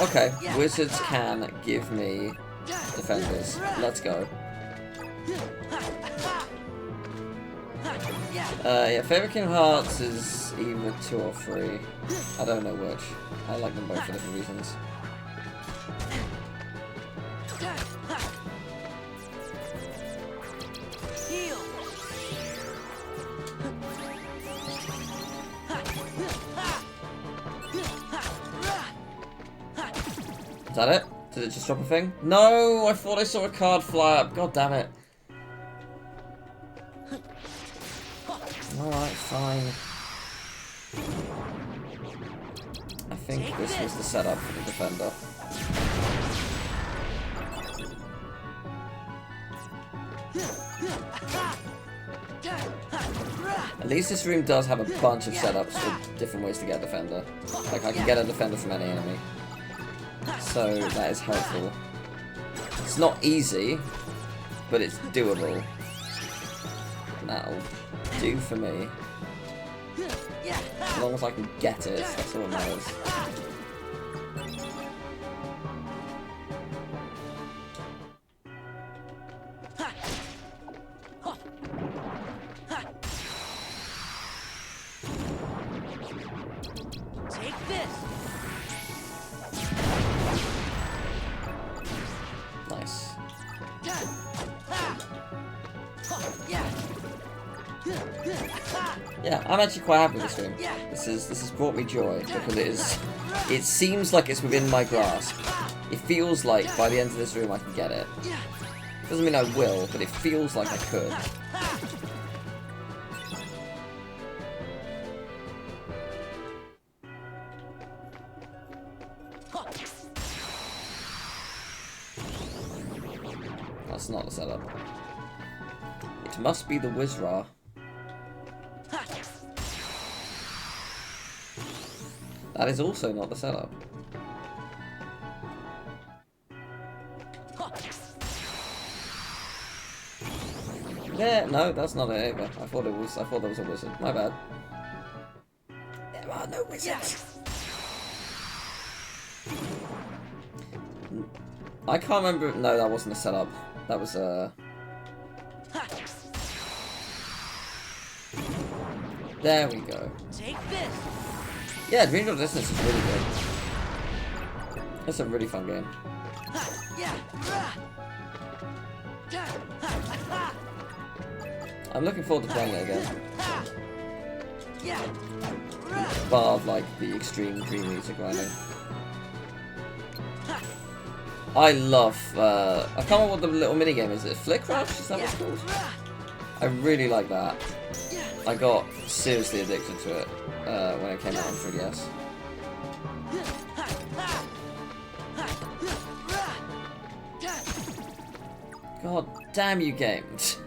Okay, wizards can give me defenders. Let's go. Yeah, Favourite King of Hearts is either 2 or 3. I don't know which. I like them both for different reasons. Heal. Is that it? Did it just drop a thing? No! I thought I saw a card fly up. God damn it. Alright, fine. I think this was the setup for the defender. At least this room does have a bunch of setups for different ways to get a defender. Like, I can get a defender from any enemy. So, that is helpful. It's not easy, but it's doable. That'll do for me. As long as I can get it, that's all that matters. Take this. Nice. Yeah, I'm actually quite happy with this room. This has brought me joy because it seems like it's within my grasp. It feels like by the end of this room I can get it. Doesn't mean I will, but it feels like I could. That's not the setup. It must be the Wizra. That is also not the setup. Yeah, no, that's not it either. I thought there was a wizard. My bad. There are no wizards. I can't remember. No, that wasn't a setup. That was a. There we go. Take this. Yeah, Dream of Distance is really good. It's a really fun game. I'm looking forward to playing it again. Bar of like the extreme dream music grinding. I love. I can't remember what the little mini game is. Is it Flick Rush? Is that what it's called? I really like that. I got seriously addicted to it when it came out on 3DS. God damn you games.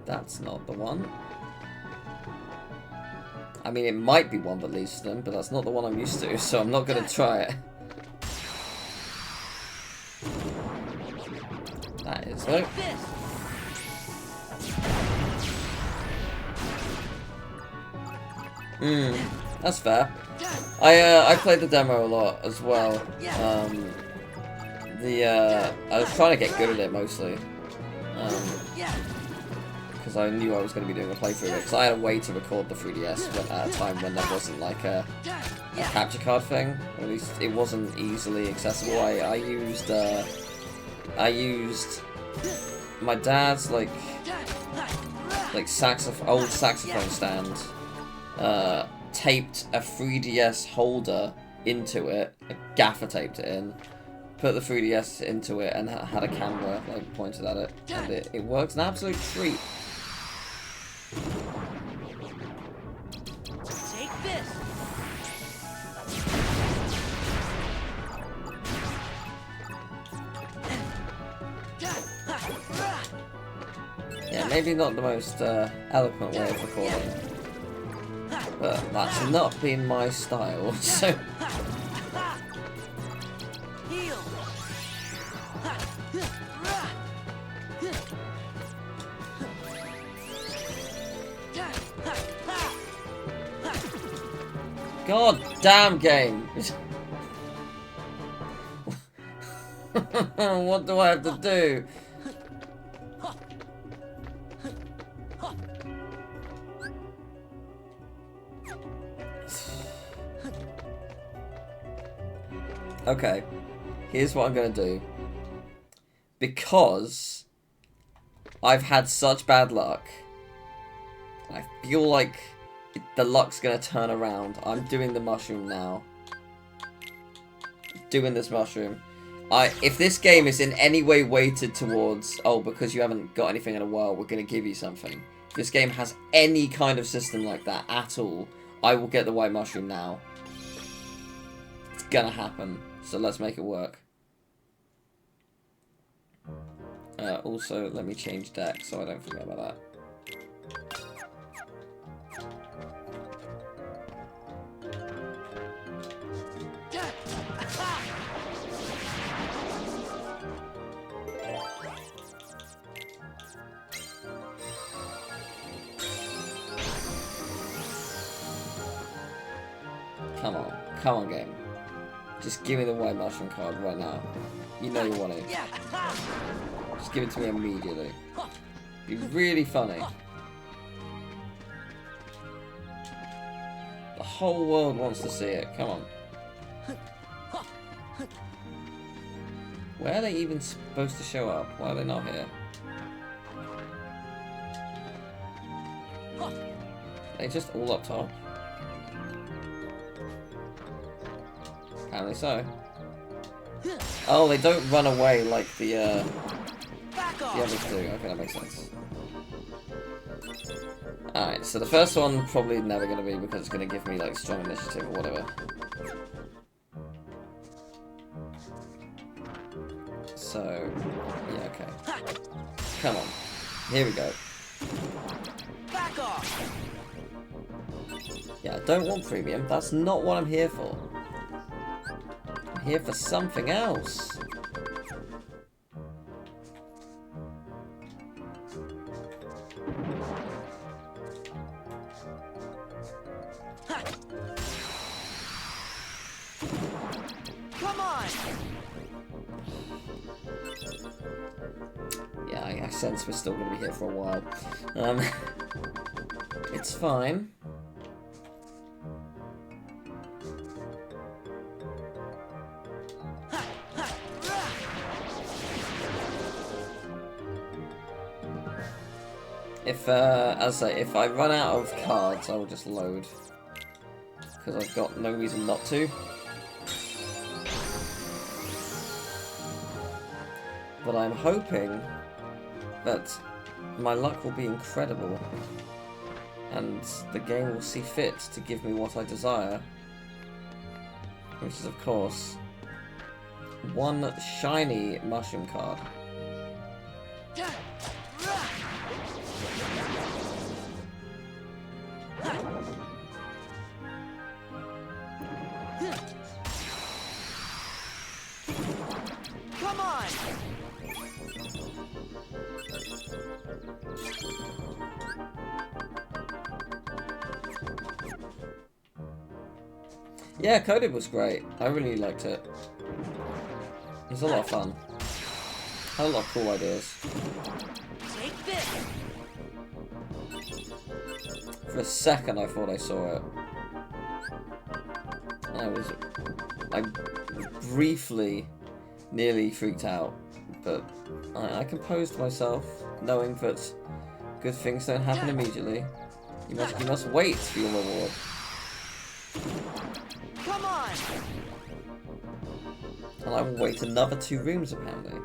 That's not the one. I mean, it might be one that leads to them, but that's not the one I'm used to, so I'm not going to try it. That is though. That's fair. I played the demo a lot as well. I was trying to get good at it mostly. Because I knew I was going to be doing a playthrough of it. Because I had a way to record the 3DS at a time when there wasn't like a capture card thing. Or at least it wasn't easily accessible. I used my dad's like old saxophone stand. Taped a 3DS holder into it, gaffer taped it in, put the 3DS into it, and had a camera like pointed at it, and it works an absolute treat. Take this. Yeah, maybe not the most eloquent way of recording, but that's not been my style, so... Heal. God damn game! What do I have to do? Okay, here's what I'm gonna do. Because I've had such bad luck, I feel like the luck's gonna turn around. I'm doing the mushroom now. Doing this mushroom. If this game is in any way weighted towards, oh, because you haven't got anything in a while, we're gonna give you something. If this game has any kind of system like that at all, I will get the white mushroom now. It's gonna happen. So let's make it work. Also, let me change deck so I don't forget about that. Come on, game. Just give me the white mushroom card right now. You know you want it. Just give it to me immediately. Be really funny. The whole world wants to see it. Come on. Where are they even supposed to show up? Why are they not here? They just all up top. Apparently so. Oh, they don't run away like the others do. Okay, that makes sense. Alright, so the first one probably never going to be because it's going to give me like strong initiative or whatever. So, yeah, okay. Come on. Here we go. Back off. Yeah, I don't want premium. That's not what I'm here for. I'm here for something else. Come on. Yeah, I sense we're still going to be here for a while. It's fine. If, as I say, if I run out of cards, I will just load. Because I've got no reason not to. But I'm hoping that my luck will be incredible. And the game will see fit to give me what I desire. Which is, of course, one shiny mushroom card. Come on. Yeah, Coded was great. I really liked it. It was a lot of fun. Had a lot of cool ideas. Take this. For a second, I thought I saw it. And I briefly, nearly freaked out, but I composed myself, knowing that good things don't happen immediately. You must wait for your reward. Come on. And I will wait another 2 rooms, apparently.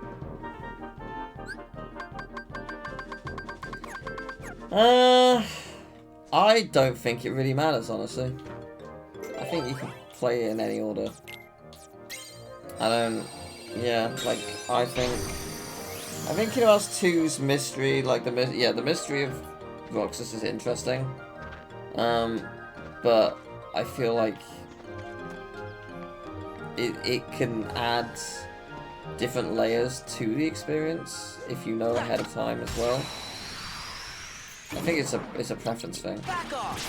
I don't think it really matters, honestly. I think you can play it in any order. Yeah, like, I think Kingdom Hearts 2's mystery, like, the mystery of Roxas is interesting. But I feel like it can add different layers to the experience if you know ahead of time as well. I think it's a preference thing. Back off.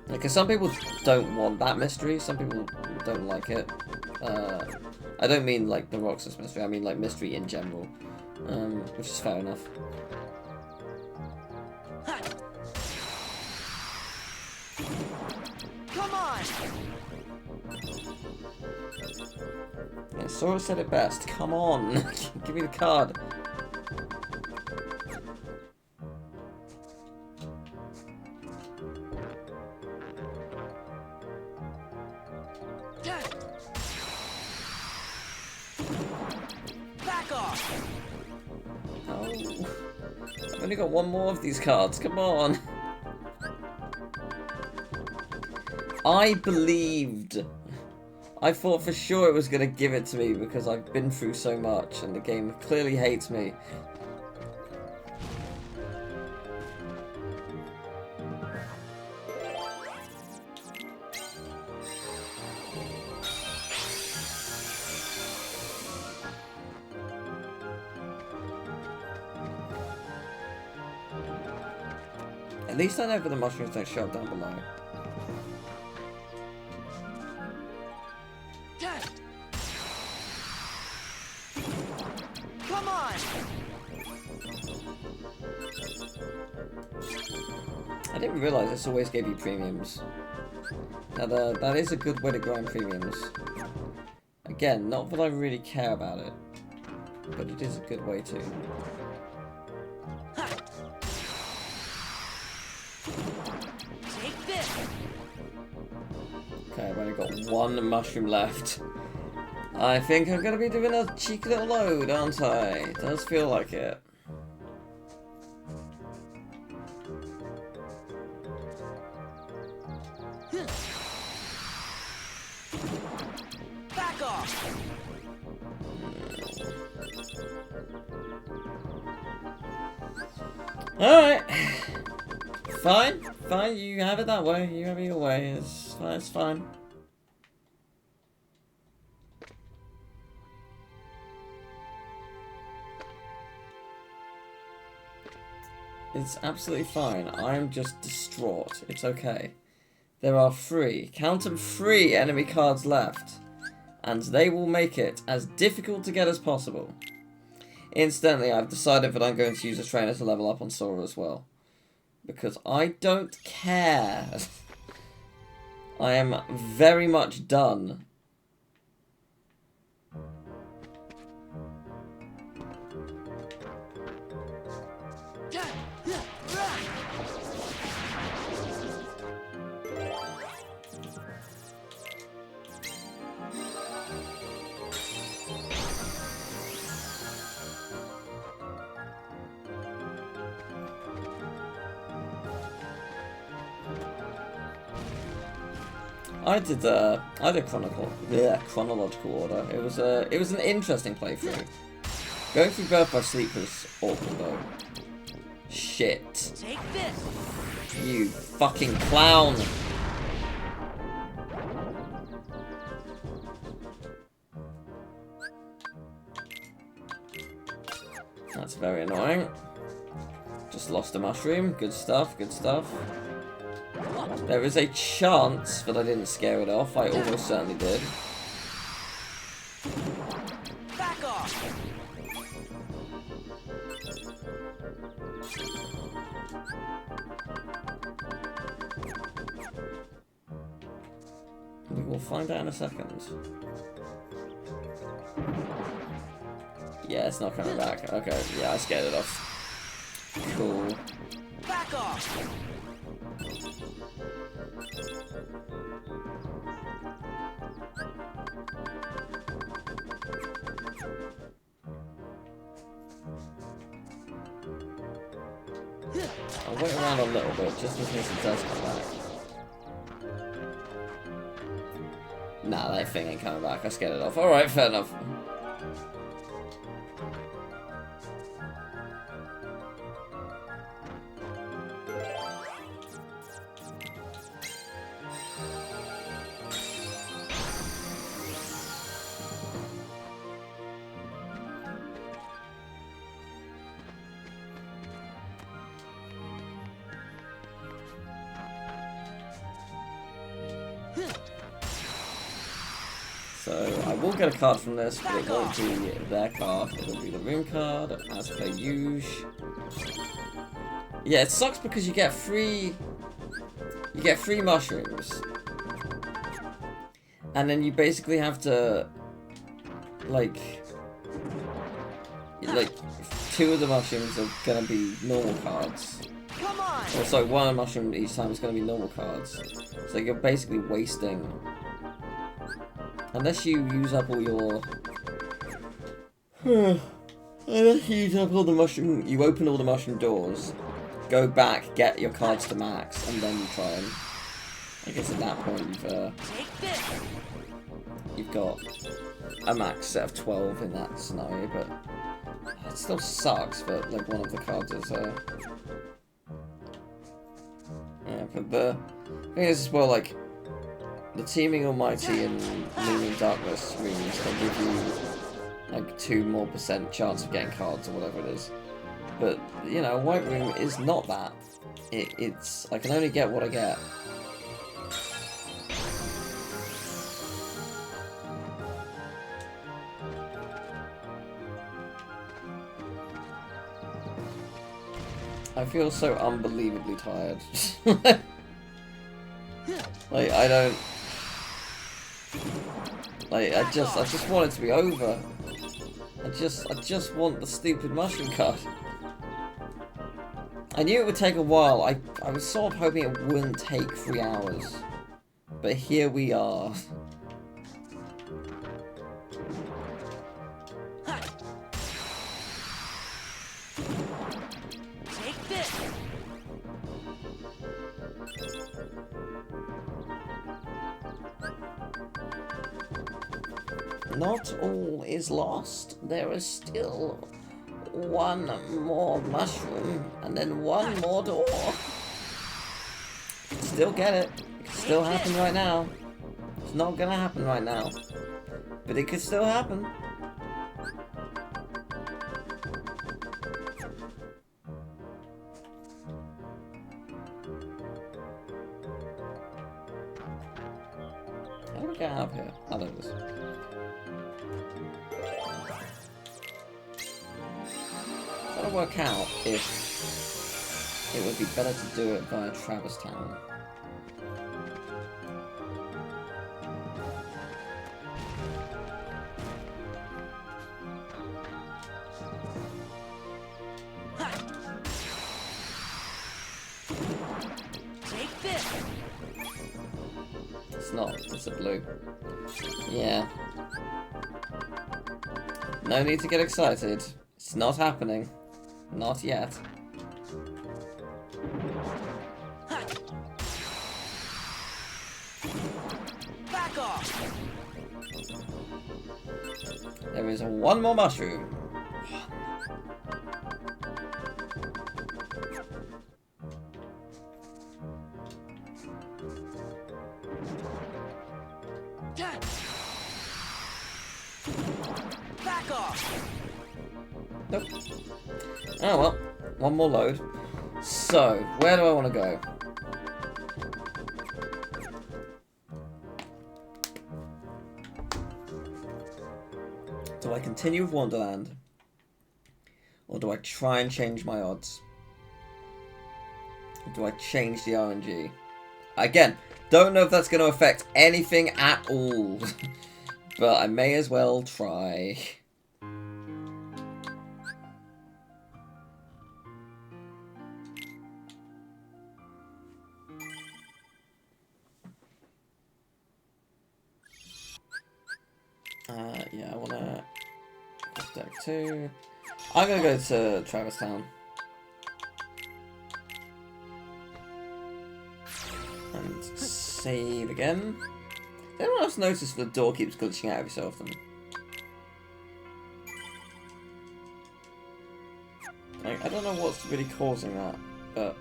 Because some people don't want that mystery, some people don't like it. I don't mean like the Roxas mystery, I mean like mystery in general, which is fair enough. Come on. Yeah, Sora said it best. Come on, give me the card. Back off. Oh, I've only got 1 more of these cards. Come on. I believed. I thought for sure it was going to give it to me because I've been through so much and the game clearly hates me. At least I know that the mushrooms don't show up down below. Come on. I didn't realise this always gave you premiums. Now that is a good way to grind premiums. Again, not that I really care about it, but it is a good way to. Take this. Okay, I've only got 1 mushroom left. I think I'm gonna be doing a cheeky little load, aren't I? It does feel like it. Back off. Alright. Fine. Fine, you have it that way. You have it your way. It's fine. It's fine. It's absolutely fine. I'm just distraught. It's okay. There are 3, count them, 3 enemy cards left. And they will make it as difficult to get as possible. Incidentally, I've decided that I'm going to use a trainer to level up on Sora as well. Because I don't care. I am very much done. I did chronological order. It was an interesting playthrough. Going through Birth by Sleep was awful though. Shit. Take this. You fucking clown. That's very annoying. Just lost a mushroom. Good stuff, good stuff. There is a chance that I didn't scare it off. I almost certainly did. Back off. We will find out in a second. Yeah, it's not coming back. Okay, yeah, I scared it off. Cool. Back off. I'll wait around a little bit, just in case it does come back. Nah, that thing ain't coming back. I scared it off. Alright, fair enough. So, I will get a card from this, but it won't be their card, it'll be the room card, as per usual. Yeah, it sucks because you get free mushrooms. And then you basically have to, like, two of the mushrooms are gonna be normal cards. Come on. Or sorry, one mushroom each time is gonna be normal cards. So you're basically wasting. Unless you use up all your... Unless you use up all the mushroom... You open all the mushroom doors, go back, get your cards to max, and then you try and... I guess at that point you've got a max set of 12 in that scenario, but... It still sucks that like one of the cards is... Yeah, but the thing is as well, like... The Teeming Almighty and Looming Darkness rooms can give you like 2% more chance of getting cards or whatever it is. But, you know, White Room is not that. It's... I can only get what I get. I feel so unbelievably tired. Like, I don't... Like, I just want it to be over. I just want the stupid mushroom card. I knew it would take a while. I was sort of hoping it wouldn't take 3 hours. But here we are. Take this. Not all is lost. There is still one more mushroom, and then one more door. Still get it. It could still happen right now. It's not gonna happen right now, but it could still happen. How do we get out of here? Oh, there it is. Gotta work out if it would be better to do it via Travis Town. Take this. It's not, it's a blue. Yeah. No need to get excited. It's not happening. Not yet. Back off. There is one more mushroom. Back off. Nope. Oh well, one more load. So, where do I want to go? Do I continue with Wonderland? Or do I try and change my odds? Or do I change the RNG? Again, don't know if that's going to affect anything at all. But I may as well try. Yeah, I wanna deck 2. I'm gonna go to Travis Town. And save again. Anyone else notice the door keeps glitching out every so often? Like, I don't know what's really causing that, but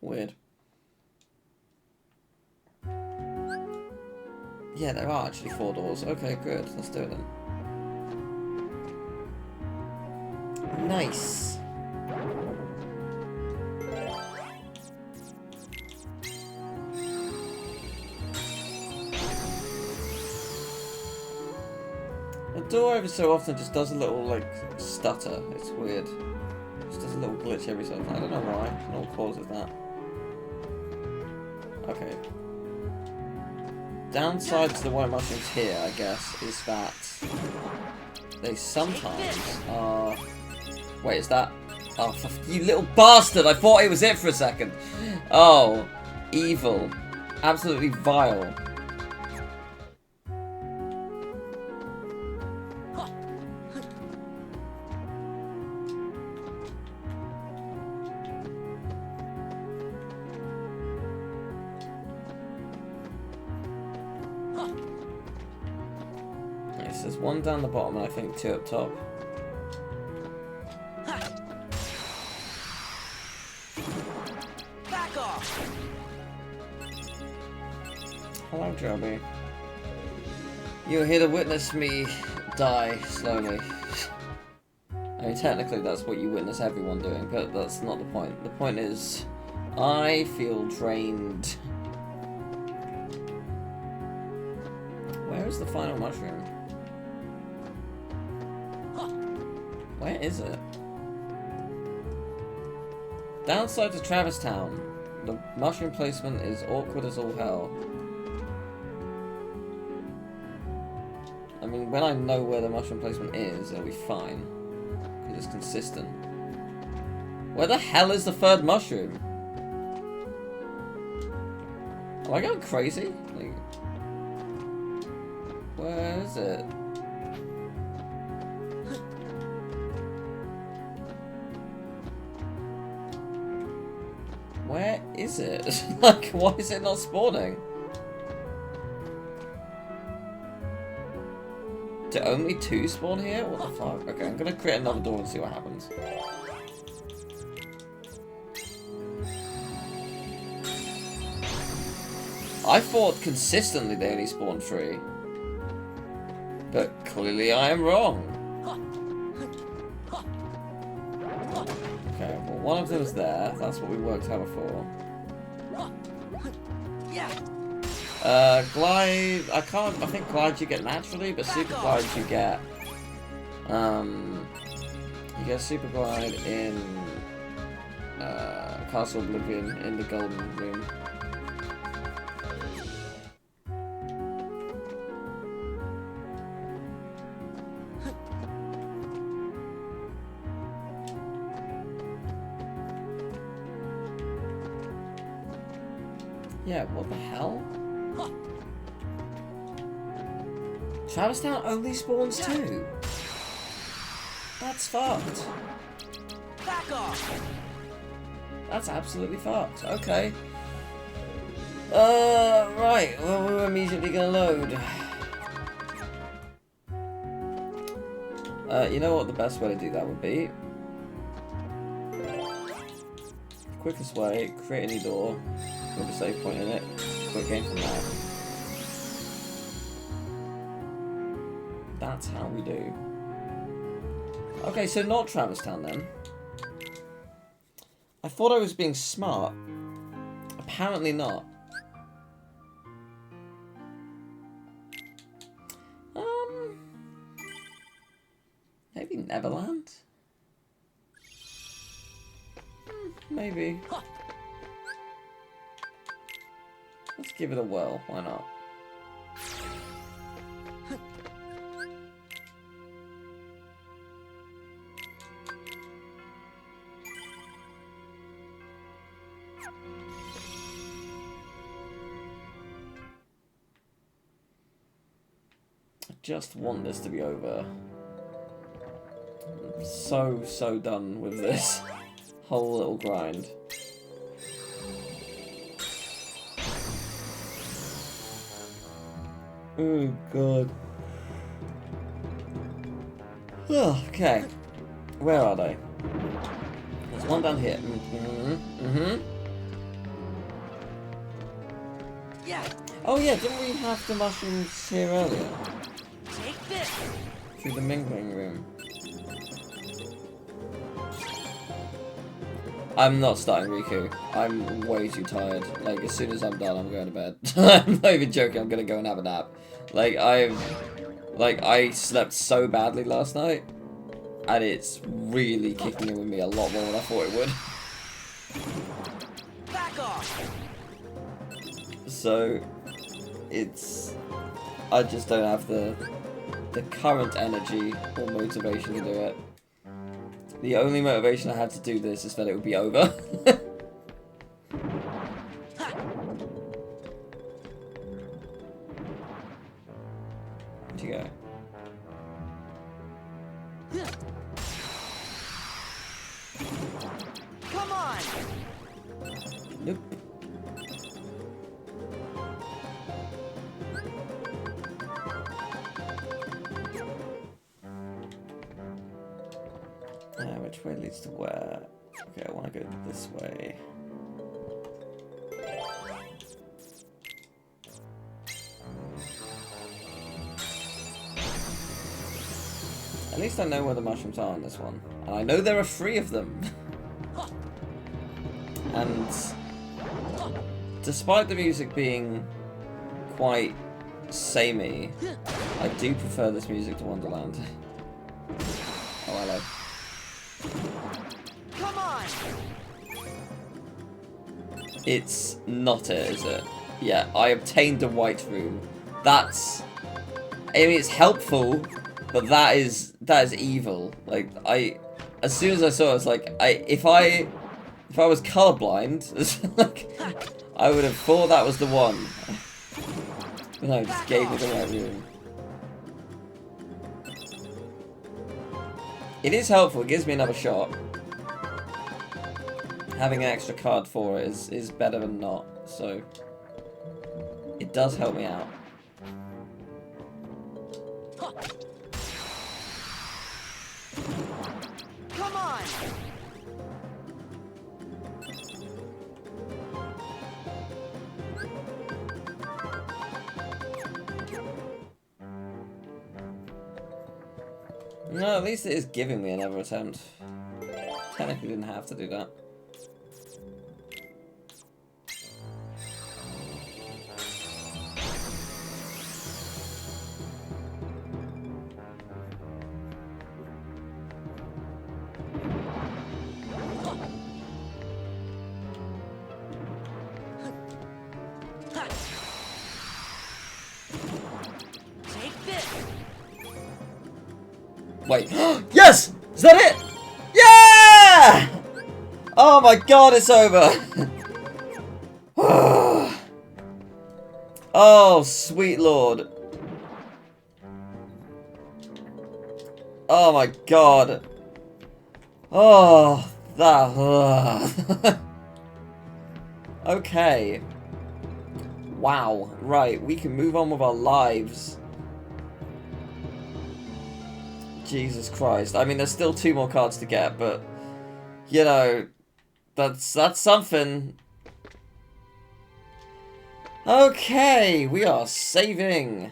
weird. Yeah, there are actually 4 doors. Okay, good. Let's do it then. Nice. The door every so often just does a little, like, stutter. It's weird. Just does a little glitch every so often. I don't know why. I don't know what causes that. Okay. Downside to the white mushrooms here, I guess, is that they sometimes are... Wait, is that... Oh, you little bastard! I thought it was it for a second! Oh, evil. Absolutely vile. Yes, there's 1 down the bottom and I think 2 up top. Back off. Hello, Joby. You're here to witness me die slowly. I mean, technically that's what you witness everyone doing, but that's not the point. The point is, I feel drained. Where is the final mushroom? Where is it? Downside to Travis Town. The mushroom placement is awkward as all hell. I mean, when I know where the mushroom placement is, it'll be fine. Because it's consistent. Where the hell is the 3rd mushroom? Am I going crazy? Like, where is it? Where is it? Like, why is it not spawning? Do only 2 spawn here? What the fuck? Okay, I'm gonna create another door and see what happens. I thought consistently they only spawned 3. But clearly I am wrong. Okay, well, one of them is there. That's what we worked out before. Glide, I think glide you get naturally, but super glide you get super glide in Castle Oblivion in the Golden Room. Yeah, what the hell? Travis Town only spawns 2. That's fucked. Back off. That's absolutely fucked. Okay. Right. Well, we're immediately gonna load. You know what the best way to do that would be? Quickest way, create a new door with a save point in it. Quick game from there. That's how we do. Okay, so not Travis Town then. I thought I was being smart. Apparently not. Neverland? Maybe. Let's give it a whirl, why not? I just want this to be over. I'm so done with this whole little grind. Oh god. Oh, okay. Where are they? There's one down here. Yeah. Oh yeah, didn't we have the mushrooms here earlier? Take this. Through the mingling room. I'm not starting Riku. I'm way too tired. Like, as soon as I'm done, I'm going to bed. I'm not even joking, I'm gonna go and have a nap. Like, I slept so badly last night, and it's really kicking in with me a lot more than I thought it would. Back off. So, I just don't have the current energy or motivation to do it. The only motivation I had to do this is that it would be over. Where'd you go? Come on. Nope. Which way leads to where? Okay, I want to go this way. At least I know where the mushrooms are on this one. And I know there are 3 of them. And despite the music being quite samey, I do prefer this music to Wonderland. Oh, hello. Come on. It's not it, is it? Yeah, I obtained a white room. That's... I mean, it's helpful, but that is evil. Like, as soon as I saw it, I was like, if I was colorblind, like, I would have thought that was the one. But no, it just gave me the white room. It is helpful, it gives me another shot. Having an extra card for it is better than not, so it does help me out. Come on. No, at least it is giving me another attempt. Technically didn't have to do that. Take this. Wait. Yes! Is that it? Yeah! Oh my god, it's over. Oh, sweet lord. Oh my god. Oh, that. Okay. Wow. Right, we can move on with our lives. Jesus Christ. I mean, there's still 2 more cards to get, but, you know, that's something. Okay, we are saving.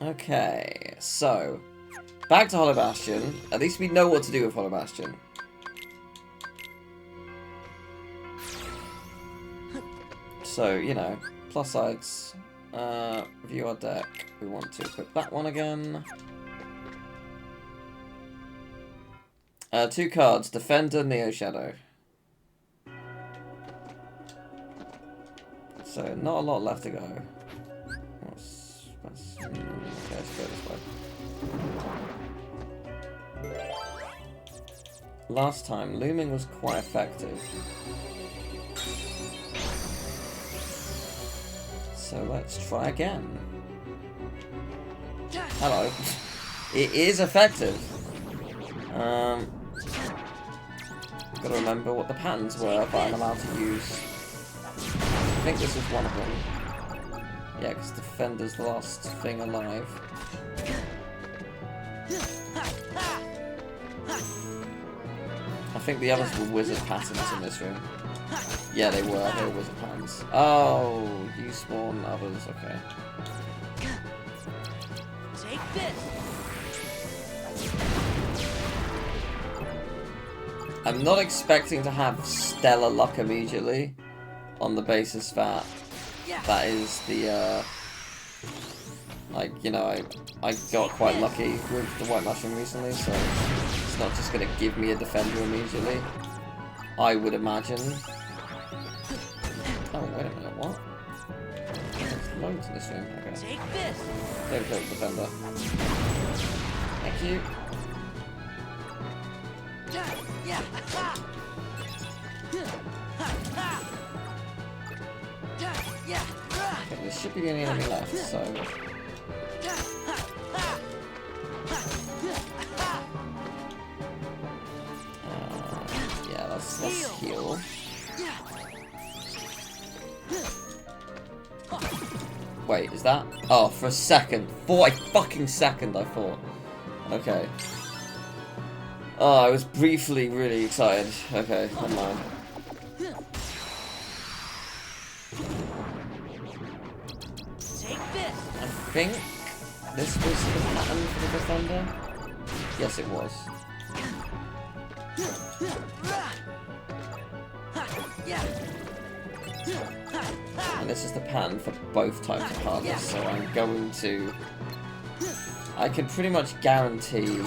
Okay, so, back to Hollow Bastion. At least we know what to do with Hollow Bastion. So, you know, plus sides View our deck. We want to equip that one again. 2 cards. Defender, Neo Shadow. So, not a lot left to go. Okay, let's go this way. Last time, looming was quite effective. So let's try again. Hello. It is effective. Gotta remember what the patterns were that I'm allowed to use. I think this is one of them. Yeah, because Defender's the last thing alive. I think the others were wizard patterns in this room. Yeah, they were wizard patterns. Oh, you spawn others, okay. Take this. I'm not expecting to have stellar luck immediately, on the basis that that is the, like, you know, I got quite lucky with the white mushroom recently, so it's not just going to give me a defender immediately, I would imagine. Oh, wait a minute, what? There's loads in this room, okay. Take this. Don't go defender. Thank you. Okay, there should be the only enemy left, so... yeah, let's heal. Wait, is that? Oh, for a second. For a fucking second, I thought. Okay. Oh, I was briefly really excited. Okay, never mind. I think this was the pattern for the defender. Yes, it was. And this is the pattern for both types of TARDIS, so I'm going to... I can pretty much guarantee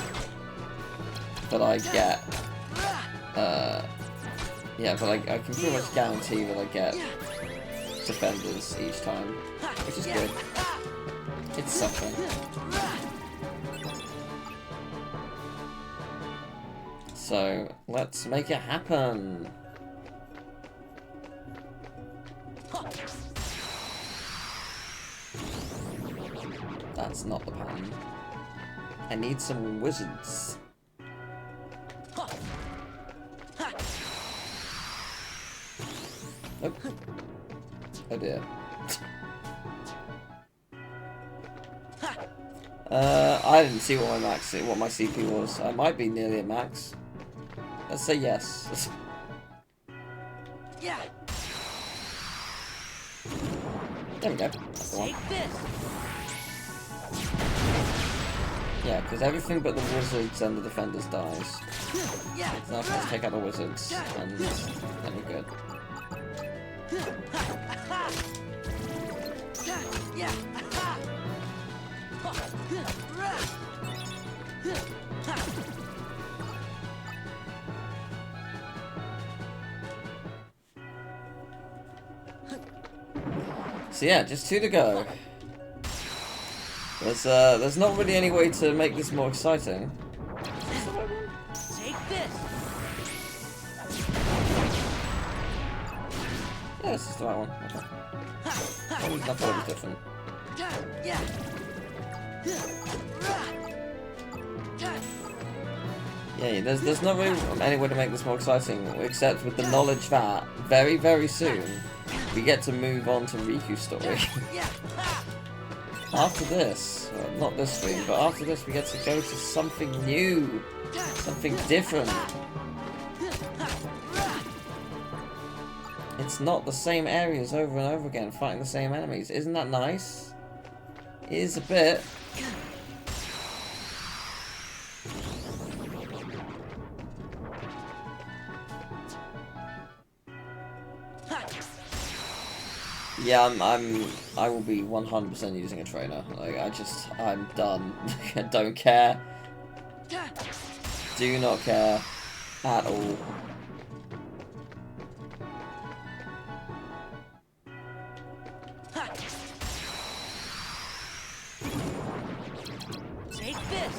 that I get... yeah, but I can pretty much guarantee that I get defenders each time, which is good. It's something. So, let's make it happen. That's not the pattern. I need some wizards. Nope. Oh dear. I didn't see what my CP was. I might be nearly at max. Let's say yes. Yeah. There we go. That's the one. Take this. Yeah, because everything but the wizards and the defenders dies. Yeah. So now let's take out the wizards, and then we're good. Yeah. So yeah, just 2 to go. There's not really any way to make this more exciting. Take this. Yeah, this is the right one. Okay. That one's not really different. Yeah. Yeah, there's not really any way to make this more exciting, except with the knowledge that very, very soon we get to move on to Riku's story. After this, well, not this stream, but after this we get to go to something new, something different. It's not the same areas over and over again, fighting the same enemies. Isn't that nice? It is a bit. Yeah, I will be 100% using a trainer. Like, I'm done. I don't care. Do not care at all. Take this.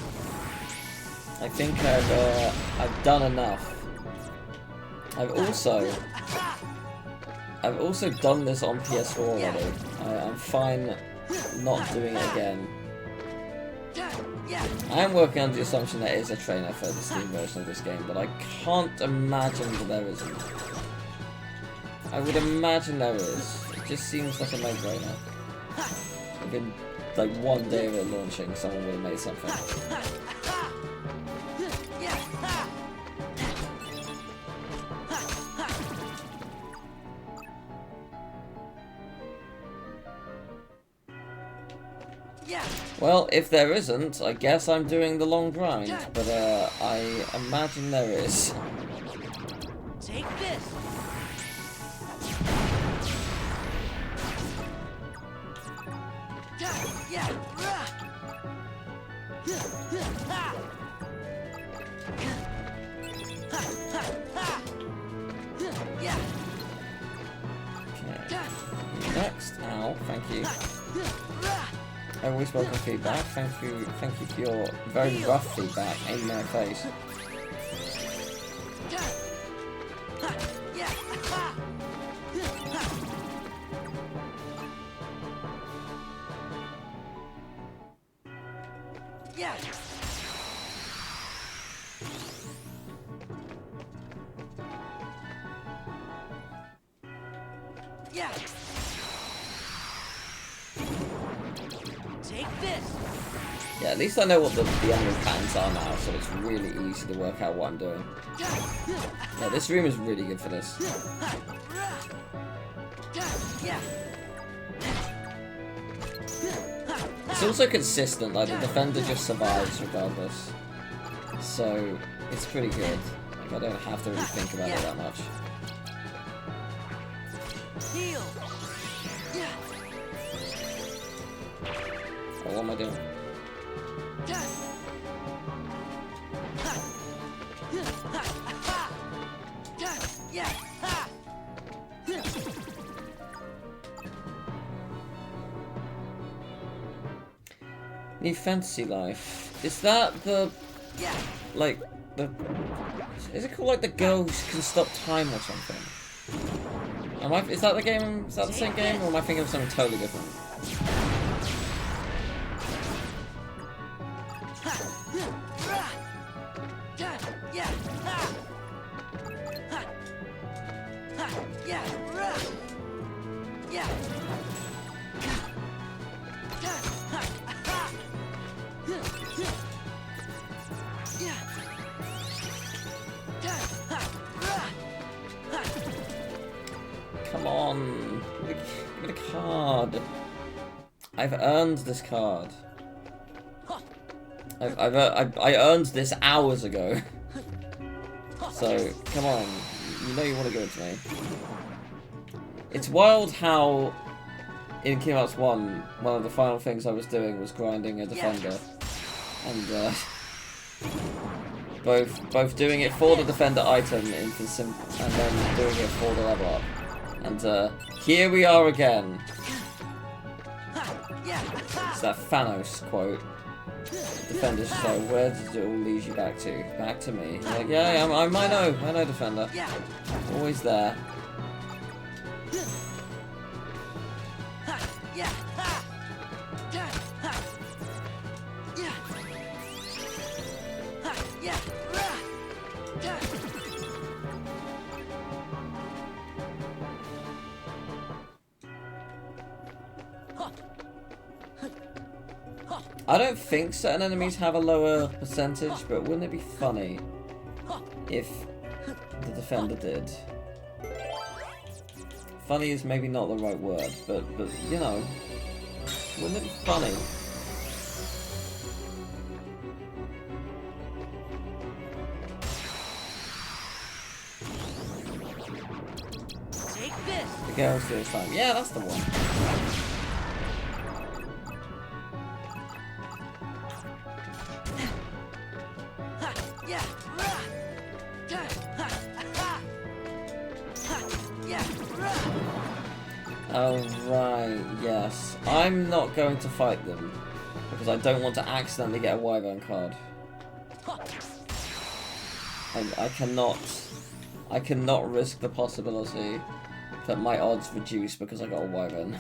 I think I've done enough. I've also done this on PS4 already. I'm fine not doing it again. I am working under the assumption there is a trainer for the Steam version of this game, but I can't imagine that there isn't. I would imagine there is. It just seems like a no-brainer. Within like one day of it launching, someone would have made something. Well, if there isn't, I guess I'm doing the long grind, but I imagine there is. Take this. Okay. Next, ow, thank you. I always welcome feedback. Thank you for your very rough feedback in my face. Yeah, at least I know what the enemy patterns are now, so it's really easy to work out what I'm doing. Yeah, this room is really good for this. It's also consistent, like the defender just survives regardless. So, it's pretty good. Like, I don't have to really think about it that much. Heal. Oh, what am I doing? New Fantasy Life. Is that the... like, the... Is it called like the girl who can stop time or something? Is that the game? Is that the same game, or am I thinking of something totally different? Come on, give me the card. I've earned this card. I earned this hours ago. So come on, you know you want to give it to me. It's wild how in Kingdom Hearts 1, one of the final things I was doing was grinding a defender, and both doing it for the defender item and then doing it for the level up. And here we are again. It's that Thanos quote. Defender's just like, where did it all lead you back to? Back to me. Like, yeah, I know, Defender. Always there. I don't think certain enemies have a lower percentage, but wouldn't it be funny if the defender did? Funny is maybe not the right word, but you know, wouldn't it be funny? girls do this time. Yeah, that's the one. Oh, right, yes. I'm not going to fight them, because I don't want to accidentally get a Wyvern card. I cannot risk the possibility that my odds reduce because I got a Wyvern.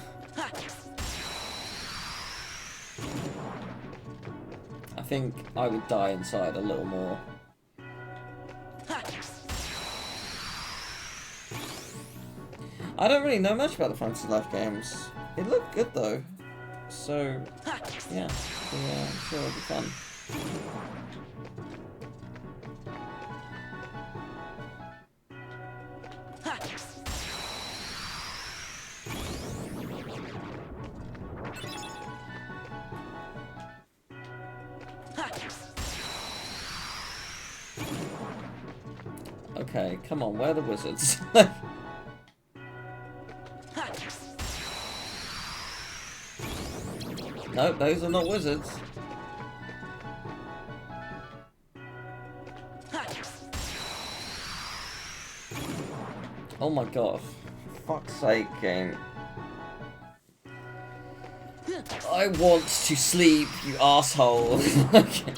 I think I would die inside a little more. I don't really know much about the Fantasy Life games. It looked good though. So, yeah. I'm sure it'll be fun. Okay, come on, where are the wizards? No, those are not wizards. Oh my god. For fuck's sake, game. I want to sleep, you asshole. Okay.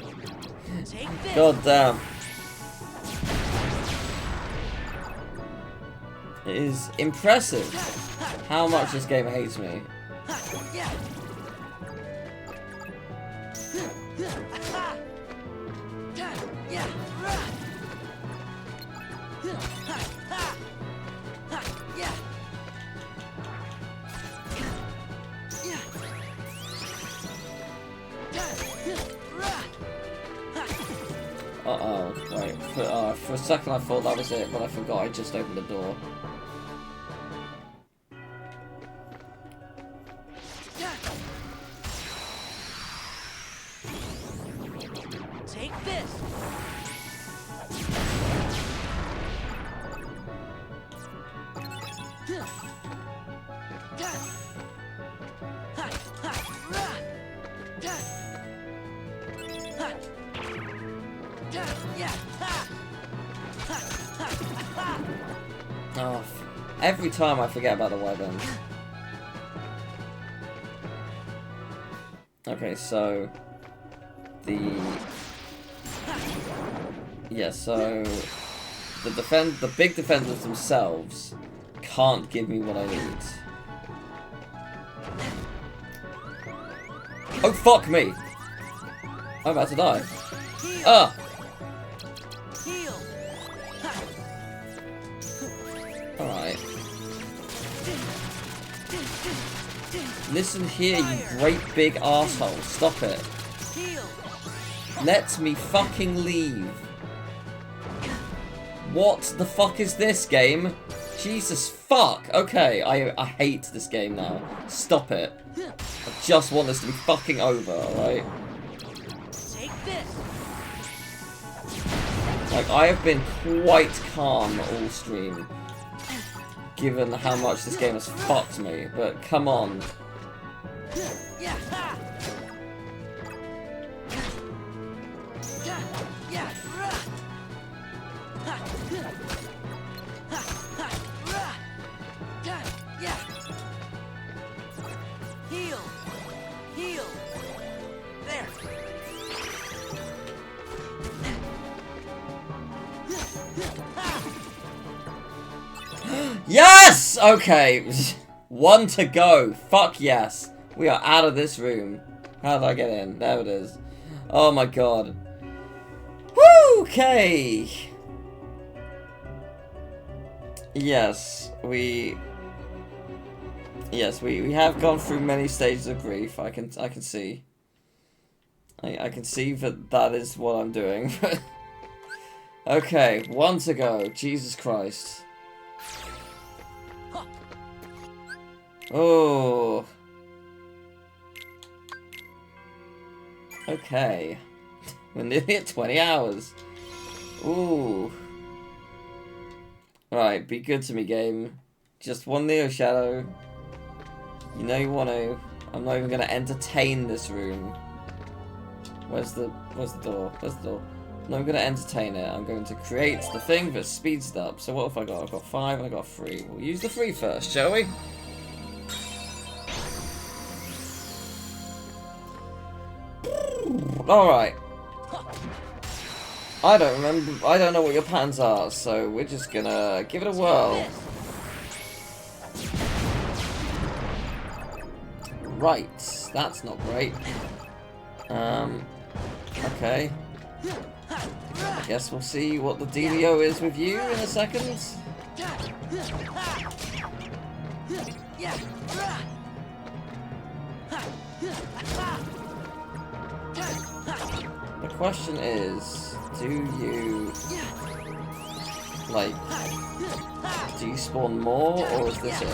God damn. It is impressive how much this game hates me. Uh-oh, wait, for a second I thought that was it, but I forgot I just opened the door. Take this. Oh, every time I forget about the weapons. Okay, so so the big defenders themselves can't give me what I need. Oh fuck me! I'm about to die. Ah! Alright. Listen here, you great big arsehole. Stop it. Let me fucking leave. What the fuck is this game? Jesus fuck. Okay, I hate this game now. Stop it. I just want this to be fucking over, alright? Take this. Like, I have been quite calm all stream, given how much this game has fucked me, but come on. Heal. Heal. There. Yes! Okay. One to go. Fuck yes. We are out of this room. How did I get in? There it is. Oh my god. Woo! Okay. Yes, we have gone through many stages of grief. I can see. I can see that is what I'm doing. Okay, one to go. Jesus Christ. Oh. Okay. We're nearly at 20 hours. Ooh. Right, be good to me, game. Just one Neo Shadow. You know you want to. I'm not even going to entertain this room. Where's the door? Where's the door? I'm not going to entertain it. I'm going to create the thing that speeds it up. So what have I got? I've got 5 and I've got 3. We'll use the 3 first, shall we? Alright. I don't know what your plans are, so we're just gonna give it a whirl. Right, that's not great. Okay. I guess we'll see what the dealio is with you in a second. The question is, do you spawn more, or is this it?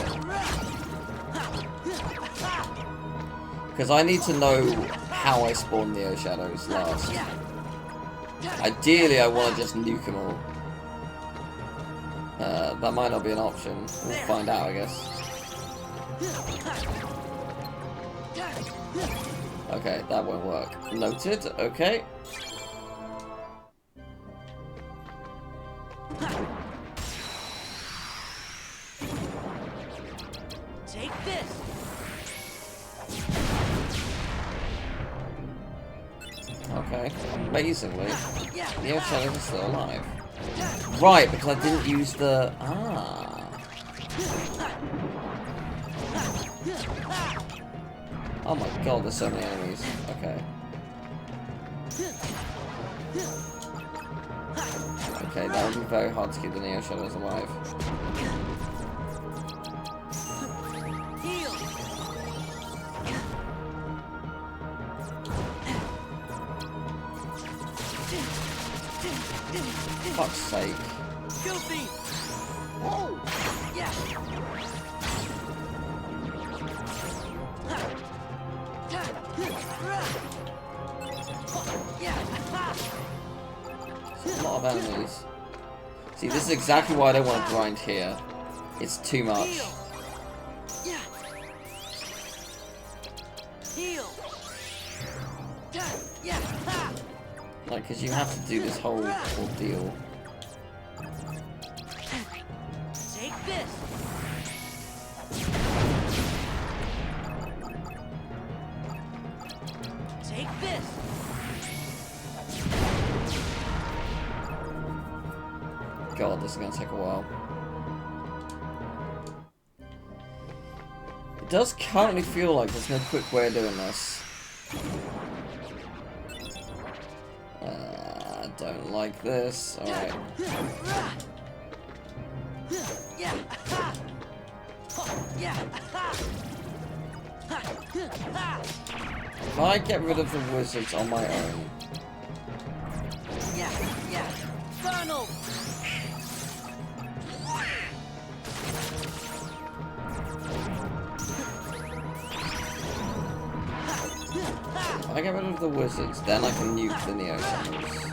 Because I need to know how I spawn Neo Shadows last. Ideally, I want to just nuke them all. That might not be an option. We'll find out, I guess. Okay, that won't work. Noted. Okay. Take this. Okay. Amazingly, Neo Shadows are still alive. Right, because I didn't use the... Oh my god, there's so many enemies. Okay. Okay, that would be very hard to keep the Neo Shadows alive. Fuck's sake. Goofy. Whoa. Yeah. There's a lot of enemies. See, this is exactly why I don't want to grind here. It's too much. Yeah. Heal. Yeah. Like, because you have to do this whole ordeal. Take this. Take this. God, this is going to take a while. It does currently feel like there's no quick way of doing this. I don't like this. Alright. If I get rid of the wizards on my own... Funnel. If I get rid of the wizards, then I can nuke the Neo Shadows.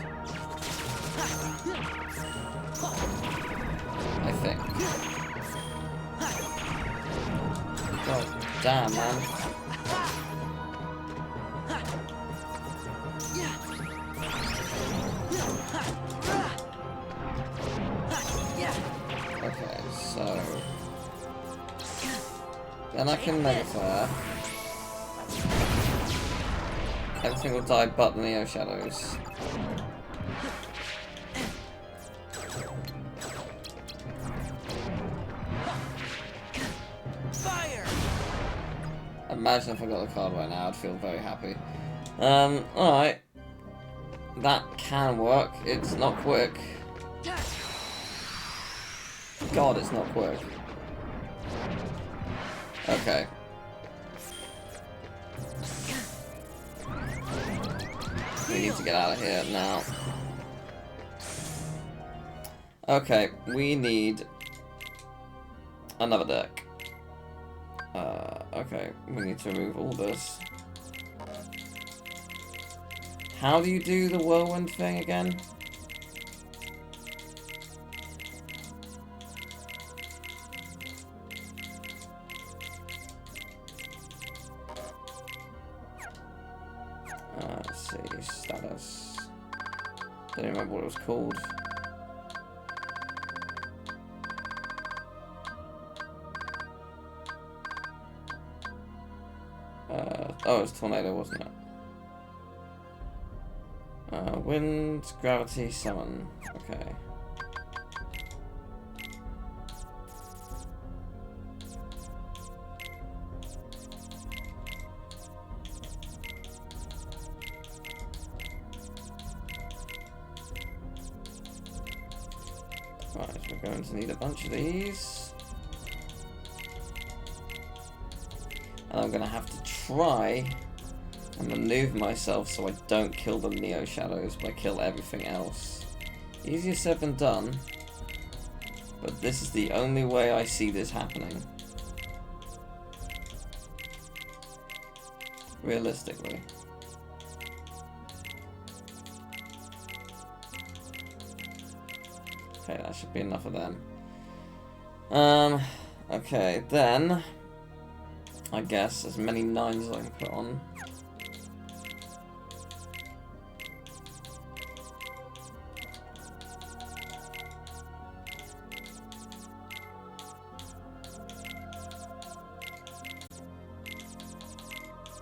I think. God damn, man. Okay, so... Then I can make that. Everything will die but the Neo Shadows. Fire. Imagine if I got the card right now, I'd feel very happy. Alright. That can work. It's not quick. God, it's not quick. Okay. We need to get out of here now. Okay, we need another deck. Okay, we need to remove all this. How do you do the whirlwind thing again? Let's see, status. Don't remember what it was called. Oh, it was tornado, wasn't it? Wind, gravity, summon. Okay. Right, we're going to need a bunch of these. And I'm going to have to try and maneuver myself so I don't kill the Neo Shadows, but I kill everything else. Easier said than done, but this is the only way I see this happening. Realistically. Okay, that should be enough of them. Okay, then I guess as many 9s as I can put on.